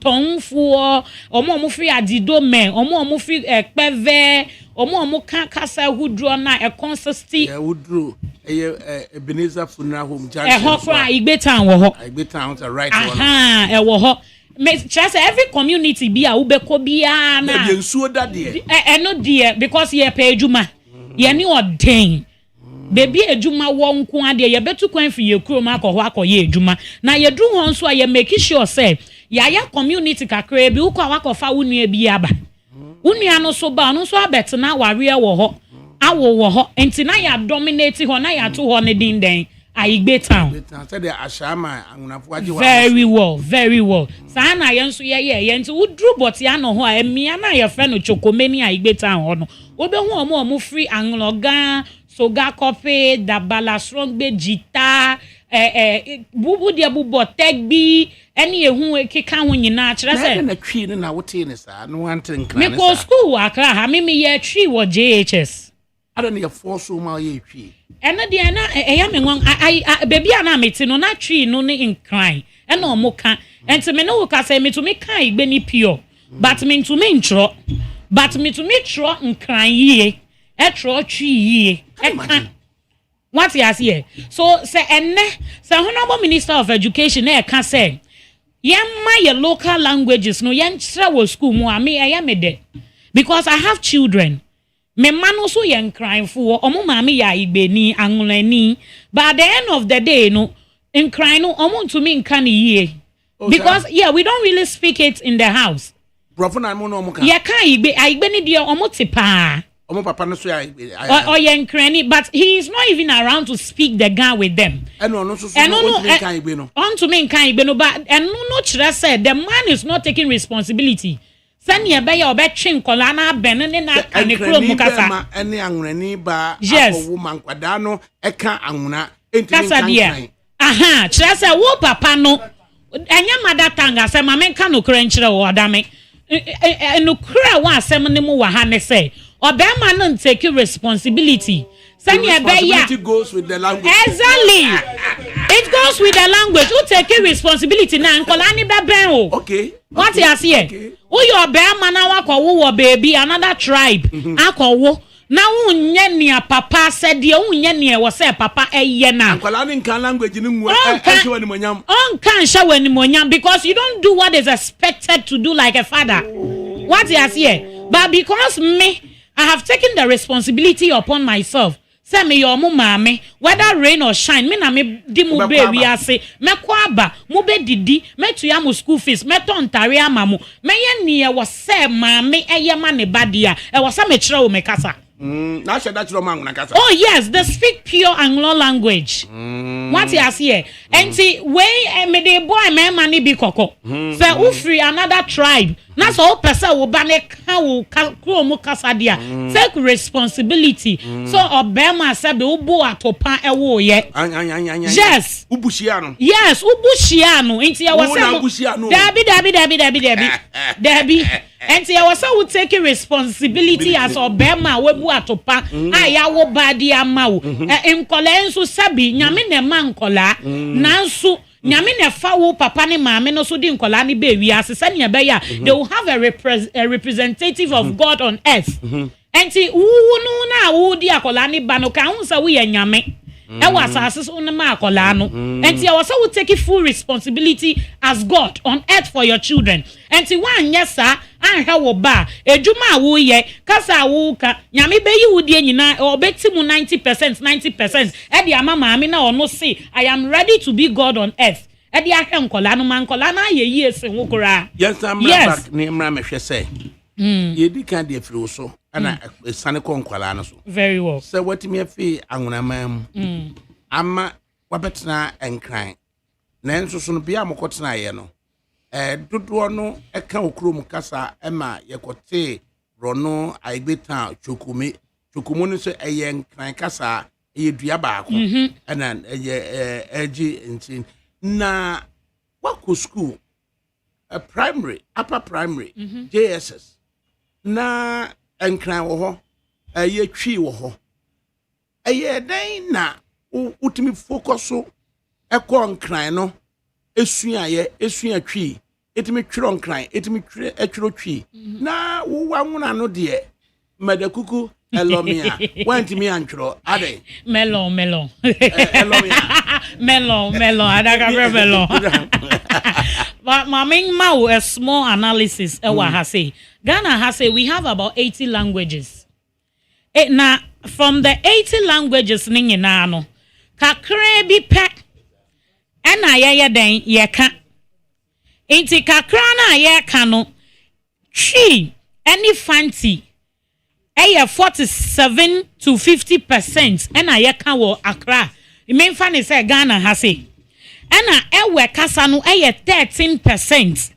tonfo omo fi adido men omo fi peve omo kan kasa hudro na consistency hudro Ebenezer Funeral Home Junction ho for Igbe town wo ho Igbe town the right one wo ho me just every community bi a ubeko bia na de nsuo da de no de because ye pa adwuma ye ni odin baby adwuma wo nko ade ye betu kwan fi ye kuro ma akọ ho akọye adwuma na ye du ho nso a ye make sure say ya community kakra bi ukọ akọfa wunu bi aba wunu ano so ba no so abet na ware wo ho awo wo ho enti na ya dominate ho na ya to ho ne din den Igbe town said the ashama angunafo age very well sa na ye nso ye enti wudru bot ya no ho a emia na ye fe no chokomeni Igbe town ho no obehu omo free anglogan soga coffee dabala strongbe jita bubu dia bubo tegbi eni ehu ekeka ho nyina kire se na twi na wote ne sa no ante nkran me go school akra ha me ye twi wo JHS ada ne ye force ma ye twi ena dia na eya me ngon baby ana meti no na twi no ne nkran ena omo ka enti me no wo ka say me to me kan Igbe ni pure but me to me ntro but me to me tro nkran yie tro twi yie eka what you see so say say honorable minister of education e ka say yemma your local languages no yen kire wo school mu ami eya me de because I have children me manu so yen crying for omo maami ya Igbe ni anglani but at the end of the day no in crying no omo to me nkan yie because we don't really speak it in the house brofo mo no omo kan ye kan Igbe ni de omo tepa omo papa no so ya or yen cranny but he is not even around to speak the Ga with them eno no so no kan Igbe no on to me nkan Igbe no but no kire said the man is not taking responsibility sani ebe ya obetwe nkola na aben ne na kanekro mu kasa ene anwurani ba akowo mankwada no eka anwuna entimi kan aha kire se wo papa no enya mother tongue asem ma menka no kire nkire wo adame no kire wa asem ne mu wa ha ne se obema no take responsibility sani ebe ya goes with the language exactly it goes with the language who take responsibility na nkola ni beben o okay what you see here who your bema na wakowo wo baby another tribe akowo na unye ni papa said ye unye ni wo say papa eye na nkola ni nkan language ni nwa ehwe ni monyam on kan shawe ni monyam because you don't do what is expected to do like a father what you see here but because me I have taken the responsibility upon myself. Say me your mama, whether rain or shine, me na me di mu be wi ase, me kwaba, mu be didi, me to ya mu school fees, me to ntare amamu. Me ye ni e wo say mama eye ma ne badia, e wo say me kire wo me kasa. Na she da kire ma kasa. Oh yes, they speak pure Anglo language. What you see here? Enti we me dey boy me ma ni bi koko. Say who free another tribe. Na so person wo ba ne kan wo kro mu kasa dia. Take responsibility. So obema say be ubu atopa e wo ye. Yes. Ubushia no. Yes, ubushia no. Enti ya wase Dabi. Enti ya wase wo take responsibility as obema we bu atopa aya wo ba dia ma wo. Nkola enso sabi nyame ne ma nkola. Nanso nyame ne fa wo papa ne maame no so di nkola ne be wi asesa ne be ya they will have a representative of God on earth. Enti wu no na wo di akola ne ba no ka hu sa wo ye nyame e wa asase so ne ma akola no enti ya so wo take full responsibility as God on earth for your children. Enti wan yesa anhwa wo ba ejuma wo ye kasa wo ka nyame be yi wo die nyina obeti mu 90% e di ama maame na ono say I am ready to be God on earth e di ahwe nkola no man nkola na ye yi ese wo kura yes back ne mra mehwe say ye di kan de afiri so ana sane ko nkola no so very well say what me afi anwonama ama wabetna enkran na enso so no bia mokotena ye no dodo no eka okrom kasa ema yekote rono Igbe town chokumu no so eyen kran kasa ye dua baako and edge ntin na wako school a primary upper primary JSS na enkran wo ho ye twi wo ho eye den na utimi focus so ekọ nkran no esua twi etimi twiro nkran etimi twiro twi na wo wanwuna no de madakuku elomia wantimi antwiro ade melon elomia melon adakabra melon but maming mau a small analysis ha say Ghana has say we have about 80 languages na from the 80 languages ningi na no kakra bi pe ena ye den ye ka inti kakra na ye ka no twi any fancy 47 to 50% ena ye ka wo Accra mean funny say Ghana has say ena ewe kasa no 13%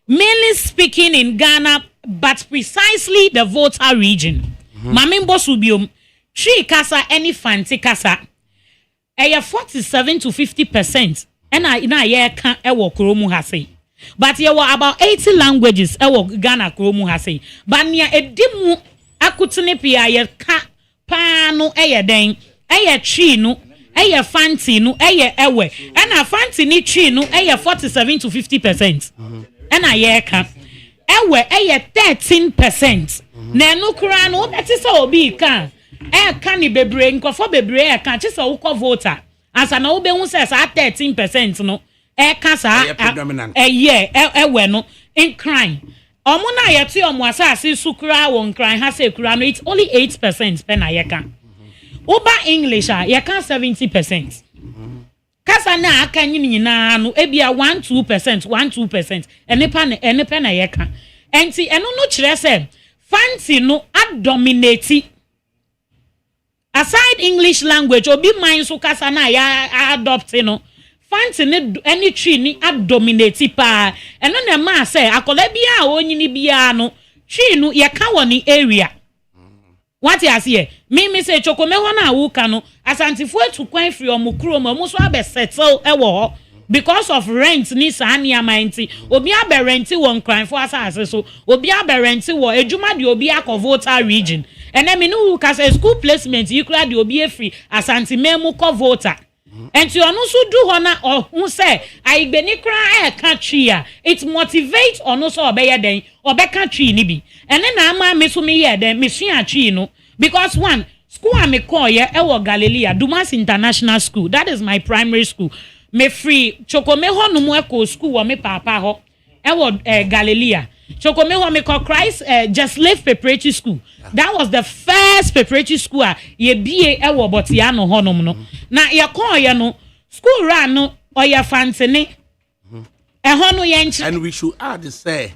mainly speaking in Ghana but precisely the Volta region mamimbo subium three kasa any fancy kasa 47 to 50% ena ye ka ewo kromu has say but there were about 80 languages ewo Ghana kromu has say but nia edimu akutene pia ye ka pa no den twi no fancy no ewe ena fancy ni twi no 47 to 50% ena ye ka ewe 13% na enu kura no beti se obi ka ka ni bebre nkofo bebre ka che se ukọ voter asa na obe hu se sa 13% no ka sa ewe no in crime omo na ye ti omo asase su kura won crime ha se kura no it's only 8% pe na ye ka oba English ye ka 70% kasa na aka nyini na no ebia 1-2% ene pa na ye ka enti eno no kire se fancy no dominate aside English language obi man so kasa na ya adopt no fancy ne any tree ni dominate pa eno na ma say akola bia onyini bia no tree no ye ka woni area what you see me say chokome ho na wo ka no asantifo atukwan free omukuro mo so abe settle ewo ho because of rent ni sani amanti obi abe renti won kran for asase so obi abe renti wo ejuma de obi akovolta region ene me no ka say school placement yikura de obi free asanti memu ko voter enti onu so du ho na hu say aigbeni kran ka twi a it motivate onu so obeye den obeka twi ni bi ene na ama me so me ye den me sua twi no because one school am call ye ewo Galilea Dumas International School that is my primary school me free chokome ho no mu eko school wo me papa ho ewo Galilea chokome ho me call Christ just left preparatory school that was the first preparatory school ye bie ewo botiano ho no no na ye call ye no school run no oya fantene ho no ye nchi and we should add say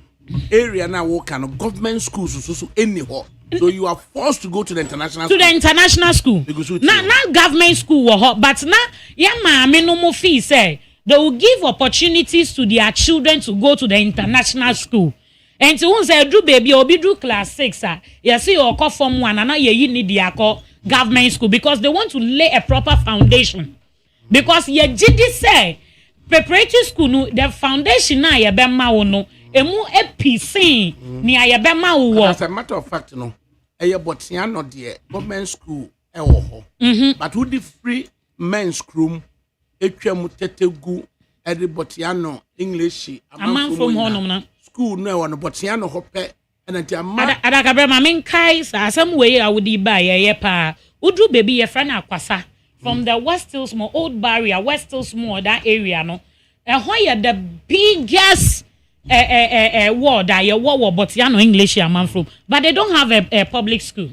area na wo kan government schools so any ho so you are forced to go to the international school. The international school. Not government school, but now, minimum fee say they will give opportunities to their children to go to the international school. And to say do baby or be do class 6, you see or call form 1 and now you need the government school because they want to lay a proper foundation. Because ye did say preparatory school no the foundation na ye be ma wo no emu epc ni aye be ma wo. As a matter of fact no eye botia no de government school e wo ho but who the free men's school etwam tetegu e de botia no English amam from honum na school no e wo no botia no ho pe and anti ama adakabra ma men kai sa asem we awudi ba ye pa udu baby ye fra na akwasa from the West Hills more old barrier West Hills more that area no and the biggest word that you war but you know English man from but they don't have a public school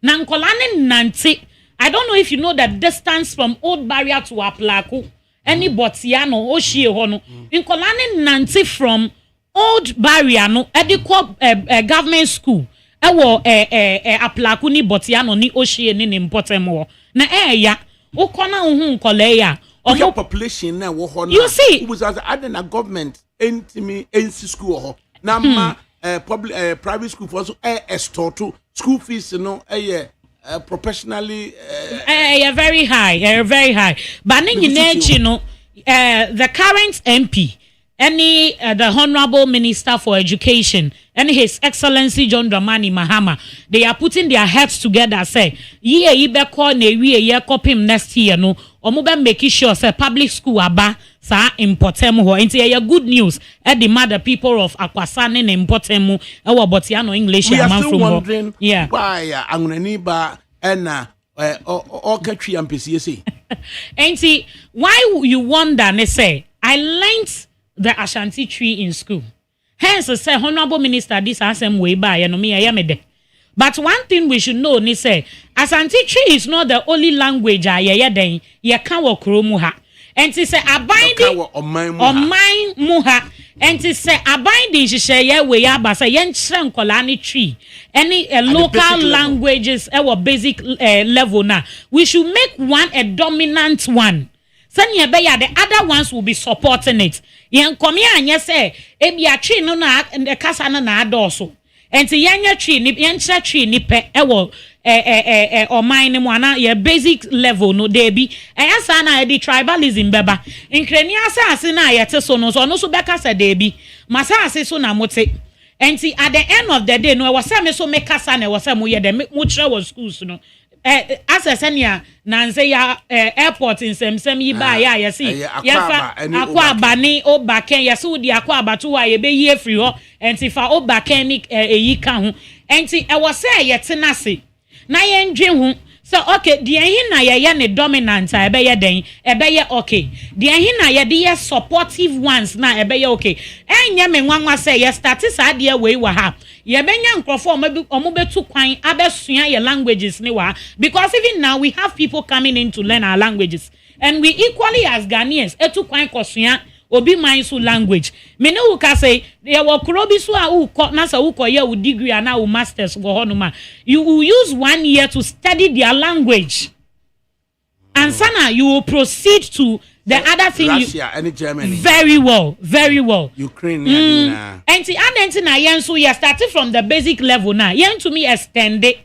na nkolane nanti I don't know if you know the distance from old barrier to Aplaku any botiano ohie ho no nkolane nanti from old barrier no ediko government school ewo Aplaku ni botiano ni ohie ni important mo na ya ukona hu nkole ya omo population na wo ho na you see it was as adding a government entimi NC school ho na ma public private school for so store to school fees no professionally very high, very high. But the current MP, the Honorable Minister for Education, and His Excellency John Dramani Mahama, they are putting their heads together. Say, next year, no, making sure say public school aba sa important ho. Into good news. At the mother people of Akwasane and important mo. Botiano English. We are still wondering why Angunaniba and all country and PCSC. And see, why you wonder? Ne say, I learned the Ashanti tree in school. Hence, say Honorable Minister, this same way by me. But one thing we should know, ni say, Ashanti tree is not the only language ye can walk muha. And to say abiding on mine muha. And to say abiding she say we aba say yen kolani tree. Any local languages our basic level now. We should make one a dominant one. The other ones will be supporting it. Yen come here and you say, ebi a tree no na the kasa na adoso. And to yanya tree ni yencha tree ni pe ewo or mine mwana ye basic level no debi. Aya sana the tribalism beba. In krenia sa asina yete so no so beka sa debi. Masa ase so na mote. And see at the end of the day no was say me so make kasa na was say mo ye de mo tre was schools no. As a senior, Nancy airport in some yi ba ya see. Aqua bani o baken yasu di aqua batu ye be ye free ho and if o baken yi ka ho. And see I was say ye tenase. Na ye ndwen ho. So okay, the na ye ne dominant ebe ye den ebe ye okay. The na ye de supportive ones na ebe ye okay. Enye me nwanwa say ye start sa de we wa ha. Ye benya nkrofo omo betu kwan abesua ye languages ni wa because even now we have people coming in to learn our languages and we equally as Ghanaians etu kwan kosua obi mansu language. Me no who ka say ye wo krobi so a who na sa who ye wo degree and now masters go honoma. You will use 1 year to study their language. And sana you will proceed to the other thing. Russia and Germany. Very well. Ukraine. And the na yen so you started from the basic level now. Yen to me extend it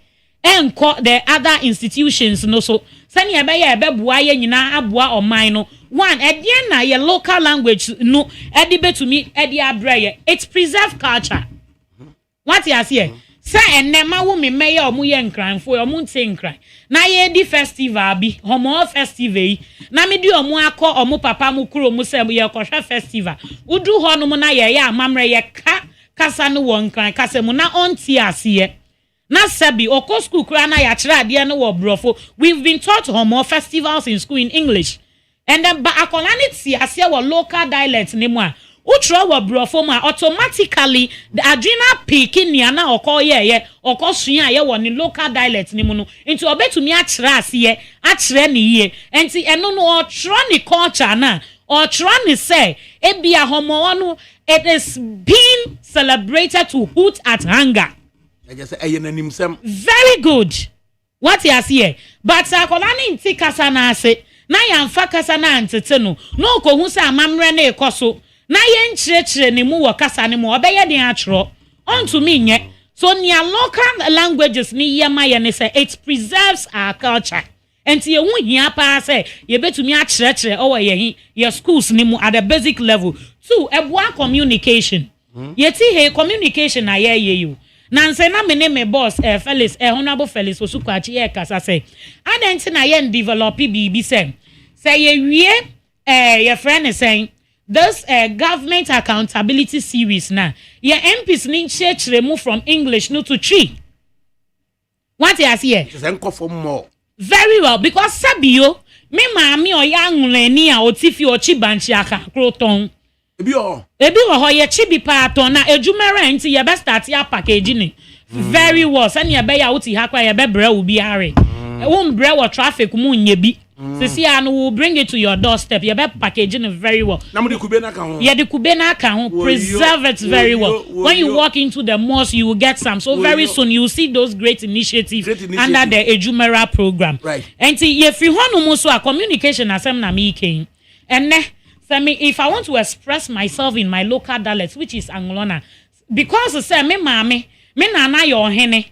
and the other institutions no so. Sani ebe ye ebe bua ye nyina abua o man no. One edien na your local language no edibe to me edi abreye. It preserve culture. What you say? Say enema wo me meye omu ye nkranfo omu nte nkran. Na ye di festival bi homo festival na me di omu akọ omu papa mu kuro mu se ye kohwe festival. Udu ho no mu na ye amamre ye kasa no wo nkran kasa mu na onti ase. Na sabi oko school kura na ya kira ade no wo brofo. We've been taught homo festivals in school in English. And then ba akolani ti ase wo local dialect ni mu a utro wa brofo ma automatically the adrenal peak ni ana okoye okosua ye wo ni local dialect ni mu no into obetumi akira ase akira ni ye enti eno no otro ni culture na otro ni say ebia homo no it is being celebrated to hoot at hunger. Very good. What you see but akolani nti kasa na ase na yamfa kasa na ntete no ko hu say amamre na ekoso na ye nchirechire ni mu wo kasa ni mu obeye den atro onto me nye so near local languages ni yema ye ne say it preserves our culture and ye hu hia pa say ye betumi achirechire owo ye schools ni mu at the basic level. Two ebua communication yeti he communication na ye you Nanse na me name boss Felix Honorable Felix Osukwachi ye kasa say adenti na ye develop bibi say ye wie your friend is saying this government accountability series now your MPs need change remove from English no to tree. What you here? More. Very well because sabio me maami o ya nleni a otifi ochi banchi aka kroton. Ebi ho ye chibi pa aton na ejumere nti ye be start ya package ni. Very well. Sani ye be ya uti ha kwa ye be bre obi are. Won bre wo traffic mu nye bi. Sisi anu will bring it to your doorstep. You be packaging it very well. Na mo de kube na ka ho. Yeah, the kube na ka ho. Preserve it very well. When you walk into the mosque, you will get some. So very soon you will see those great initiatives under the Ejumera program. Right. And see if you want to so a communication asem na me ken. And if I want to express myself in my local dialect, which is Angolana, because say me mame, me nana your hene.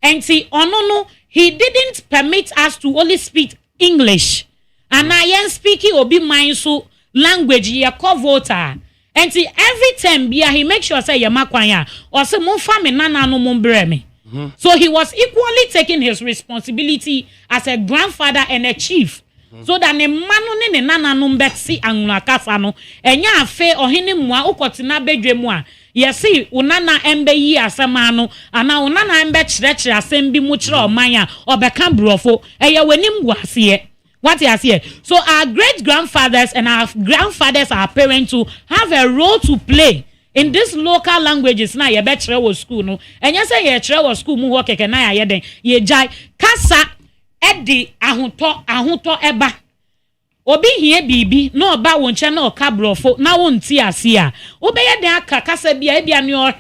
And see ono no he didn't permit us to only speak English. And I am speaking obi mindful language ye call voter. And every time he make sure say ye makwanya or say mon family nana no mon breme. So he was equally taking his responsibility as a grandfather and a chief. So that ne manu ne nana no mbetsi anuna kasa no enya afe ohene mua ukotina bedwe mua yesi unana embe yi asema no ana unana embe chirechire asem bi mu chire omanya obeka brofo eye wenim guase. What you say? So our great grandfathers and our grandfathers, our parents, to have a role to play in these local languages. Now you better was school no, and you say you was school mu work ke na ya den ye jai kasa edi ahunto eba obi hie bibi no ba wonche na okabrofo na wonti ase a obeye den aka kasa bia bia ne ohwe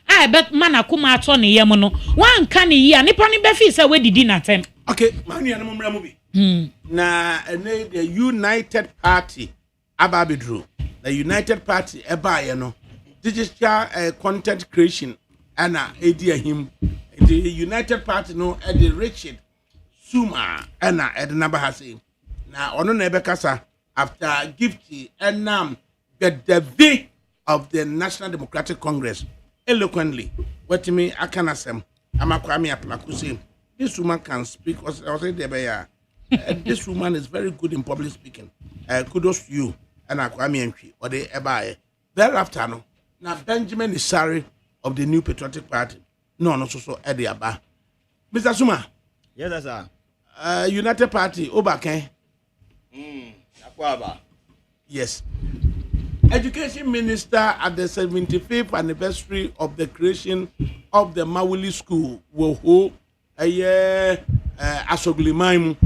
a ebe mana kuma ato ne yem no wan ka ne yi a nipa ne be fi se wedidi na tem. Okay, manu ya no mra mu bi. Na the United Party ababidru. The United Party eba no digital content creation ana edi him. The United Party no the Richard Suma ana the number has na ono na ebe kasa after gifty enam the day of the National Democratic Congress eloquently what me akanasem amakwami aplakusi. This woman can speak. I was saying there, this woman is very good in public speaking. Kudos to you. And I come in or the ebaye. Thereafter, no. Now Benjamin is sorry of the New Patriotic Party. No, so Eddie Abba. Mr. Suma. Yes, sir. United Party, Obake. Yes. Education Minister at the 75th anniversary of the creation of the Mawuli School will hold asogliman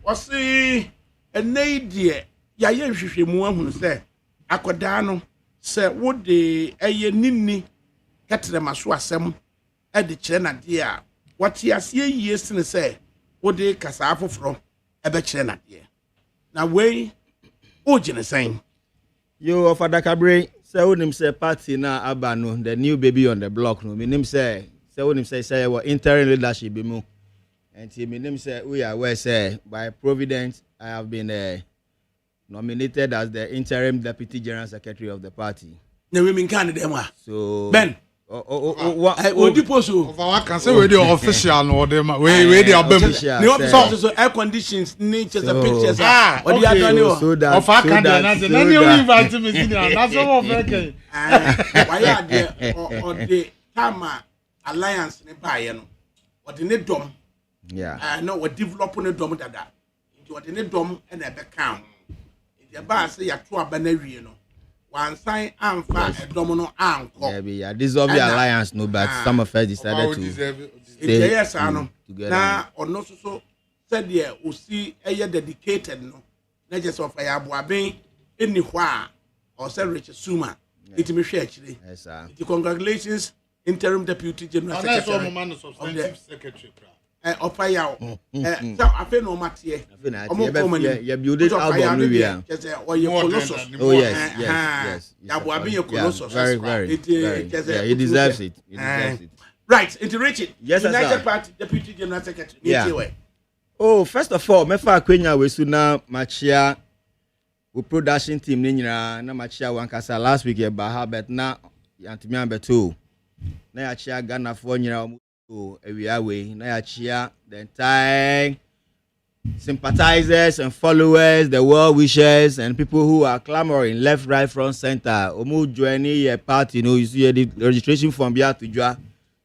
wasi enedie ya ye hwehwemu ahunu se akoda no se wode nini ketere maso asem de kire na de a wati ase yie sene se wode kasa afoforo ebe kire na de na we ojine sen yo of ADAKABRI say wonim say party na aba no the new baby on the block no menim say when him say what interim leadership be mu and he mean say we are where say by providence I have been nominated as the interim deputy general secretary of the party. Na we mean can dem wa. So Ben what diposo of our can say we the official no dem we the abem. No official air conditions natures and pictures. What you are doing so that of our can na you invite me senior na some of okay. Why are there or the Tama alliance ne baye no or the ne dom no we develop ne dom dada into what ne dom and e be kan the ba say ya to aba na wie no one sign amfa e dom no anko yeah dissolve the alliance no but some of us decided to stay yes no na ono so said there o see eye dedicated no na just of ya boaben eni hɔ a or say Richard Suma it me hwe akire yes sir congratulations interim deputy general secretary of the substantive secretary opaya so afi no matie you build it album no we are oh yes ya bo abi ye colossus very he deserves it right into Richard yes, United Party deputy general secretary yeah. Oh first of all mefa akwenya we su na machia we production team ni nyina na machia wankasa last week e ba ha bet na yantimi ambeto na ya chia Ghana for nyina omu ewiawe na ya chia the entire sympathizers and followers, the well wishers and people who are clamoring left, right, front, center. Omu joining a party, you see the registration from Bia to Jua.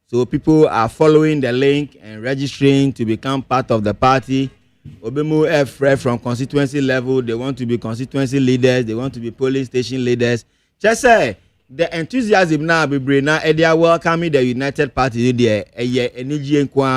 So people are following the link and registering to become part of the party. Obemu F from constituency level, they want to be constituency leaders, they want to be polling station leaders. Just say the enthusiasm now be bring now they are welcoming the United Party there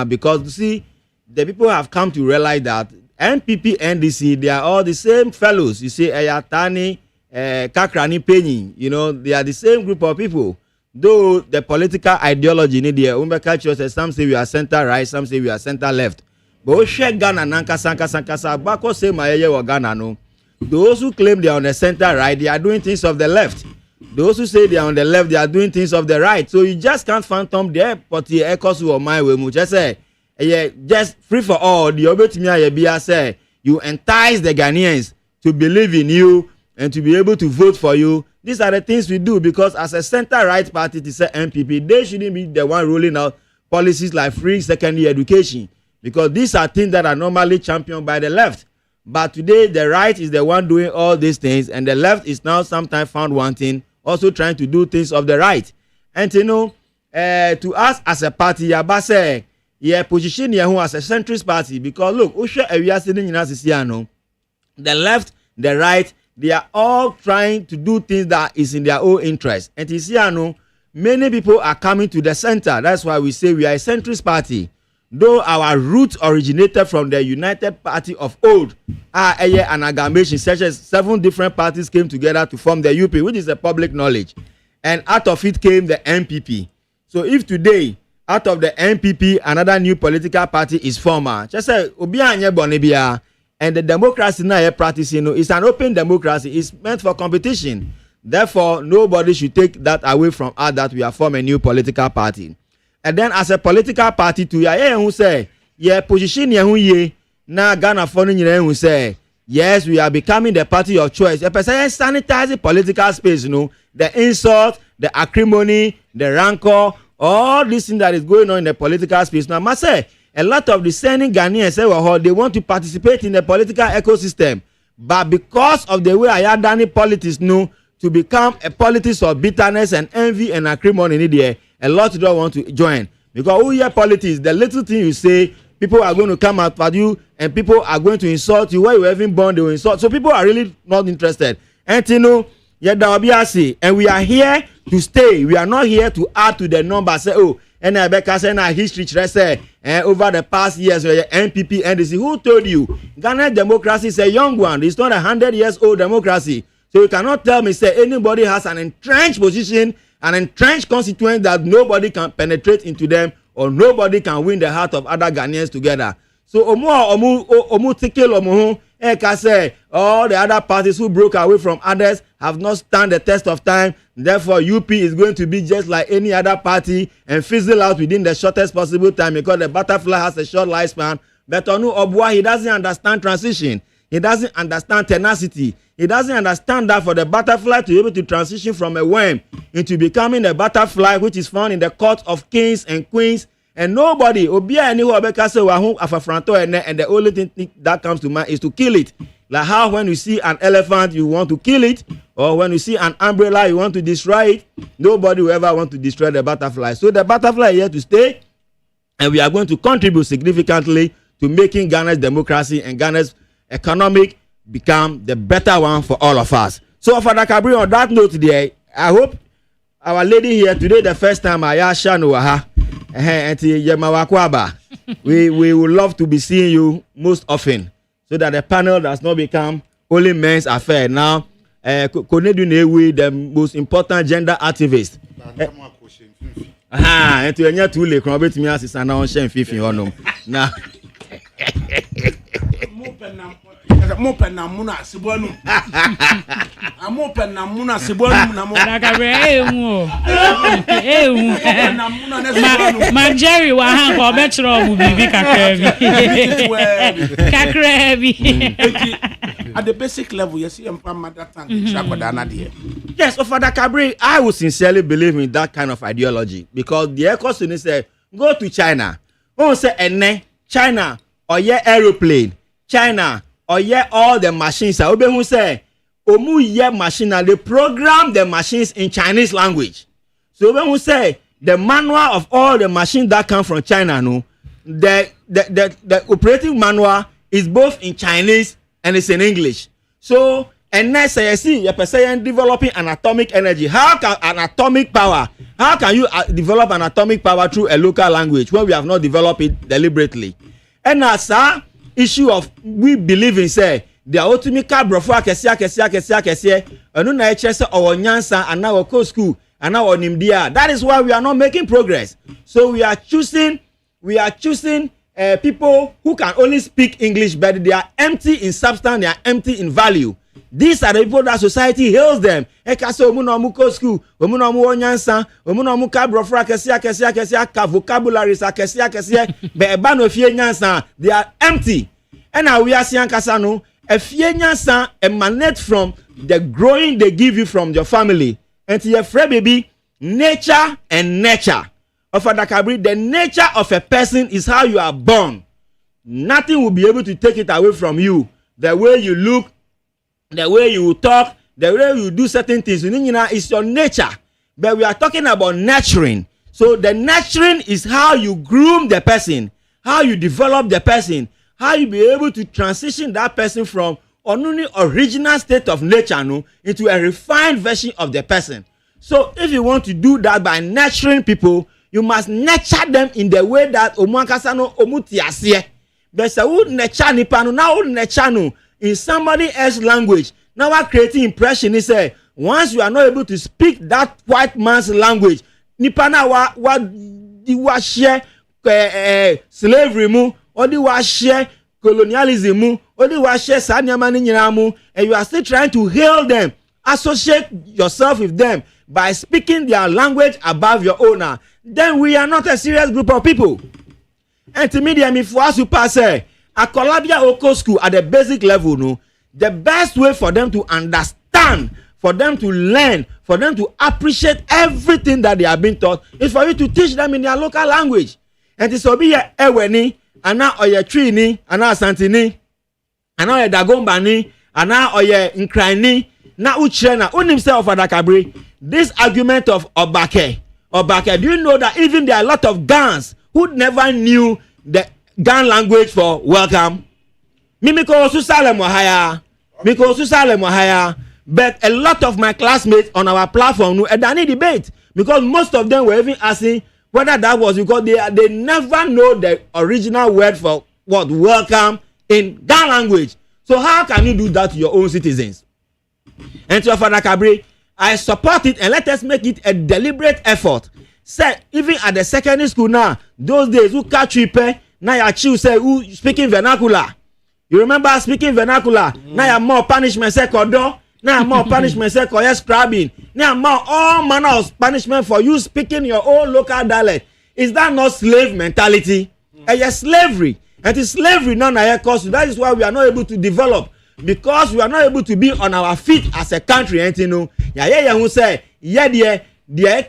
because you see the people have come to realize that NPP, NDC, they are all the same fellows. You see, Ayatani, Kakrani, Penny, they are the same group of people. Though the political ideology in there, Umbeka says some say we are center right, some say we are center left. But we share Ghana, Nanka, Sankasa, Bako say Maye or Ghana, no. Those who claim they are on the center right, they are doing things of the left. Those who say they are on the left, they are doing things of the right. So you just can't phantom there, but the echoes of my way, much say. just free for all. The Obetimi say you entice the Ghanaians to believe in you and to be able to vote for you. These are the things we do because as a center-right party, to say MPP, they shouldn't be the one rolling out policies like free secondary education because these are things that are normally championed by the left. But today, the right is the one doing all these things, and the left is now sometimes found wanting, also trying to do things of the right. And to us as a party, Yabase, position here as a centrist party because look, the left, the right, they are all trying to do things that is in their own interest. And you see, many people are coming to the center. That's why we say we are a centrist party. Though our roots originated from the United Party of old, an amalgamation, such as 7 different parties came together to form the UP, which is a public knowledge. And out of it came the MPP. So if today, out of the MPP, another new political party is formed, just say, and the democracy now you're practicing is an open democracy. It's meant for competition. Therefore, nobody should take that away from us that we are forming a new political party. And then as a political party too, who say, position ye na Ghana for who say, yes, we are becoming the party of choice. A person sanitize the political space, the insult, the acrimony, the rancor, all this thing that is going on in the political space. Now, I must say, a lot of the discerning Ghanaians say, well, they want to participate in the political ecosystem. But because of the way I had done politics, to become a politics of bitterness and envy and acrimony in there, a lot don't want to join. Because who hear politics, the little thing you say, people are going to come out for you and people are going to insult you. Where you even born, they will insult. So people are really not interested. And and we are here to stay. We are not here to add to the number. Say, and I bet I history say over the past years, NPP, NDC. Who told you? Ghana democracy is a young one. It's not 100 years old democracy. So you cannot tell me say anybody has an entrenched position, an entrenched constituent that nobody can penetrate into them or nobody can win the heart of other Ghanaians together. So say all the other parties who broke away from others have not stand the test of time. Therefore, UP is going to be just like any other party and fizzle out within the shortest possible time because the butterfly has a short lifespan. But Onu Obua, he doesn't understand transition. He doesn't understand tenacity. He doesn't understand that for the butterfly to be able to transition from a worm into becoming a butterfly, which is found in the court of kings and queens. And nobody, and the only thing that comes to mind is to kill it. Like how when you see an elephant, you want to kill it, or when you see an umbrella, you want to destroy it. Nobody will ever want to destroy the butterfly. So the butterfly is here to stay, and we are going to contribute significantly to making Ghana's democracy and Ghana's economic become the better one for all of us. So for ADAKABRI, on that note there, I hope our lady here today, the first time I asked Shanu, we would love to be seeing you most often so that the panel does not become only men's affair. Now, Konedu the most important gender activist. And to any two late crowd me as an on Shen Fifi on them. Now, I'm open na muna sibonu. I'm open na muna sibonu na muna. Ma Jerry wa han ko betro mu bibi kakrebi. At the basic level, you see empowerment that time. Yes, of ADAKABRI, I would sincerely believe in that kind of ideology because the ecosystem say go to China. Won't say ene China or ye aeroplane China. Or all the machines. I who say, Omu ye machine, they program the machines in Chinese language. So when we say the manual of all the machines that come from China, the operating manual is both in Chinese and it's in English. So and next I see you're developing an atomic energy. How can an atomic power? How can you develop an atomic power through a local language when we have not developed it deliberately? And as issue of we believe in say the ultimate brofo akese anu na eche say our nyansa and now go school and now nimdia. That is why we are not making progress. So we are choosing people who can only speak English, but they are empty in substance, they are empty in value. These are the people that society hails them. Ekase omuno go school, omuno mu onyansa, omuno mu kabrofra kesia ka vocabularies kesia be eba no fie nyansa. They are empty. And now we are seeing kasano a fie nyansa emanate from the growing they give you from your family. And to your friend baby, nature and nurture. Of ADAKABRI, the nature of a person is how you are born. Nothing will be able to take it away from you. The way you look, the way you talk, the way you do certain things, is your nature. But we are talking about nurturing. So the nurturing is how you groom the person, how you develop the person, how you be able to transition that person from only original state of nature into a refined version of the person. So if you want to do that by nurturing people, you must nurture them in the way that omuankasano omutiasie. But say who nurture nipano now who nurture in somebody else's language. Now what creating impression is say once you are not able to speak that white man's language, nipana wa share slavery mu, or di wa share colonialism mu, or di wa share sanyamani nyina mu, and you are still trying to hail them, associate yourself with them by speaking their language above your own. Then we are not a serious group of people. And to me, for us to pass a Colabia Oko school at the basic level, the best way for them to understand, for them to learn, for them to appreciate everything that they have been taught is for you to teach them in their local language. And this will be a eweni, ana oye trini, ana santini, ana oye dagombani, ana oye nkraini, na uchrena, himself ADAKABRI. This argument of Obake, do you know that even there are a lot of Gans who never knew the Gan language for welcome? Miko Susalem Wahaya. But a lot of my classmates on our platform had any debate because most of them were even asking whether that was because they never know the original word for what welcome in Gan language. So how can you do that to your own citizens? And to ADAKABRI, I support it and let us make it a deliberate effort. Say, even at the secondary school now, those days who catch you now you choose say who speaking vernacular. You remember speaking vernacular? Now you more punishment say kodo, now more punishment say koye scrubbing, now more all manner of punishment for you speaking your own local dialect. Is that not slave mentality? Yes, slavery. And it's slavery now cause that is why we are not able to develop. Because we are not able to be on our feet as a country, and who say,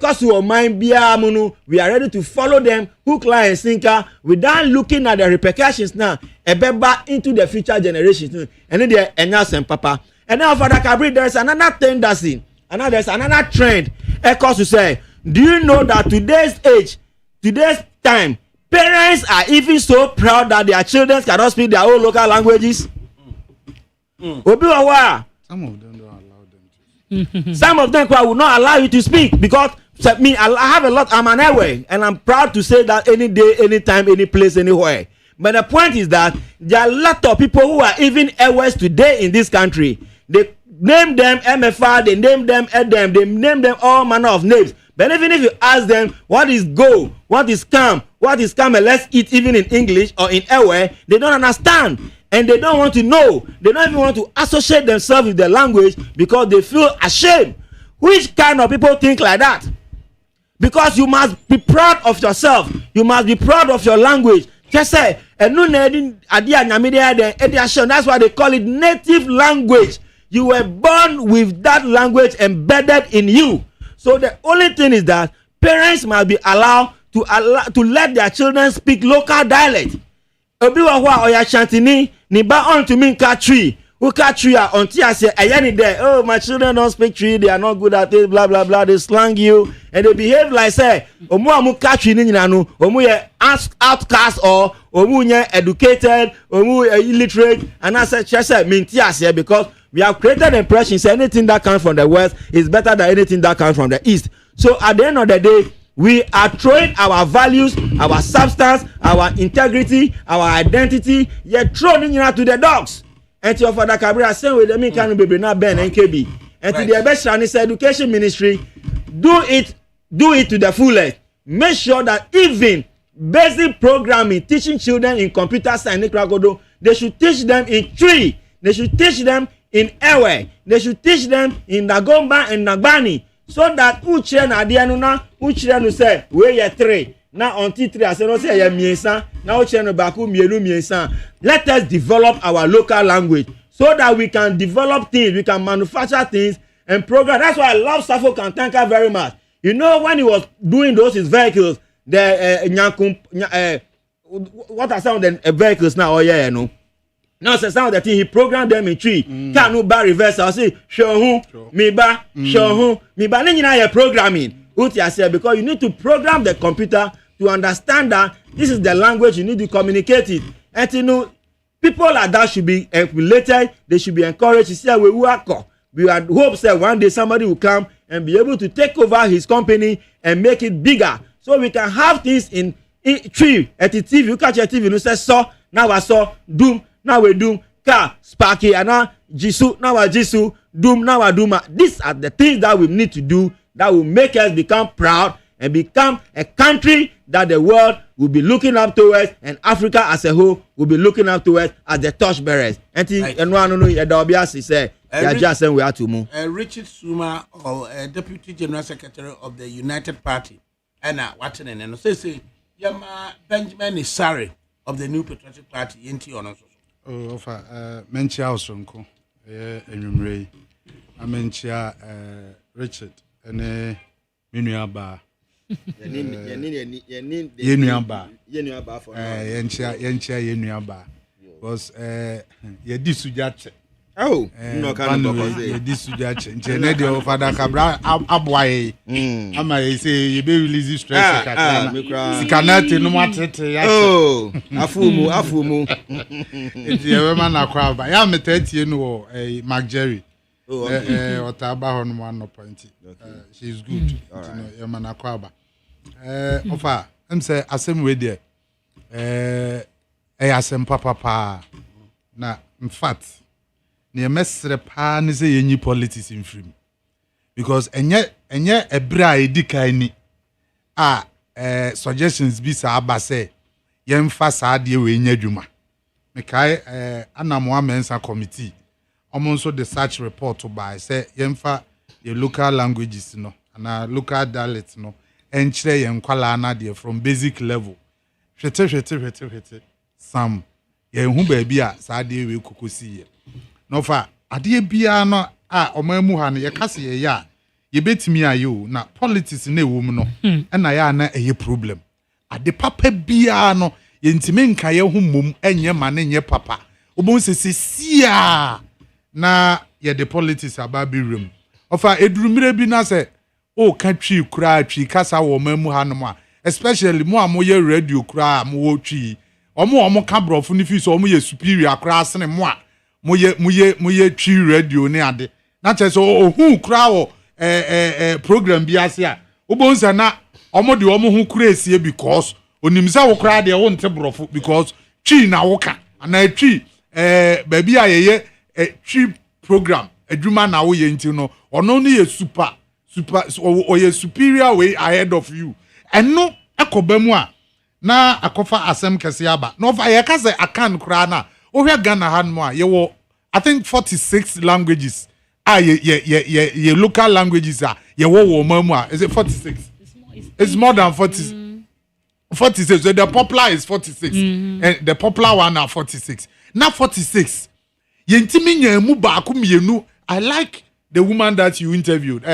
cause your mind we are ready to follow them, hook, line, and sinker, without looking at the repercussions now, into the future generations. And then they and papa. And now for ADAKABRI, there's another tendency, and now there's another trend. Cause to say, do you know that today's time, parents are even so proud that their children cannot speak their own local languages? Some of them don't allow them to. Some of them will not allow you to speak because me, I have a lot. I'm an airway, and I'm proud to say that any day, anytime, any place, anywhere. But the point is that there are a lot of people who are even airways today in this country. They name them MFR, they name them Edem, they name them all manner of names. But even if you ask them what is go, what is come, and let's eat even in English or in airway, they don't understand. And they don't want to know. They don't even want to associate themselves with the language because they feel ashamed. Which kind of people think like that? Because you must be proud of yourself. You must be proud of your language. Just say, that's why they call it native language. You were born with that language embedded in you. So the only thing is that parents must be allowed to let their children speak local dialect. Obiwa oya chantini ni ba on to mean cat tree. Who cat tree are until I say ayani there. Oh, my children don't speak tree, they are not good at it, blah blah blah. They slang you and they behave like say omu amu cat tree ni nanu, omu ye outcast or omu ye educated, omu illiterate, and I said mintias here because we have created the impression say anything that comes from the west is better than anything that comes from the east. So at the end of the day, we are throwing our values, our substance, our integrity, our identity, yet throwing it to the dogs. And to your ADAKABRI, same with them, can be not Ben and KB. And to the best education ministry, do it to the fullest. Make sure that even basic programming, teaching children in computer science, they should teach them in 3. They should teach them in Ewe. They should teach them in Nagomba and Nagbani so that uchre na adianu na uchre no say we ye 3 na until 3 I say no say ye miensa na uchre no baku mienu miensa. Let us develop our local language so that we can develop things, we can manufacture things and program. That's why I love Safo Kantanka very much. You know, when he was doing those his vehicles, the what are some of the vehicles now? Oh yeah, you know. Now say some of the thing he programmed them in tree. Can no bar reverse. I say show who me ba show who me ba. Then you know programming. Uti I say because you need to program the computer to understand that this is the language you need to communicate it. And you know, people like that should be related. They should be encouraged to say we work. We had hopes that one day somebody will come and be able to take over his company and make it bigger, so we can have things in tree at the TV. You catch your TV, you say so now I saw doom. Now we doom car sparky and now Jisu now I Jisu doom now I doom. These are the things that we need to do that will make us become proud and become a country that the world will be looking up towards, and Africa as a whole will be looking up towards as the torchbearers. And one no Yadobiasi say just we have to move. Richard Suma, or Deputy General Secretary of the United Party, and what's in and say Yama Benjamin is sorry of the New Patriotic Party in Tiono. Oh, Menchia Osonko, Enumre, Amenchia Richard, and Minuaba. Yenuaba for Yenuaba was Yedisujache. Oh, no, can't Yedisujache. Jenedi of ADAKABRI Abway. Ama say you be release stress. Sikanati no matter. Oh, Afumu. It's a woman akwaba. Ya meteti no Mark Jerry. Otaba on 1 point. She's good. You man akwaba. Ofa, say asem we there. Asem papa. Na in fact, near mesre pa ni say yenyi politics in free. Because enye ebra edika ni suggestions bi sa aba say yemfa sa de we nya dwuma. Mekai anamo amensa committee. Also the search report by say yemfa the local languages no and local dialects no enchire yenkwala na there from basic level hwete some yenhu ba bia sa de we kokosi no fa ade bia no omamu ha no ye kase ye ya ye betimi ayo na politics na ewom no na ya na eye problem ade papa bia no yentimi nka ye hu mom enye ma ne nye papa obon sisia na ye the politics about be room ofa edurumire bi na se o ka twi kura twi kasa wo mamu hanom especially mo amoye radio kura mo wo twi omo ka brofo ni fi so omo ye superior kura sene mo ye twi radio ne ade na che so ohun kura wo program bi ase a obonsa na omo de omo hu kura esie because onimza wo kura de wo nte brofo because twi na wo ka ana twi baby ayeye twi program adwuma na wo ye nti no ono no ye super or ye superior way ahead of you eno ekobamu a na akofa asem kese aba no fa ye kase akan kra na o hwe Ghana han mo a ye wo I think 46 languages ye local languages a ye wo mamu a is it 46 it's more than 40 46 so the popular is 46 and the popular one are 46 now 46 yentimi nyamu ba ko mienu. I like the woman that you interviewed.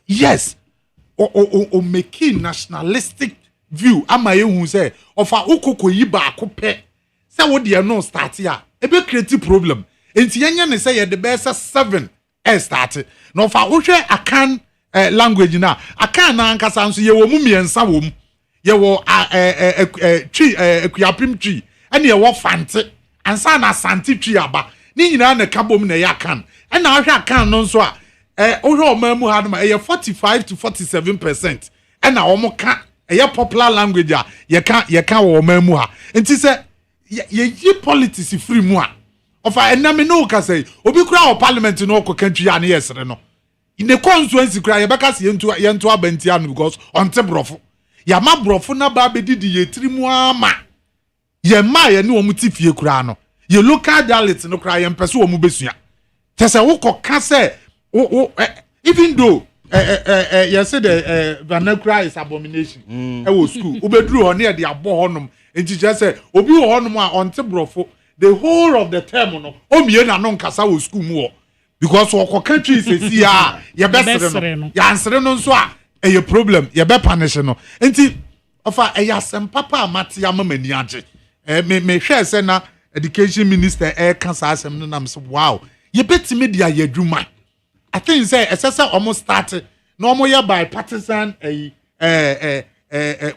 Yes. O making nationalistic view. Ama ye hu say of a ukoko yi ba ko pe. Say what dey no start here. E be create problem. Enti yenya ne say ye the best 7 start. No fa wo hwe akan language na. Akan na ankasa nso ye wo mu miensa wo mu. Ye wo twi ekuapim twi. Ene ye wo fante. Ansa na santi twi aba. Ni nyina na kabom na ya kan. And now I can no so ohwe omamu ha no 45 to 47%. And now omo ka popular language a ye kan wo omamu ha. Enti se ye politics free mu a. Ofa ename no ka say obi kura o parliament no ko country ya na yesere no. In the constituency kura ye beka se yentu abantia no because onte brofo. Ya ma brofo na ba bedidi ye tiri mu ama. Ye ma ye ne omu tifie kura no. your local dialect no cry and pursue mubesua. Tessa woko kase even though you said the vernacular is abomination. Was school. Ubedru on near the abohonum. And she just said, Obi honuma on Tibrofo, the whole of the term no. Omiena non kasa was school more. Because wako country is ya best ya answer no so a problem, ya be punish no. Enti ofa yasem papa amati ya mama ni age. Me share say na education minister cancer asem no nam so wow. You bet me dia yadwuma. I think say SSA almost started no more bipartisan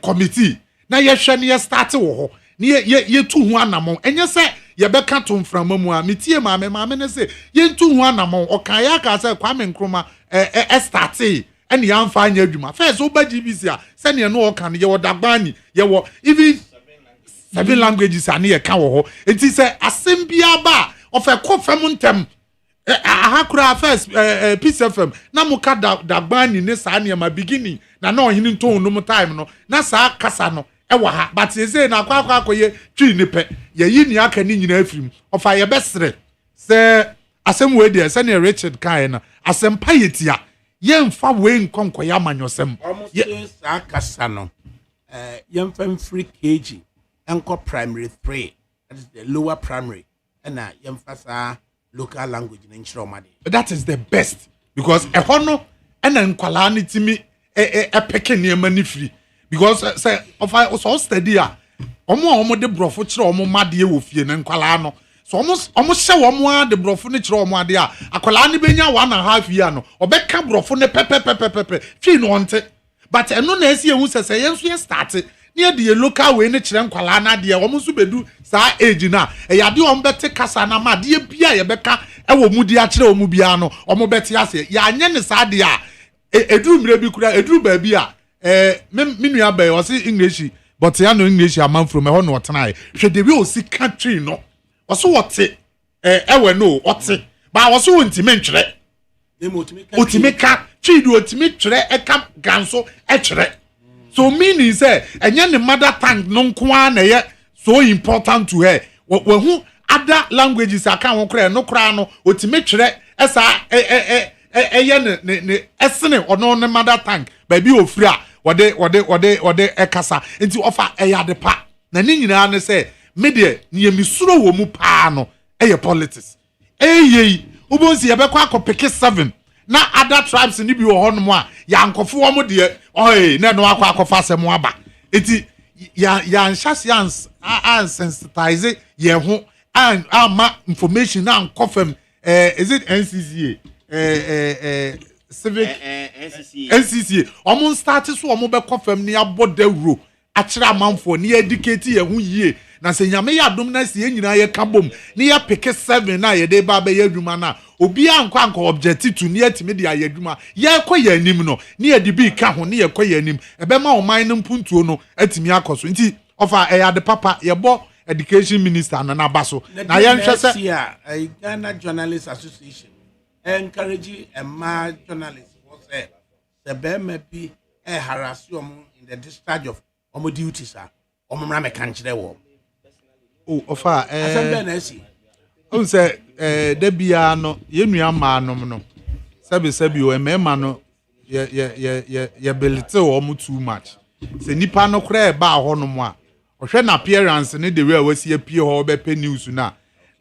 committee. Na ye hwe ne start wo ho. Ye tu hu anamon. Enye say ye be ka to mframa mu a metie maame ne say ye tu hu anamon. Okan ya ka say Kwame Nkrumah start ene ya mfa anya adwuma. First wo ba GBC a se ne no okan ye wo dagbani ye wo even 7 languages ane ye ka wo ho. Enti say asem bia ba of a kofem ntem ahakura first Peace FM na muka dagbani ne sa ne ma beginning na ohini nton no time no na sa kasa no ewa ha but say na akwakoye twi ne pe ye yi ni aka ni nyina afirim ofa ye besre se asem we dey se ne Richard kai na asem payetia ye mfa we nkonkoya amanyosem ye sa kasa no ye mfa free kg enko primary 3 that is the lower primary and ye mfa sa local language in Nchiromade. That is the best because a hono and then quality me a pecking near money free because say of I was all steady. Omo de brofo chiro omo madie wo fie na nkwala so almost show omo de brofo ne chiro omo ade a akwala ne benya 1.5 year no obeka brofo ne pepe fi no onte but eno na esi ehu sese yenso ye start near the local way ne chire nkwala na de omo so bedu sa age na yade omo bete kasa na ma de bia ye beka ewo mudi a chire omo bia no omo bete ase ya anye ne sa de a eduru mire bi kura eduru ba bi a minu aba o se English but ya no English amam from e ho no otena hwe de bi o si country no o so wote ewe no ote ba wo so ntime ntwere otimeka chidu otimetwere eka ganso etwere so meaning say enye ne mother tongue no nko na ye so important to her who other languages aka ho kra no kra no otimetwere esa eye ne esene ono ne mother tongue ba bi ofri a wode ekasa enti ofa eyade pa na ni nyina ne say me de ne misuro wo mu pa no eye politics eyei ubonsi ye bekwa akopeke 7 na other tribes ni bi wo hono a ya nkofo wo mu de oi na no akofa asem aba enti ya anshasians sensitize ye ho ama information na nkofem is it NCCA civic NCCA omo start so omo be kofem ni abodawro akira amanfo ni educate ye hu yie na se nyame ya dom na se nyina ye kabom ni ya pick 7 na ye de ba be ye adwuma na obi anka objective to ni atime de ye adwuma ye koye anim no ni ye de bi ka ho ni ye koye anim ebe ma o man no mpuntuo no atimi akoso nti ofa ya de papa ye bo education minister na baso na ye nhwe se Ghana Journalists Association encourage a ma journalists was the be be harass you in the discharge of omo duties omo mra me kan kire wo ofa asem na esi on say da bia no ye nua ma anom no sabi o emema no ye belite omo too much se nipa no kra e ba ho no mo a ohwe na appearance ne the way wasi apie ho be pe news na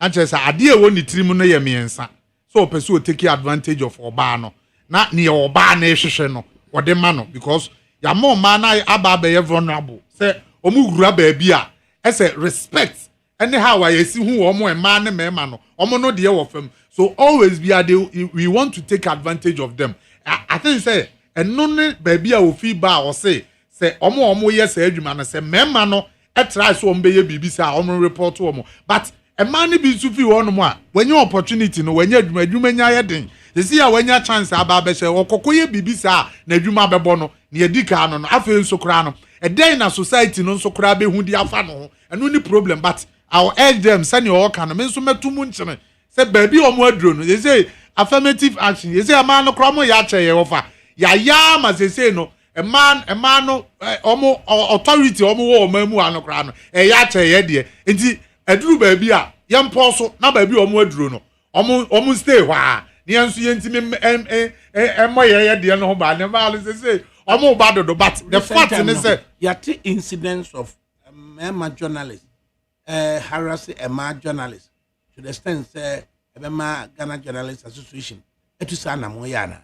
ache say ade e woni tirim no ye miensa so person will take advantage of oba no na ne oba na ehwehwe no wode ma no because ya mo ma na aba be vulnerable say omu gura ba bia e say respect anyhow I see who omo e ma ne mema no omo no de wo fam so always be we want to take advantage of them. I think say eno ne ba bia wo fi ba o say omo yes adwuma no say mema no e try so omo be ye bibi say omo report omo but a man be so fi one mo when your opportunity no when you adwuma nya ye den they see when your chance aba be say okokoye bibi say na adwuma bebo no na edika no afa nso kra no e den na society no nso kra be hu di afa no eno ni problem but I'll urge them send your can men so metumu nchene say baby omo adro no they say affirmative action they say a man no kra mo ya che ye ofa ya ma say no a man no omo authority omo wo mamu anokra no ya che ye de enti aduru baby a yam poso na ba bi omo aduro no omo stay hwa ne yanso yentimi emmo ye de no ho ba ne ba say omo ba do but the fact is say yati incidents of a journalist harassing a journalist to the extent say Ebema Ghana Journalists Association etu sa na mo ya na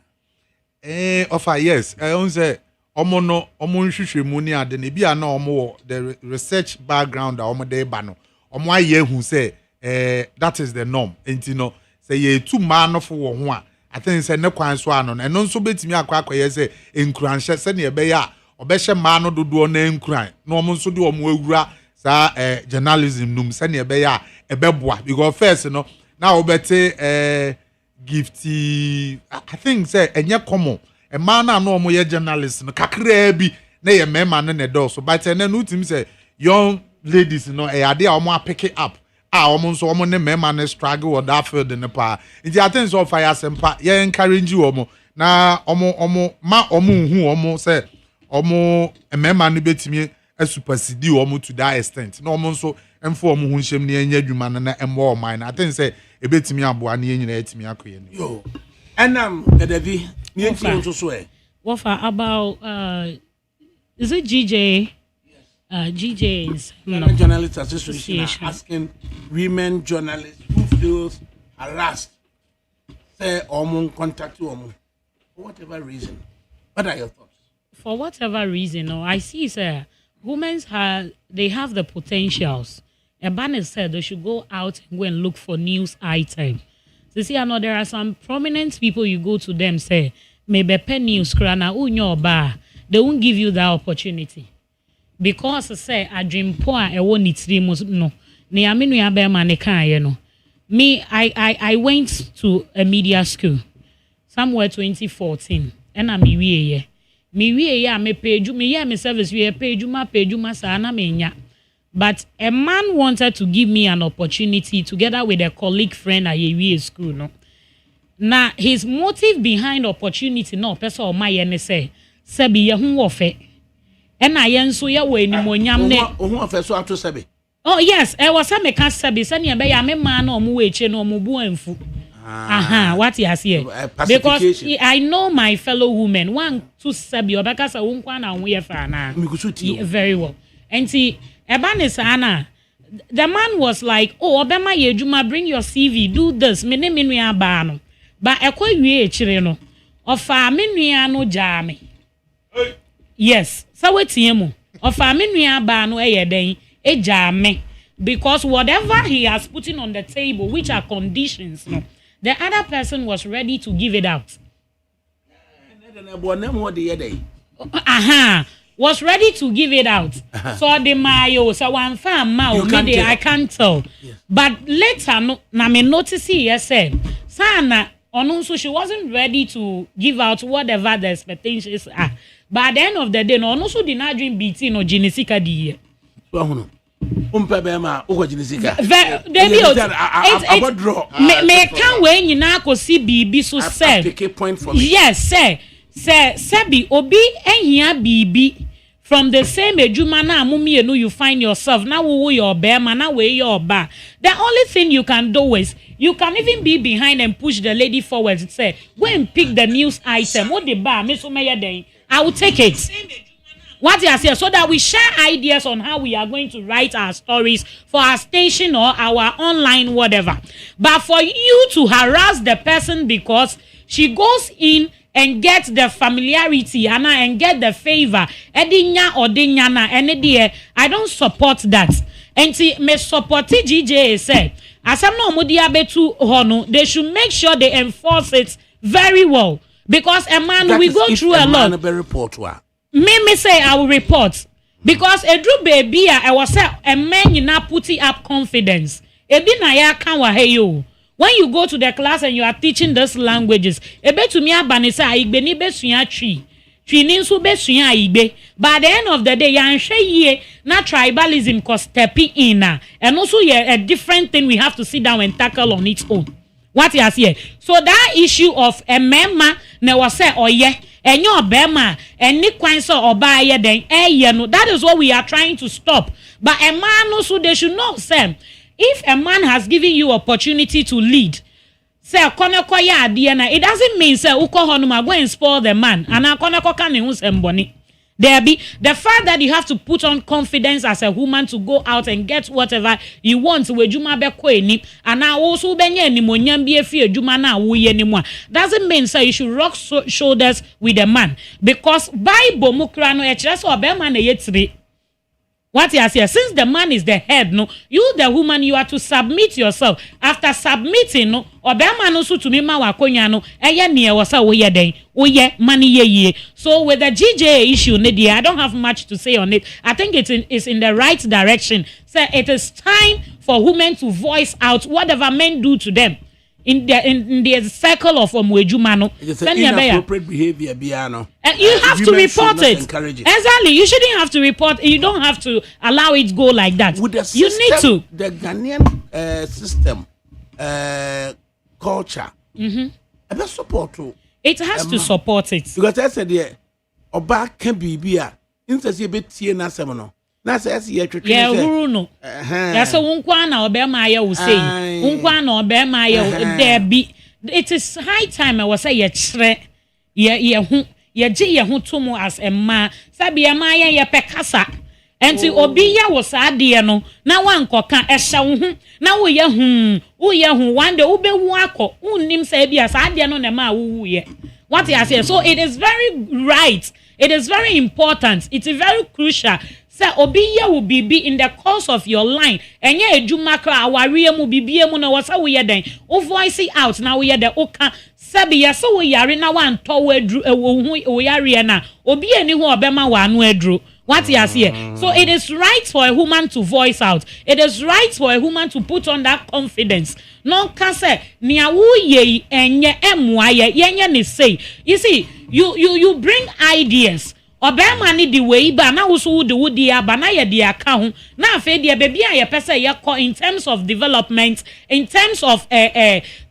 offer yes on say omo no omo nhwehwe mu ni ade na bia na omo the research background omo dey ba no omo aye hu say that is the norm enti no say ye tu ma no fo wo ho a I think say ne kwan so ano no nso betimi akwaye say enkuranhye se ne be ya obehye ma no dodo na enkuran na omo nso de omo awura sa journalism num se ne be ya ebeboa because first no now obete gifty I think say enye common a man na no omo journalist no kakra bi na ye mema no ne do so but na no tim say young ladies no e ade a omo pick it up omo nso omo ne mema no struggle with that field in the pa nti I think so fire sempa ye encourage omo na omo ma omo hu omo say omo mema no betimi a supersede omo to that extent na omo nso emfo omo hu nshem ne enya adwuma no na embo o mine I think say ebetimi aboa na yenyina etimi akoye ni yo enam David ni enti nso so what for about is it GJ GJ is Journalists Association asking women journalists who feels harassed say omo contact omo for whatever reason. What are your thoughts? For whatever reason, I see sir women they have the potentials. Ebane said they should go out and go and look for news items. So see, I know there are some prominent people you go to them say, maybe pen news krana unyo ba. They won't give you that opportunity. Because say I dream poor I won't need three months no. Ni aminu ya be maneka no. Me, I went to a media school somewhere 2014. And I'm me page me service we page ma sa na me nya. But a man wanted to give me an opportunity together with a colleague friend at a school. No? Now, his motive behind opportunity, no, person or my say, Sebi, ya who offer. And I answer ya way ni monyam ne. Who offer so after Sebi? Oh, yes, I was a mechanic Sebi, send ya be a man or mueche no mubu and fu. What he has here. Because I know my fellow women, one to Sebi, or because I won't want to wear fana. Very well. And see, Ebane Sana, the man was like, oh, Obama Yejuma, bring your CV, do this, Minimia Bano. But a quite chireno, of a minuano jame. Yes, so it's him. Of a minuia bano a day, a jame. Because whatever he has put in on the table, which are conditions, no, the other person was ready to give it out. Was ready to give it out. So the mayo, so one farm I can't tell. Yes. But later, no, na me notice here said, Sana, so she wasn't ready to give out whatever the expectations are. But at the end of the day, no, also did not dream BT no Genesika di. Me can't wait you now go see BB so said. Yes, sir. Sebi obi ehia bibi from the same ejuma na amumi enu you find yourself now wo your bear man now we your bar. The only thing you can do is you can even be behind and push the lady forward to say go and pick the news item what the bar me so meya den I will take it. What you say so that we share ideas on how we are going to write our stories for our station or our online whatever. But for you to harass the person because she goes in and get the familiarity and get the favor edinya or dinyana and I don't support that. And see me support GJ say as I'm no modia betu hono they should make sure they enforce it very well because a man that we go through a lot. Me say I will report because a drew baby I was say a man you not putting up confidence. Ebi na ya kan wa heyo. When you go to the class and you are teaching these languages, ebe to me abanisa igbe ni be suya tri ni nso be suya igbe. By the end of the day, yan ye na tribalism cause stepping in na, and also a different thing we have to sit down and tackle on its own. What you here? So that issue of a memma na was say oh yeah, and your bema and ni kwanso oba ye then no that is what we are trying to stop. But a man also they should not say. if a man has given you opportunity to lead, say koneko ya ade na, it doesn't mean say uko honuma go and spoil the man and koneko kan ne hu semboni. There be the fact that you have to put on confidence as a woman to go out and get whatever you want we juma be ko eni and now also benye ni monyam bi efi juma na wo ye ni mu doesn't mean say you should rock shoulders with a man, because Bible mukra no e kire so obema na yetire. What he has here, since the man is the head, no, you the woman, you are to submit yourself. After submitting, no, obema no so to me ma wakonya no, eye ne wasa wo ye den, wo ye money ye. So with the GJ issue, I don't have much to say on it. I think it's in the right direction. So it is time for women to voice out whatever men do to them in the circle of Omwejumano. It's an inappropriate behavior, Biano. You have to report it. Exactly. You shouldn't have to report. You don't have to allow it go like that. With the system, you need to. The Ghanaian system, culture, support too. It has to support it. Because I said, yeah, Oba can be beer. Instead, you bet here na semono. Na say yeah, who no. That's a unkwana obema will say. Unkwana obema there be. It is high time I was say ye chre ye ji ye hu tumu as a man. Sabi ya maya ye pekasa. Enti obiya was adie no. Na wankoka esha hu. Na wo ye hu one day ube wako. Unim say bi as adie no ne ma wu ye. What I say. So it is very right. It is very important. It is very crucial. Say obiya will be in the course of your line. Enye ejuma kra awariye mu bibie mu na wasa wo ye den. O voice it out na wo ye de oka sabi ya so wo yare na wan to wadru wo yare na obi ani ho obema wa anu adru. What you see here? So it is right for a woman to voice out. It is right for a woman to put on that confidence. No can say nia wo ye enye emwa ye yenye ni say. You see, you bring ideas. Obema ni di way ba na wo so wo di aba na ye di aka ho na afa di baby a ye pese ye call in terms of development, in terms of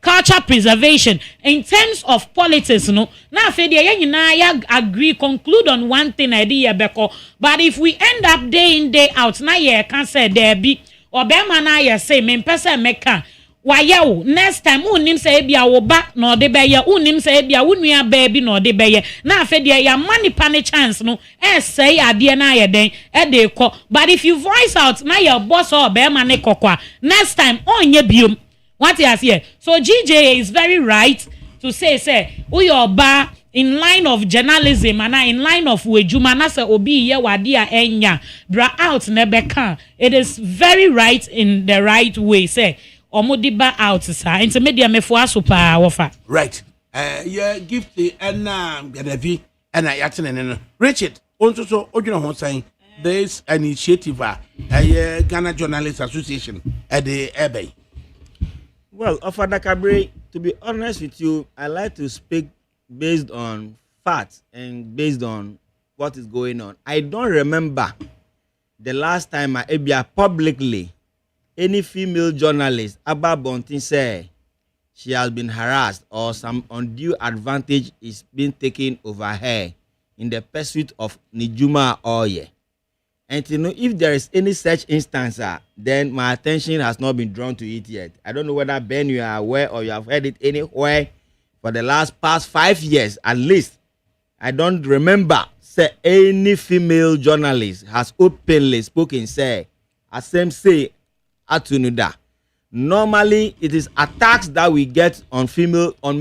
culture preservation, in terms of politics no na afa di ye nyina ya agree conclude on one thing I di ye beko. But if we end up day in day out na ye can say there be obema na ye say me pese meka wayewo next time unim say bia wo ba na ode beye unim say bia wunua baby na ode beye na afede ya manipa ne chance no say ade na ye den de ko. But if you voice out na your boss or be ma ne kokwa next time onye biom. What you here? So GJ is very right to say we oba in line of journalism and in line of wejuma na say obi ye wade a enya bra out na beka. It is very right in the right way say Omudiba out sa into media mefo asopa wofa. Right. Yeah, gift and gadavi and I attend Richard also so odino ho saying there is an initiative Ghana Journalists Association at the Abbey. Well, of ADAKABRI, to be honest with you, I like to speak based on facts and based on what is going on. I don't remember the last time I publicly any female journalist about Bontin say she has been harassed or some undue advantage is being taken over her in the pursuit of Nijuma Oye. And to know if there is any such instance, then my attention has not been drawn to it yet. I don't know whether Ben you are aware or you have heard it anywhere for the past 5 years at least. I don't remember say any female journalist has openly spoken say as same say Atunuda. Normally, it is attacks that we get on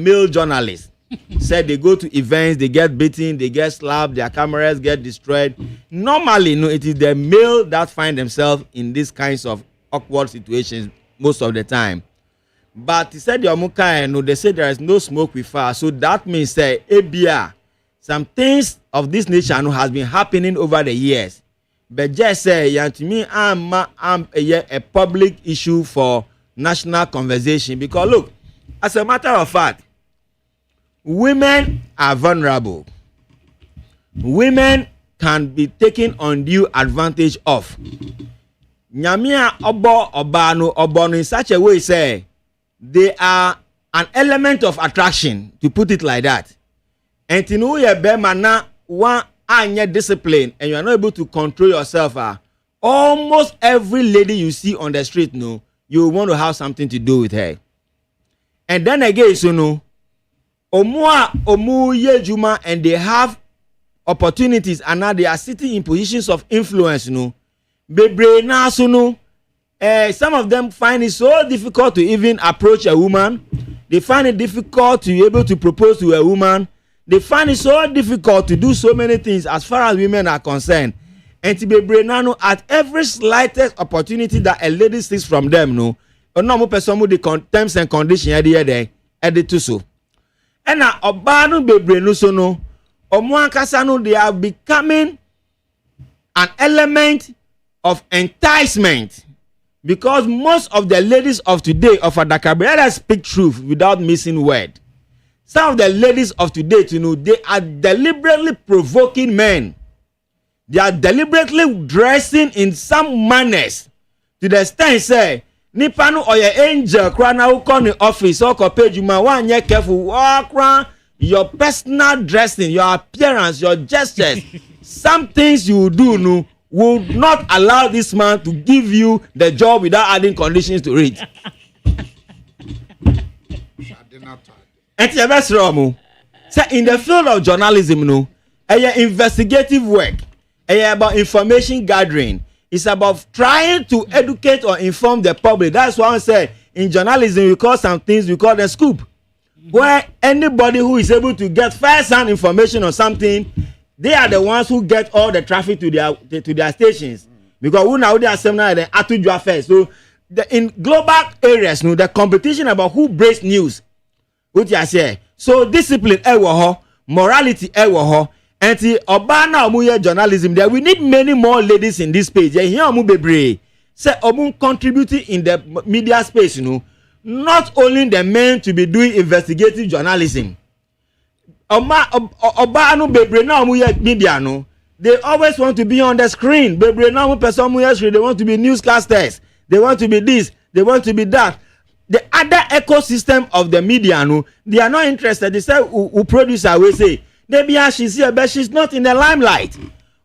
male journalists. Said they go to events, they get beaten, they get slapped, their cameras get destroyed. Normally, no, it is the male that find themselves in these kinds of awkward situations most of the time. But he said they say there is no smoke with fire. So that means say ABR, some things of this nature has been happening over the years. But just say, to me, I'm a public issue for national conversation. Because look, as a matter of fact, women are vulnerable. Women can be taken undue advantage of. Nyamia obo obano obono in such a way say they are an element of attraction, to put it like that. And to know your bemana one and your discipline and you are not able to control yourself, almost every lady you see on the street, no, you want to have something to do with her. And then again, so no, omu ye juma, and they have opportunities, and now they are sitting in positions of influence, no. Bebre na so no. Some of them find it so difficult to even approach a woman. They find it difficult to be able to propose to a woman. They find it so difficult to do so many things as far as women are concerned. And to be brenano at every slightest opportunity that a lady sees from them, no, no person with the terms and conditions edit to so. And now obanu be brenu so no, omuankasano they are becoming an element of enticement. Because most of the ladies of today of ADAKABRI, let us speak truth without missing word. Some of the ladies of today, you know, they are deliberately provoking men. They are deliberately dressing in some manners to the extent say, Nipano or your angel cry now come in office or page you ma one year careful walk around your personal dressing, your appearance, your gestures, some things you do no. Will not allow this man to give you the job without adding conditions to it. So in the field of journalism, no, investigative work, about information gathering. It's about trying to educate or inform the public. That's why I say in journalism we call some things we call the scoop, where anybody who is able to get first-hand information on something. They are the ones who get all the traffic to their stations, because who now they are seminar then atu first. So in global areas, no, the competition about who breaks news, what you say. So discipline, morality, and the obana omuye journalism. There we need many more ladies in this space. Here omu bebre say omu contributing in the media space, you know, not only the men to be doing investigative journalism. Obanu bebre na mu media no, they always want to be on the screen. Bebre na mu person mu screen, they want to be newscasters, they want to be this, they want to be that. The other ecosystem of the media no, they are not interested. They say who producer will say maybe she's here but she's not in the limelight.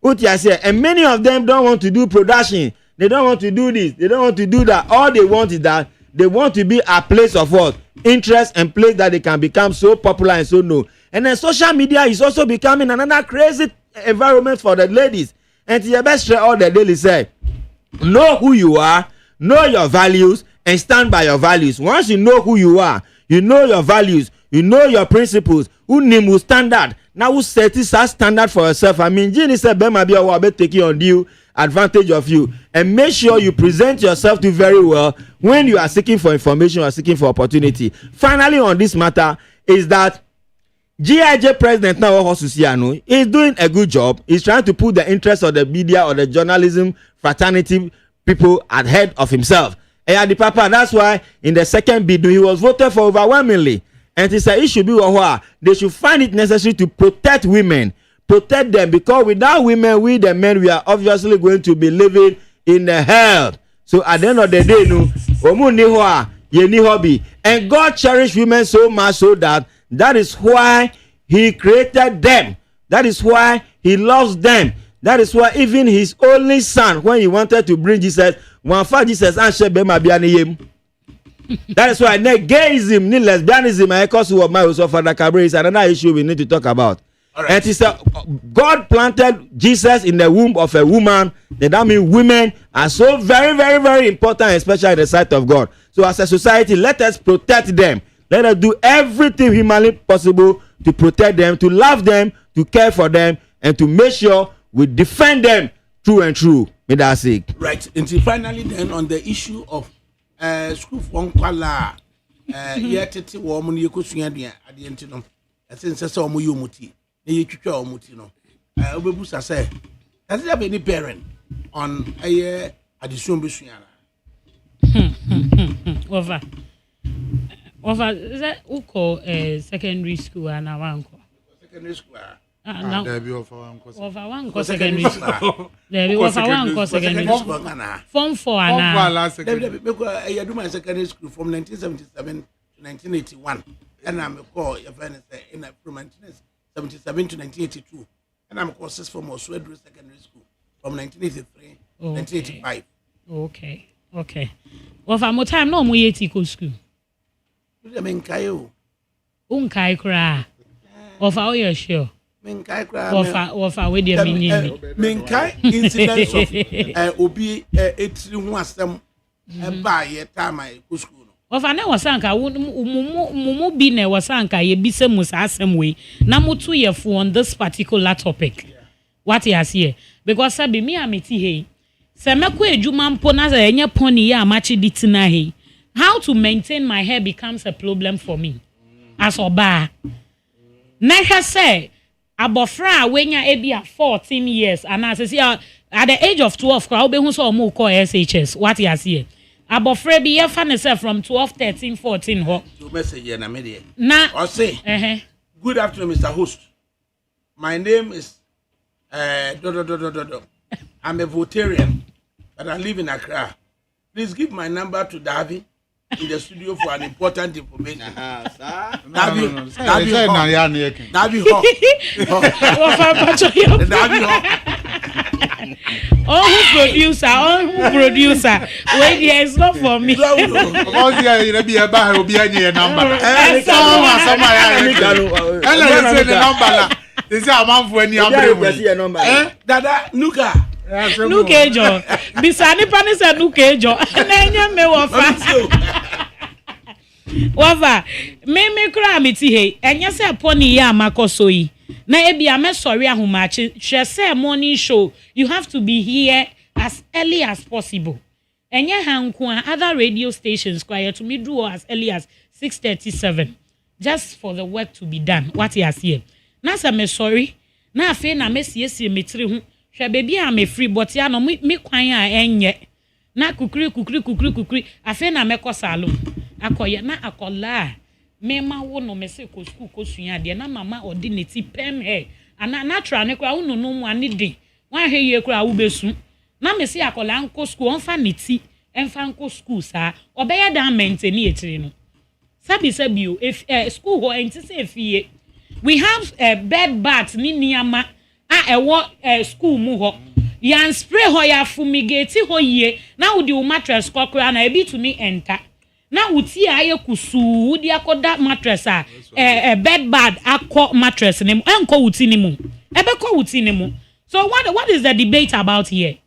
What you say, and many of them don't want to do production, they don't want to do this, they don't want to do that. All they want is that they want to be a place of what interest and place that they can become so popular and so known. And then social media is also becoming another crazy environment for the ladies. And the best all the daily say, know who you are, know your values, and stand by your values. Once you know who you are, you know your values, you know your principles, who name will standard. Now who set this as standard for yourself. I mean, Jenny said, Ben Mabia will be taking on you advantage of you. And make sure you present yourself to very well when you are seeking for information or seeking for opportunity. Finally, on this matter, is that GIJ president now Hosusiano is doing a good job. He's trying to put the interest of the media or the journalism fraternity people ahead of himself. And the papa, that's why in the second bid he was voted for overwhelmingly. And he said it should be they should find it necessary to protect women, protect them, because without women, we the men, we are obviously going to be living in a hell. So at the end of the day, no, omu ni hoa, ye ni hobby, and God cherished women so much so that is why he created them. That is why he loves them. That is why even his only son, when he wanted to bring Jesus, one for Jesus and shebe mabiani. That is why gayism, ni lesbianism, and cause of my also for ADAKABRI is another issue we need to talk about. Right. And he said, God planted Jesus in the womb of a woman. That means women are so very, very, very important, especially in the sight of God. So as a society, let us protect them. Let us do everything humanly possible to protect them, to love them, to care for them, and to make sure we defend them true and true. May that say. Right. Until finally, then, on the issue of school from Kuala, yet it's a woman you could swing at the end of the sense of some muti, you chucha or mutino. Obebusa say, does it have any parent on a year at the Sumbusiana? Over that uko secondary school and our uncle. Secondary school. There be over one secondary school. There be over one secondary school. Form 4 and I do my secondary school from 1977 to 1981, and I'm a call your friend from 1977 to 1982, and I'm a course from Oswego Secondary School from 1983 to 1985. Okay. Ofa mo time no mo ye tiko school. Menkai o. Unkai kra. Ofa o ye sure. Menkai kra. Ofa we dey mean. Menkai incidents of obi etri ho asem ba ye time I go school. Ofa na wasanka mumu bi na wasanka ye bi se musa asem we na mutu ye for on this particular topic. What he has here because sabi me ameti hey. Se meko ejuma mpo na ze enye pony ya amachi ditina hey. How to maintain my hair becomes a problem for me. As oba. Neha say abofra wenya ebia 14 years and as say at the age of 12 kwa obehu so omo call SHS. What he has here. Abofra bi ye fa ne say from 12, 13, 14 ho. You message na me there. Na or say good afternoon Mr. Host. My name is I'm a Votarian, but I live in Accra. Please give my number to Davy in the studio for an important information. Davy Oh, who producer? Wait, yeah, it's not for me. This is a man for any Dada Nuka. Nuke jo. Bisani pani se nuke jo. Nenye me wafa. Wafa. Me kura miti he. Enye se poni ya makoso yi. Na ebi ame sorry ahumachi. She say morning show. You have to be here as early as possible. Enye hankwa other radio stations quiet to me do as early as 6:37. Just for the work to be done. What he has here. Na sa me sorry na afi na me siesie metri hu hwe bebi a me free but ya no me kwan a enye na kukuri afi na me ko salon akoye na akola me ma wo no me se ko school ko suya de na mama ordinate pem he ana natural ne kwa unu no mu ani de wa heye kwa wo besu na me se akola nko school on fa neti enfa nko school sa obeye dan maintain etri no sabi o if school ho enti se fie. We have bed baths ni niyama ewo school mu ho yan spray ho ya fumigate ho ye na wo di o mattress kokora na ebi to me enter na wuti aye kusu wudi akoda mattress bed bath akọ mattress ni mu enko wuti ni mu ebeko wuti ni mu. So what is the debate about here?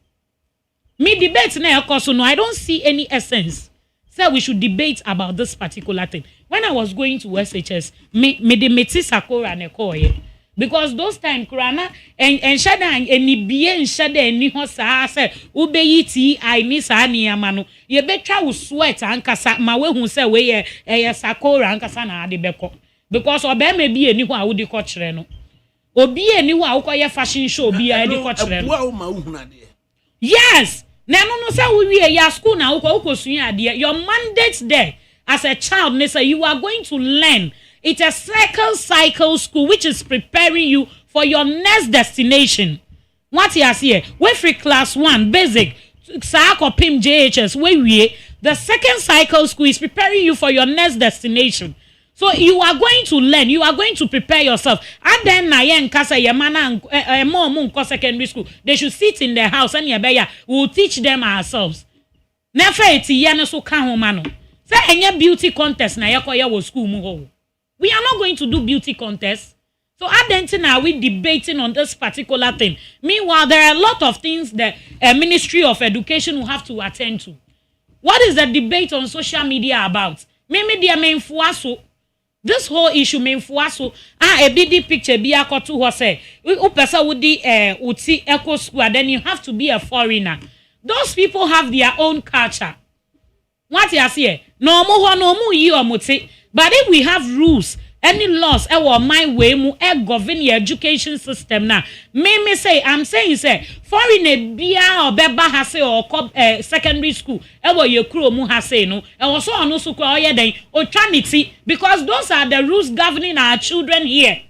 Me debate na ekoso no, I don't see any essence. So we should debate about this particular thing. When I was going to SHS, me de meti sakora ne koye. Because those time kurana en shada eni biye en shada eni ho sa se ube yiti ai ni sa ni amano ye betwa wo sweat ankasa ma we hu se we ye sakora ankasa na ade beko. Because obe me bi eni ho a wo di ko kire no. Obi eni ho a wo koye fashion show bi a di ko kire no. Yes. Na no say we ya school na uko suya ade. Your mandate there as a child, Nessa, you are going to learn. It's a cycle school which is preparing you for your next destination. What he has here, we free class 1 basic, Saako Pim JHS, we the second cycle school is preparing you for your next destination. So you are going to learn, you are going to prepare yourself. And then Nayen Kasa Yamana Mom secondary school, they should sit in their house and Yabeya will teach them ourselves. Never eti yana so kahomano. Say any beauty contest na yakoya wo school mu ho. We are not going to do beauty contest. So then are we debating on this particular thing? Meanwhile, there are a lot of things that a Ministry of Education will have to attend to. What is the debate on social media about? Mimi dia menfuaso. This whole issue menfuaso. A BD picture be akotu ho say. Upesa wudi uti eco school, then you have to be a foreigner. Those people have their own culture. What you say? No mu yi omuti. But if we have rules, any laws, my way mu govern the education system now. Me say, I'm saying say, foreign bia or beba hase or secondary school, ye kro mu hase no, so onu su kwa oye den o trinity, because those are the rules governing our children here.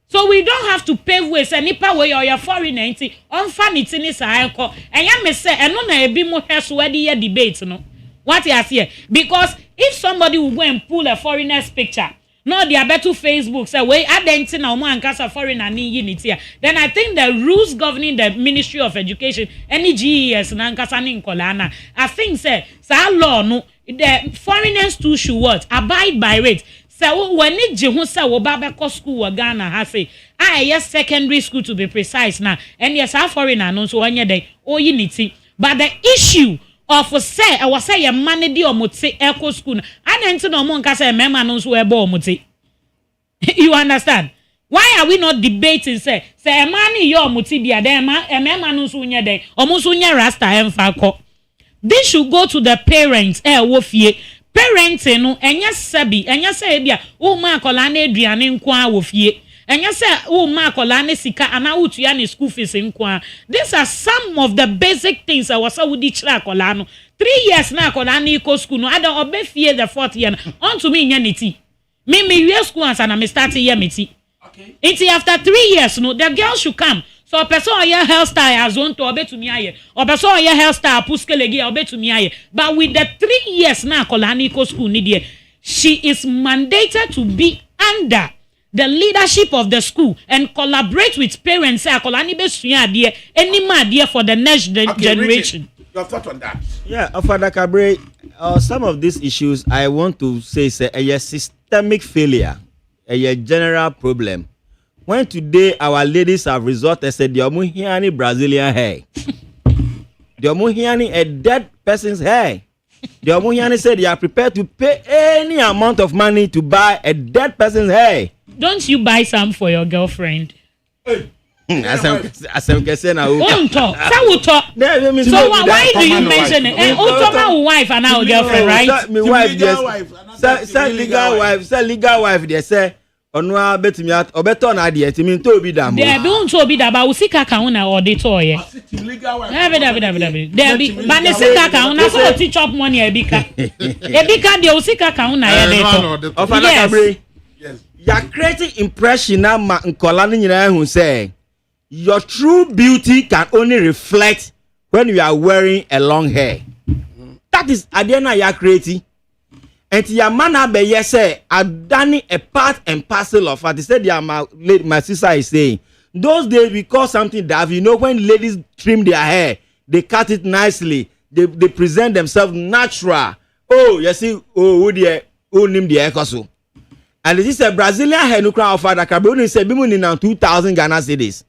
So we don't have to pave ways any pa way or your foreign entity on fanity ni sa enko. And ya me say, eno na ebi mo heso wedi ye debate no. What you here? Because if somebody will go and pull a foreigner's picture, No, they are better Facebook. Say, wait, I didn't know one casa foreign and unity. Then I think the rules governing the Ministry of Education, any GES, Nankasani Kolana, I think, say, law, no, the foreigners too should what? Abide by it. So when it Jehusa Wabako school or Ghana has say, yes, secondary school to be precise now, and yes, our foreigner knows so one day, oh, unity. But the issue of say, I was say a money di or mutse echo school, and enter no one can say a member knows where bo mutse. You understand? Why are we not debating? Say a money your muti dia dema, a member knows when you're there, almost when you're rasta and falco. This should go to the parents, wofie. Parents no enya sabi enya say bia wo ma akola na aduane nkwa wo fie enya say wo ma akola na sika ana utua na school fees nkwa. These are some of the basic things I was wudi chira akola no 3 years na akola na iko school no ada obe fie the 4th year on to me nya niti me year school as na me start year meti okay until after 3 years no the girl should come. So a person or your hairstyle as on to obey to me aye. Or person or your hairstyle puskelegi obey to me aye. But with the 3 years now Kolaniko school need she is mandated to be under the leadership of the school and collaborate with parents. Say Kolani be suya dear any ma dear for the next generation. Richard, your thought on that? Yeah, ADAKABRI, some of these issues I want to say a systemic failure, a general problem. When today our ladies have resorted and said, "They Brazilian hair, they a dead person's hair." They said they are prepared to pay any amount of money to buy a dead person's hair. Don't you buy some for your girlfriend? Hey. As I'm saying now. So why do you mention it? My wife and our girlfriend, right? My wife, yes. Say legal wife. They say. Onwa betimi at obeto na ade etimi nto obi da mo there be unto obi da ba usika ka una auditor ye there be but the sika ka una so teach up money ebika the usika ka una ye dey of ADAKABRI yes you are creating impression na ma nkola ni nyina hu say your true beauty can only reflect when you are wearing a long hair. That is adena you are creating. And your man be yes say adani a part and parcel of what they said. My sister is saying those days we call something that you know when ladies trim their hair they cut it nicely they present themselves natural. Oh you see who name the ekoso and this is a Brazilian hair no crown of ADAKABRI only say bimu ni na 2,000 Ghana cedis.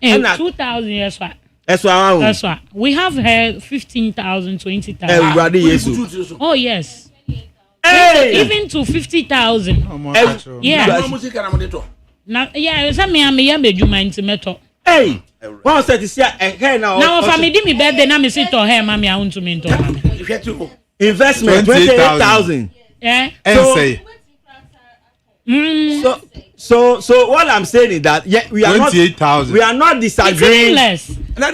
2,000 yes what. That's why we have hair 15,000 20,000. Oh yes. Hey. Even to 50,000. Yeah. Now, yeah, some me bedroom intimate. Hey, one said this year hair now. Now, if I me me birthday, now me sit to hair, mommy, I want to me to investment 28,000. Yeah. So what I'm saying is that yeah, we are 28,000. We are not disagreeing. Less. We are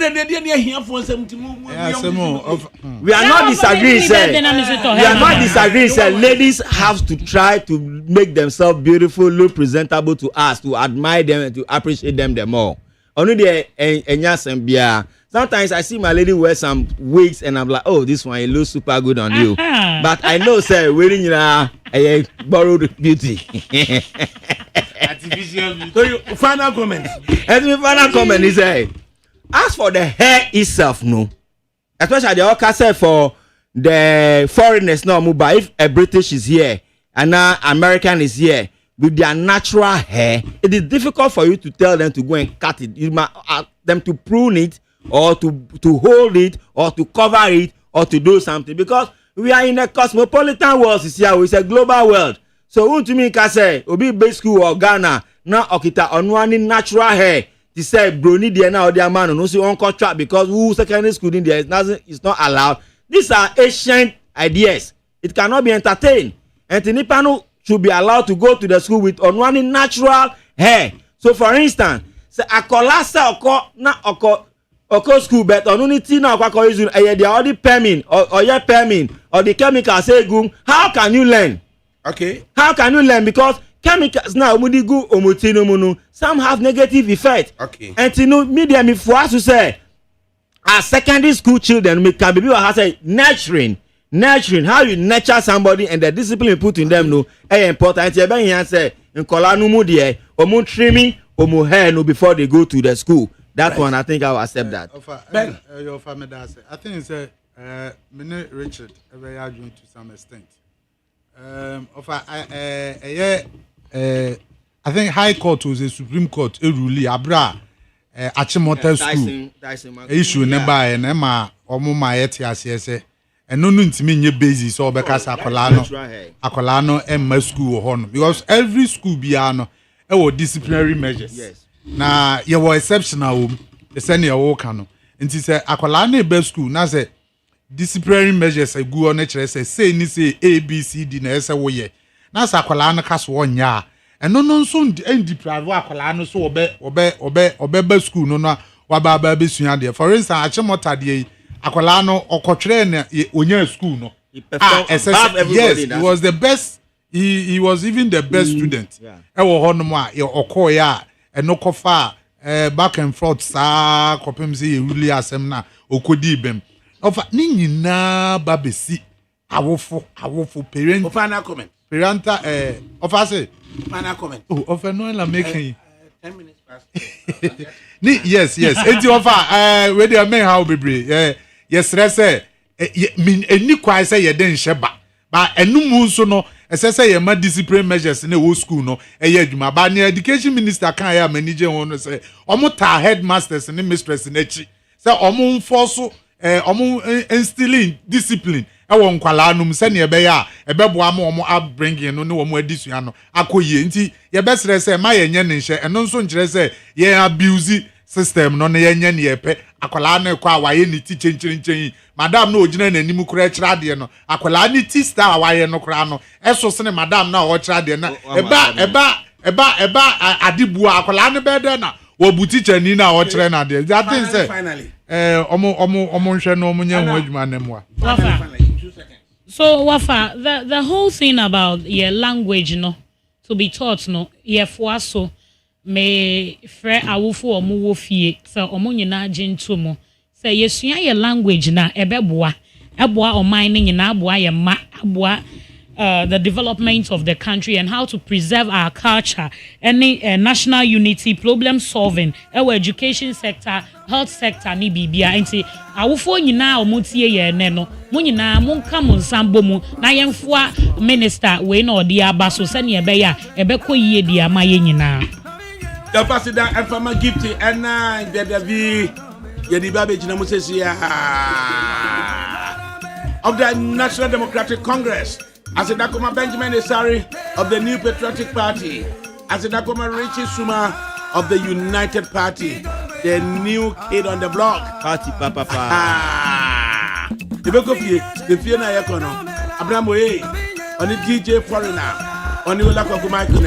not disagreeing, sir. We are not disagreeing, sir. Ladies have to try to make themselves beautiful, look presentable to us, to admire them and to appreciate them the more. Only the sometimes I see my lady wear some wigs and I'm like, oh, this one it looks super good on you. But I know, sir, wearing a borrowed beauty. Artificial beauty. So you final comment. And my final comment is as for the hair itself, no. Especially the all say for the foreigners now, but if a British is here and now American is here with their natural hair, it is difficult for you to tell them to go and cut it. You must ask them to prune it or to hold it or to cover it or to do something because we are in a cosmopolitan world. It's a global world. So who to me can say obi bay school or Ghana now okita onwani natural hair. They say brony there now their man no see on contract because who secondary school in there it's not allowed. These are ancient ideas. It cannot be entertained. And Tinipano should be allowed to go to the school with onwani natural hair. So for instance, say akolasa oko na oko school but onuniti na okwa use they are already perming or your perming or the chemical say gum. How can you learn? Okay. How can you learn? Because chemicals now some have negative effect. Okay. And you know media me for us to say our secondary school children can be people has a nurturing nurturing, how you nurture somebody and the discipline you put in them no important. You ben say in kola no mu de omo trimming omo hair no before they go to the school. That one I think I will accept that. Ben, your family does. I think it's Mini Richard very arguing to some extent. I think High Court was a Supreme Court a rule abra Achimota school issue never and Emma omo ma yeti asese eno no ntimi nye basis so obekasa akolano emma school ho because every school bia no e wo disciplinary measures. Yes. Na ye wo exceptional the senior work no nti say akolano e be school na say disciplinary measures egu on kire say ni say ABCD na ese wo ye na say akolano kaso wonya eno no nso ndi private akolano so obe be school no na waba be sua de for instance Achimota de akolano okotwere na onya school no yes, he was the best. He was even the best student. Ewo hono a okoya enokofa back and forth sa kopem say really asem na okodi bem. Ofa ni nyina babesi awofo parent. Final comment. Parenta ofa say final comment. Oh, ofa no la making 10 minutes past. Yes. Enti ofa we dey men how bebre. Yes, say mean any kwai say ye den sheba. Ba enum nso no say ye ma discipline measures na wo school no adwuma ba na education minister kan ya manager won no say omo ta headmasters and mistress na chi say omo enforce omo instilling discipline e won kwala anum say na ebe ya ebe bo am omo upbringing no ne omo adisua no akoye nti ye be sere say ma ye nye ne hye eno nso nkire say ye abuse system no ne ye nye ne yepe akwala na kwa waye ni ti chenchenchen madam no ogina na anim kura kira de no akwala ni ti star waye no kura no eso sene madam na o kira de na eba adibu akwala ne be de na wo buti chani na o kira na de that thing say omo hwe no omo nya ho adwuma na mu a so wafa the whole thing about your language no to be taught no ye for so me frɛ awofo omo wo fie sɛ omo nyina agento mo sɛ yesua ye language na ebeboa oman ne nyina aboa ye ma aboa the development of the country and how to preserve our culture any national unity problem solving our education sector health sector ni bibia enti awofo nyina omo tie ye ne no mo nyina mo nka mo nsambo mu na yemfoa minister we na odi aba so sɛ ne ebe ya ebekɔ yie di ama ye nyina. The Ambassador and Farmer Gifty and the Yedibabe Jinamusesia of the National Democratic Congress, as a Dakoma Benjamin Esari of the New Patriotic Party, as a Dakoma Richie Suma of the United Party, the new kid on the block. Party Papa. The Bekofi, the Fiona Yakono, Abramo, on the DJ Foreigner, on the Lako Michael.